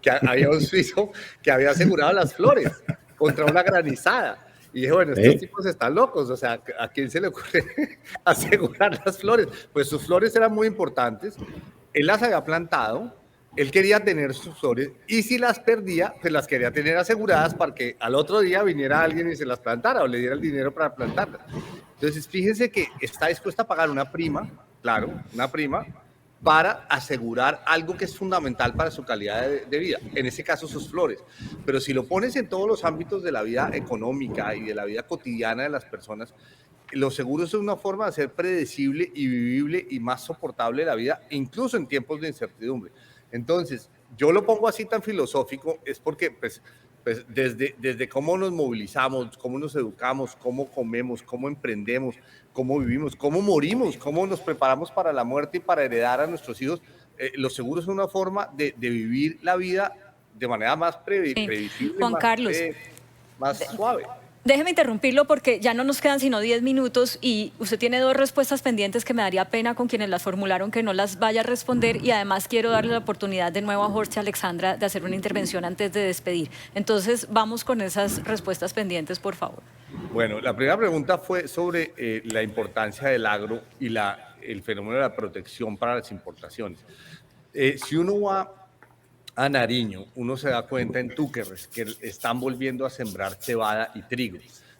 S2: que había un suizo que había asegurado las flores contra una granizada. Y dije, bueno, estos tipos están locos, o sea, ¿a quién se le ocurre asegurar las flores? Pues sus flores eran muy importantes, él las había plantado, él quería tener sus flores y si las perdía, pues las quería tener aseguradas para que al otro día viniera alguien y se las plantara o le diera el dinero para plantarlas. Entonces, fíjense que está dispuesta a pagar una prima, claro, una prima, para asegurar algo que es fundamental para su calidad de vida, en ese caso sus flores. Pero si lo pones en todos los ámbitos de la vida económica y de la vida cotidiana de las personas, los seguros son una forma de hacer predecible y vivible y más soportable la vida, incluso en tiempos de incertidumbre. Entonces, yo lo pongo así tan filosófico, es porque pues desde cómo nos movilizamos, cómo nos educamos, cómo comemos, cómo emprendemos, cómo vivimos, cómo morimos, cómo nos preparamos para la muerte y para heredar a nuestros hijos, los seguros son una forma de vivir la vida de manera más previsible,
S1: Juan Carlos,
S2: más suave.
S1: Déjeme interrumpirlo porque ya no nos quedan sino 10 minutos y usted tiene 2 respuestas pendientes que me daría pena con quienes las formularon que no las vaya a responder y además quiero darle la oportunidad de nuevo a Horst y a Alexandra de hacer una intervención antes de despedir. Entonces vamos con esas respuestas pendientes, por favor.
S2: Bueno, la primera pregunta fue sobre la importancia del agro y el fenómeno de la protección para las importaciones. Si uno va a Nariño, uno se da cuenta en Túquerres que están volviendo a sembrar cebada y trigo.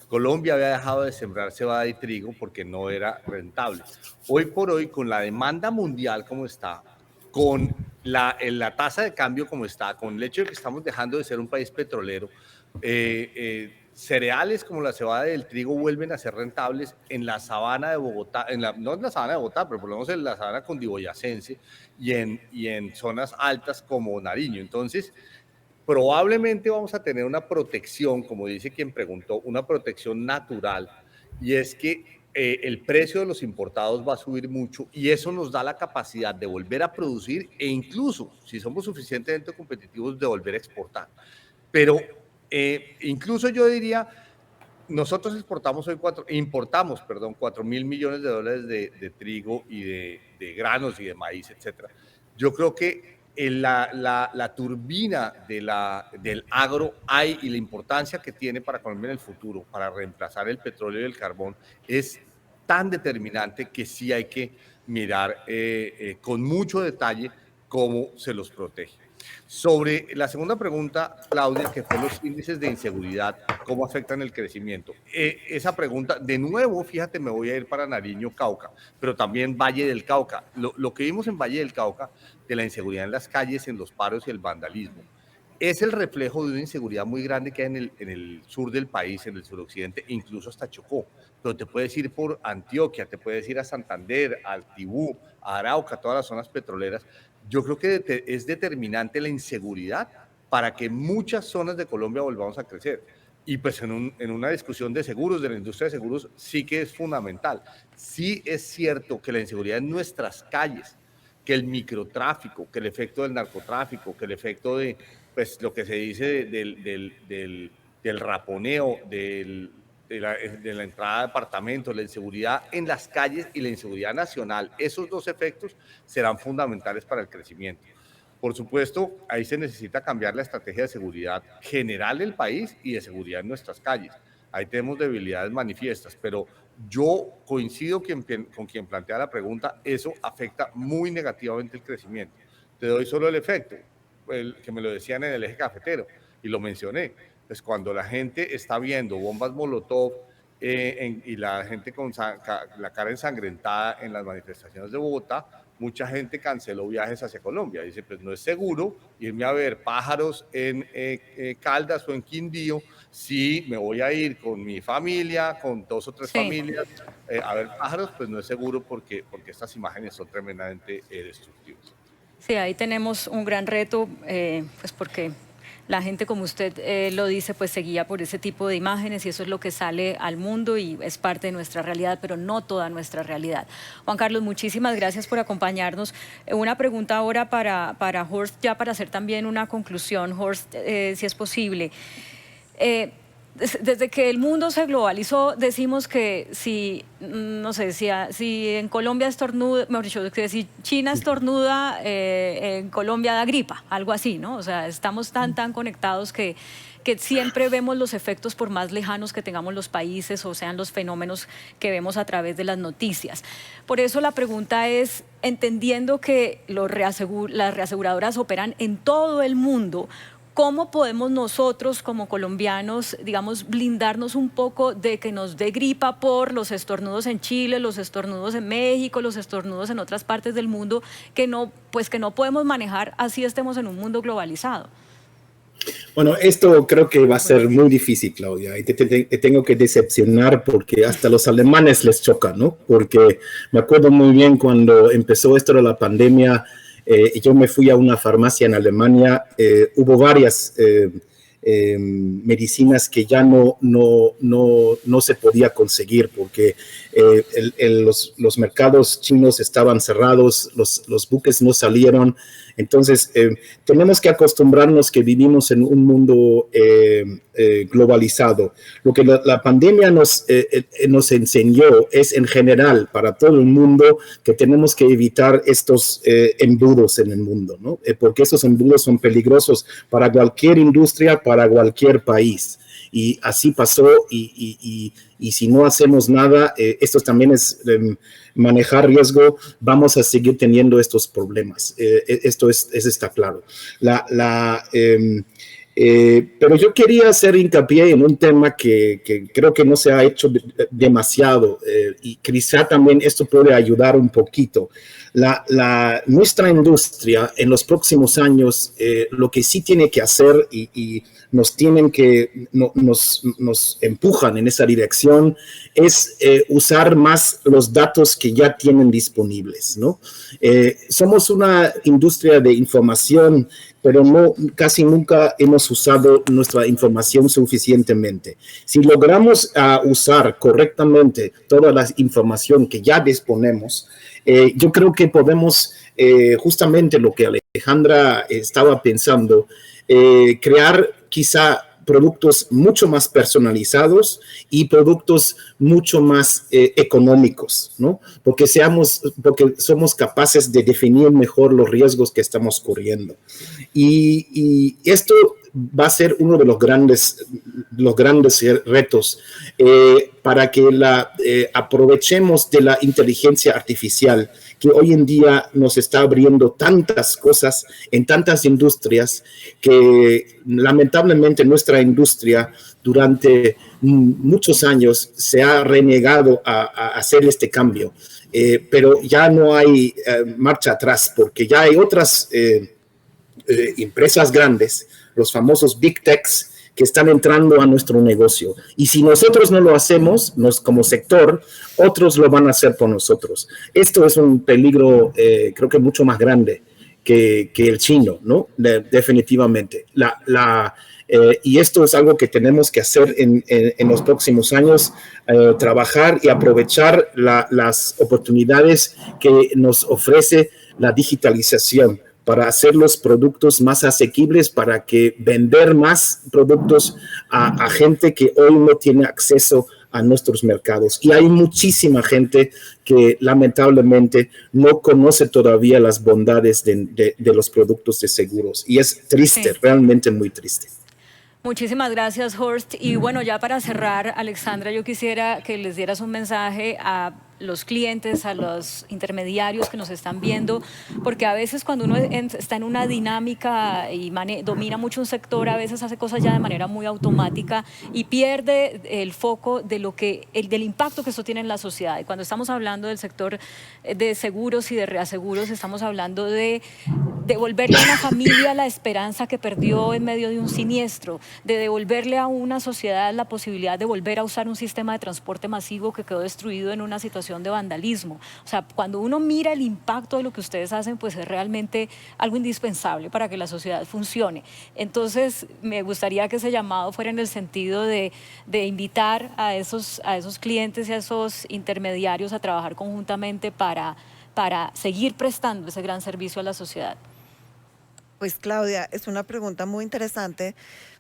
S2: Colombia había dejado de sembrar cebada y trigo porque no era rentable. Hoy por hoy, con la demanda mundial como está, con la tasa de cambio como está, con el hecho de que estamos dejando de ser un país petrolero, cereales como la cebada y el trigo vuelven a ser rentables en la sabana de Bogotá, no en la sabana de Bogotá, pero por lo menos en la sabana cundiboyacense y en zonas altas como Nariño. Entonces, probablemente vamos a tener una protección, como dice quien preguntó, una protección natural, y es que el precio de los importados va a subir mucho y eso nos da la capacidad de volver a producir e incluso, si somos suficientemente competitivos, de volver a exportar. Pero incluso yo diría, nosotros importamos 4.000 millones de dólares de trigo y de granos y de maíz, etcétera. Yo creo que la turbina del agro hay y la importancia que tiene para Colombia en el futuro, para reemplazar el petróleo y el carbón, es tan determinante que sí hay que mirar con mucho detalle cómo se los protege. Sobre la segunda pregunta, Claudia, que fue los índices de inseguridad, ¿cómo afectan el crecimiento? Esa pregunta, de nuevo, fíjate, me voy a ir para Nariño, Cauca, pero también Valle del Cauca. Lo que vimos en Valle del Cauca, de la inseguridad en las calles, en los paros y el vandalismo, es el reflejo de una inseguridad muy grande que hay en el sur del país, en el suroccidente, incluso hasta Chocó. Pero te puedes ir por Antioquia, te puedes ir a Santander, al Tibú, a Arauca, todas las zonas petroleras. Yo creo que es determinante la inseguridad para que muchas zonas de Colombia volvamos a crecer. Y pues en una discusión de seguros, de la industria de seguros, sí que es fundamental. Sí es cierto que la inseguridad en nuestras calles, que el microtráfico, que el efecto del narcotráfico, que el efecto de pues, lo que se dice del raponeo, de la entrada de apartamentos, la inseguridad en las calles y la inseguridad nacional, esos dos efectos serán fundamentales para el crecimiento. Por supuesto, ahí se necesita cambiar la estrategia de seguridad general del país y de seguridad en nuestras calles. Ahí tenemos debilidades manifiestas, pero yo coincido con quien plantea la pregunta, eso afecta muy negativamente el crecimiento. Te doy solo el efecto, que me lo decían en el eje cafetero, y lo mencioné. Pues cuando la gente está viendo bombas Molotov y la gente con la cara ensangrentada en las manifestaciones de Bogotá, mucha gente canceló viajes hacia Colombia. Dice, pues no es seguro irme a ver pájaros en Caldas o en Quindío si me voy a ir con mi familia, con 2 o 3 familias a ver pájaros, pues no es seguro porque estas imágenes son tremendamente destructivas.
S1: Sí, ahí tenemos un gran reto, pues porque la gente, como usted lo dice, pues se guía por ese tipo de imágenes y eso es lo que sale al mundo y es parte de nuestra realidad, pero no toda nuestra realidad. Juan Carlos, muchísimas gracias por acompañarnos. Una pregunta ahora para Horst, ya para hacer también una conclusión, Horst, si es posible. Desde que el mundo se globalizó, decimos que si, no sé, si en Colombia estornuda, mejor dicho, que si China estornuda, en Colombia da gripa, algo así, ¿no? O sea, estamos tan conectados que siempre vemos los efectos por más lejanos que tengamos los países o sean los fenómenos que vemos a través de las noticias. Por eso la pregunta es, entendiendo que las reaseguradoras operan en todo el mundo, ¿cómo podemos nosotros como colombianos, digamos, blindarnos un poco de que nos dé gripa por los estornudos en Chile, los estornudos en México, los estornudos en otras partes del mundo, que no podemos manejar así estemos en un mundo globalizado?
S3: Bueno, esto creo que va a ser muy difícil, Claudia, y te tengo que decepcionar porque hasta los alemanes les choca, ¿no? Porque me acuerdo muy bien cuando empezó esto de la pandemia, yo me fui a una farmacia en Alemania, hubo varias medicinas que ya no se podía conseguir porque los mercados chinos estaban cerrados, los buques no salieron. Entonces, tenemos que acostumbrarnos que vivimos en un mundo globalizado. Lo que la pandemia nos enseñó es, en general, para todo el mundo, que tenemos que evitar estos embudos en el mundo, ¿no? Porque estos embudos son peligrosos para cualquier industria, para cualquier país. Y así pasó, y si no hacemos nada, esto también es manejar riesgo, vamos a seguir teniendo estos problemas. Esto está claro. Pero yo quería hacer hincapié en un tema que creo que no se ha hecho demasiado y quizá también esto puede ayudar un poquito. Nuestra industria en los próximos años, lo que sí tiene que hacer y nos empujan en esa dirección es usar más los datos que ya tienen disponibles, ¿no? Somos una industria de información, pero casi nunca hemos usado nuestra información suficientemente. Si logramos usar correctamente toda la información que ya disponemos, yo creo que podemos, justamente lo que Alejandra estaba pensando, crear quizá productos mucho más personalizados y productos mucho más económicos, ¿no? Porque somos capaces de definir mejor los riesgos que estamos corriendo. Y esto va a ser uno de los grandes retos para que aprovechemos de la inteligencia artificial que hoy en día nos está abriendo tantas cosas en tantas industrias que lamentablemente nuestra industria durante muchos años se ha renegado a hacer este cambio. Pero ya no hay marcha atrás porque ya hay otras empresas grandes, los famosos Big Techs, que están entrando a nuestro negocio. Y si nosotros no lo hacemos, como sector, otros lo van a hacer por nosotros. Esto es un peligro, creo que mucho más grande que el chino, ¿no? Definitivamente. Y esto es algo que tenemos que hacer en los próximos años, trabajar y aprovechar las oportunidades que nos ofrece la digitalización para hacer los productos más asequibles, para que vender más productos a gente que hoy no tiene acceso a nuestros mercados. Y hay muchísima gente que lamentablemente no conoce todavía las bondades de los productos de seguros. Y es triste, sí, realmente muy triste.
S1: Muchísimas gracias, Horst. Y bueno, ya para cerrar, Alexandra, yo quisiera que les dieras un mensaje a los clientes, a los intermediarios que nos están viendo, porque a veces cuando uno está en una dinámica y domina mucho un sector, a veces hace cosas ya de manera muy automática y pierde el foco de del impacto que esto tiene en la sociedad. Y cuando estamos hablando del sector de seguros y de reaseguros, estamos hablando de devolverle a una familia la esperanza que perdió en medio de un siniestro, de devolverle a una sociedad la posibilidad de volver a usar un sistema de transporte masivo que quedó destruido en una situación de vandalismo. O sea, cuando uno mira el impacto de lo que ustedes hacen, pues es realmente algo indispensable para que la sociedad funcione. Entonces, me gustaría que ese llamado fuera en el sentido de invitar a esos clientes y a esos intermediarios a trabajar conjuntamente para seguir prestando ese gran servicio a la sociedad.
S4: Pues Claudia, es una pregunta muy interesante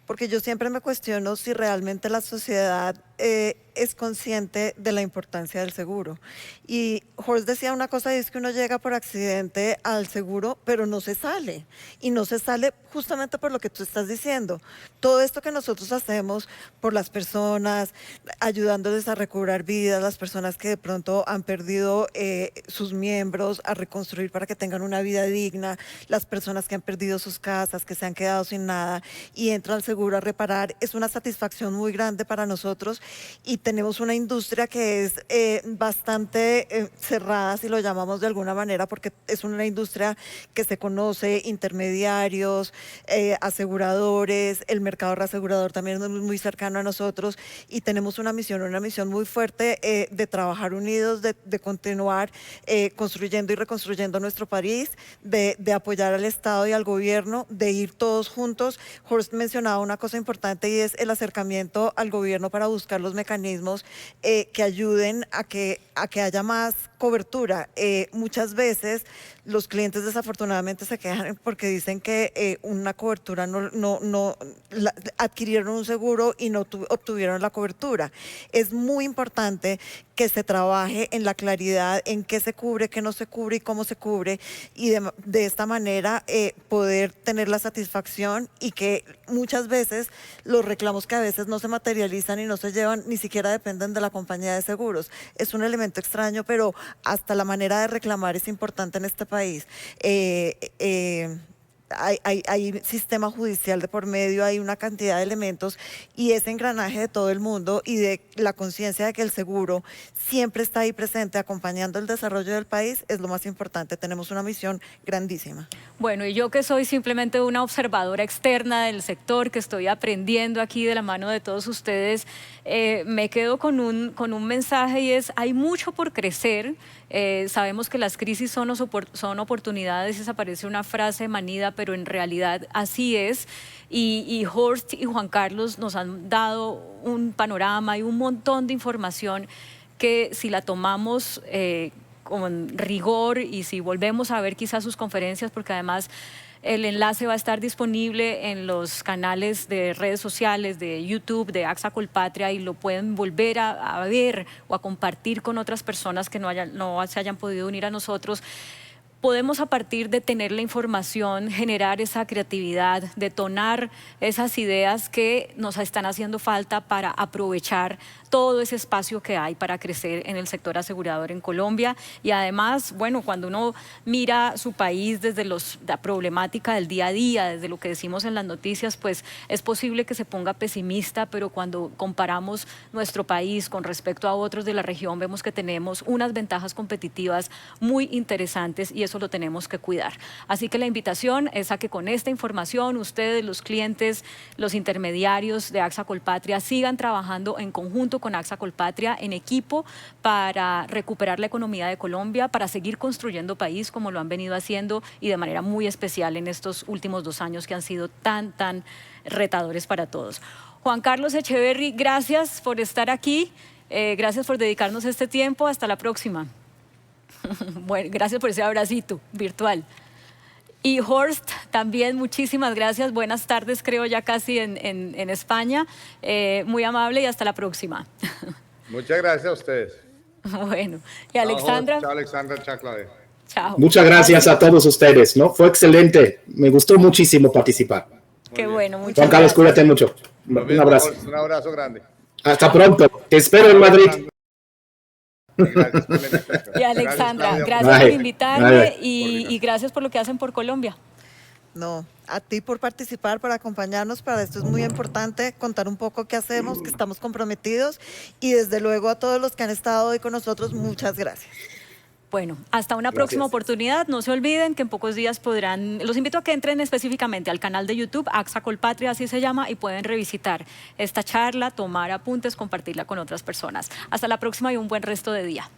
S4: porque yo siempre me cuestiono si realmente la sociedad es consciente de la importancia del seguro. Y Horst decía una cosa, y es que uno llega por accidente al seguro, pero no se sale. Y no se sale justamente por lo que tú estás diciendo. Todo esto que nosotros hacemos por las personas, ayudándoles a recobrar vidas, las personas que de pronto han perdido sus miembros, a reconstruir para que tengan una vida digna, las personas que han perdido sus casas, que se han quedado sin nada y entran al seguro a reparar, es una satisfacción muy grande para nosotros. Y tenemos una industria que es bastante cerrada, si lo llamamos de alguna manera, porque es una industria que se conoce, intermediarios, aseguradores, el mercado reasegurador también es muy cercano a nosotros y tenemos una misión muy fuerte de trabajar unidos, de continuar construyendo y reconstruyendo nuestro país, de apoyar al Estado y al gobierno, de ir todos juntos. Horst mencionaba una cosa importante y es el acercamiento al gobierno para buscar los mecanismos que ayuden a que haya más cobertura. Muchas veces los clientes desafortunadamente se quejan porque dicen que una cobertura adquirieron un seguro y no obtuvieron la cobertura. Es muy importante que se trabaje en la claridad en qué se cubre, qué no se cubre y cómo se cubre, y de esta manera poder tener la satisfacción y que muchas veces los reclamos que a veces no se materializan y no se llevan ni siquiera dependen de la compañía de seguros. Es un elemento extraño, pero hasta la manera de reclamar es importante en este país. hay sistema judicial de por medio, hay una cantidad de elementos y ese engranaje de todo el mundo y de la conciencia de que el seguro siempre está ahí presente acompañando el desarrollo del país es lo más importante. Tenemos una misión grandísima.
S1: Bueno, y yo que soy simplemente una observadora externa del sector, que estoy aprendiendo aquí de la mano de todos ustedes, me quedo con un mensaje y es, hay mucho por crecer. Sabemos que las crisis son oportunidades, esa parece una frase manida, pero en realidad así es. Y Horst y Juan Carlos nos han dado un panorama y un montón de información que si la tomamos con rigor y si volvemos a ver quizás sus conferencias, porque además el enlace va a estar disponible en los canales de redes sociales, de YouTube, de AXA Colpatria, y lo pueden volver a ver o a compartir con otras personas que no se hayan podido unir a nosotros. Podemos, a partir de tener la información, generar esa creatividad, detonar esas ideas que nos están haciendo falta para aprovechar todo ese espacio que hay para crecer en el sector asegurador en Colombia. Y además, bueno, cuando uno mira su país desde la problemática del día a día, desde lo que decimos en las noticias, pues es posible que se ponga pesimista, pero cuando comparamos nuestro país con respecto a otros de la región, vemos que tenemos unas ventajas competitivas muy interesantes y eso lo tenemos que cuidar. Así que la invitación es a que con esta información ustedes, los clientes, los intermediarios de AXA Colpatria, sigan trabajando en conjunto con AXA Colpatria, en equipo, para recuperar la economía de Colombia, para seguir construyendo país como lo han venido haciendo y de manera muy especial en estos últimos 2 años que han sido tan retadores para todos. Juan Carlos Echeverry, gracias por estar aquí, gracias por dedicarnos este tiempo, hasta la próxima. Bueno, gracias por ese abracito virtual. Y Horst, también muchísimas gracias. Buenas tardes, creo ya casi en España. Muy amable y hasta la próxima.
S2: Muchas gracias a ustedes.
S1: Bueno, y Alexandra.
S2: Chao, Alexandra. Chao, Claudia.
S1: Chao.
S3: Muchas gracias a todos ustedes, ¿no? Fue excelente. Me gustó muchísimo participar.
S1: Qué bueno, muchas
S3: Juan Carlos,
S1: gracias.
S3: cuídate mucho. Un abrazo.
S2: Un abrazo grande.
S3: Hasta pronto. Te espero en Madrid.
S2: Gracias por la invitación.
S1: Y Alexandra, gracias
S3: Bye.
S1: por invitarme
S3: Bye.
S1: y gracias por lo que hacen por Colombia.
S4: No, a ti por participar, por acompañarnos. Para esto es muy importante contar un poco qué hacemos, que estamos comprometidos y desde luego a todos los que han estado hoy con nosotros, muchas gracias.
S1: Bueno, hasta una próxima oportunidad. No se olviden que en pocos días los invito a que entren específicamente al canal de YouTube, AXA Colpatria, así se llama, y pueden revisitar esta charla, tomar apuntes, compartirla con otras personas. Hasta la próxima y un buen resto de día.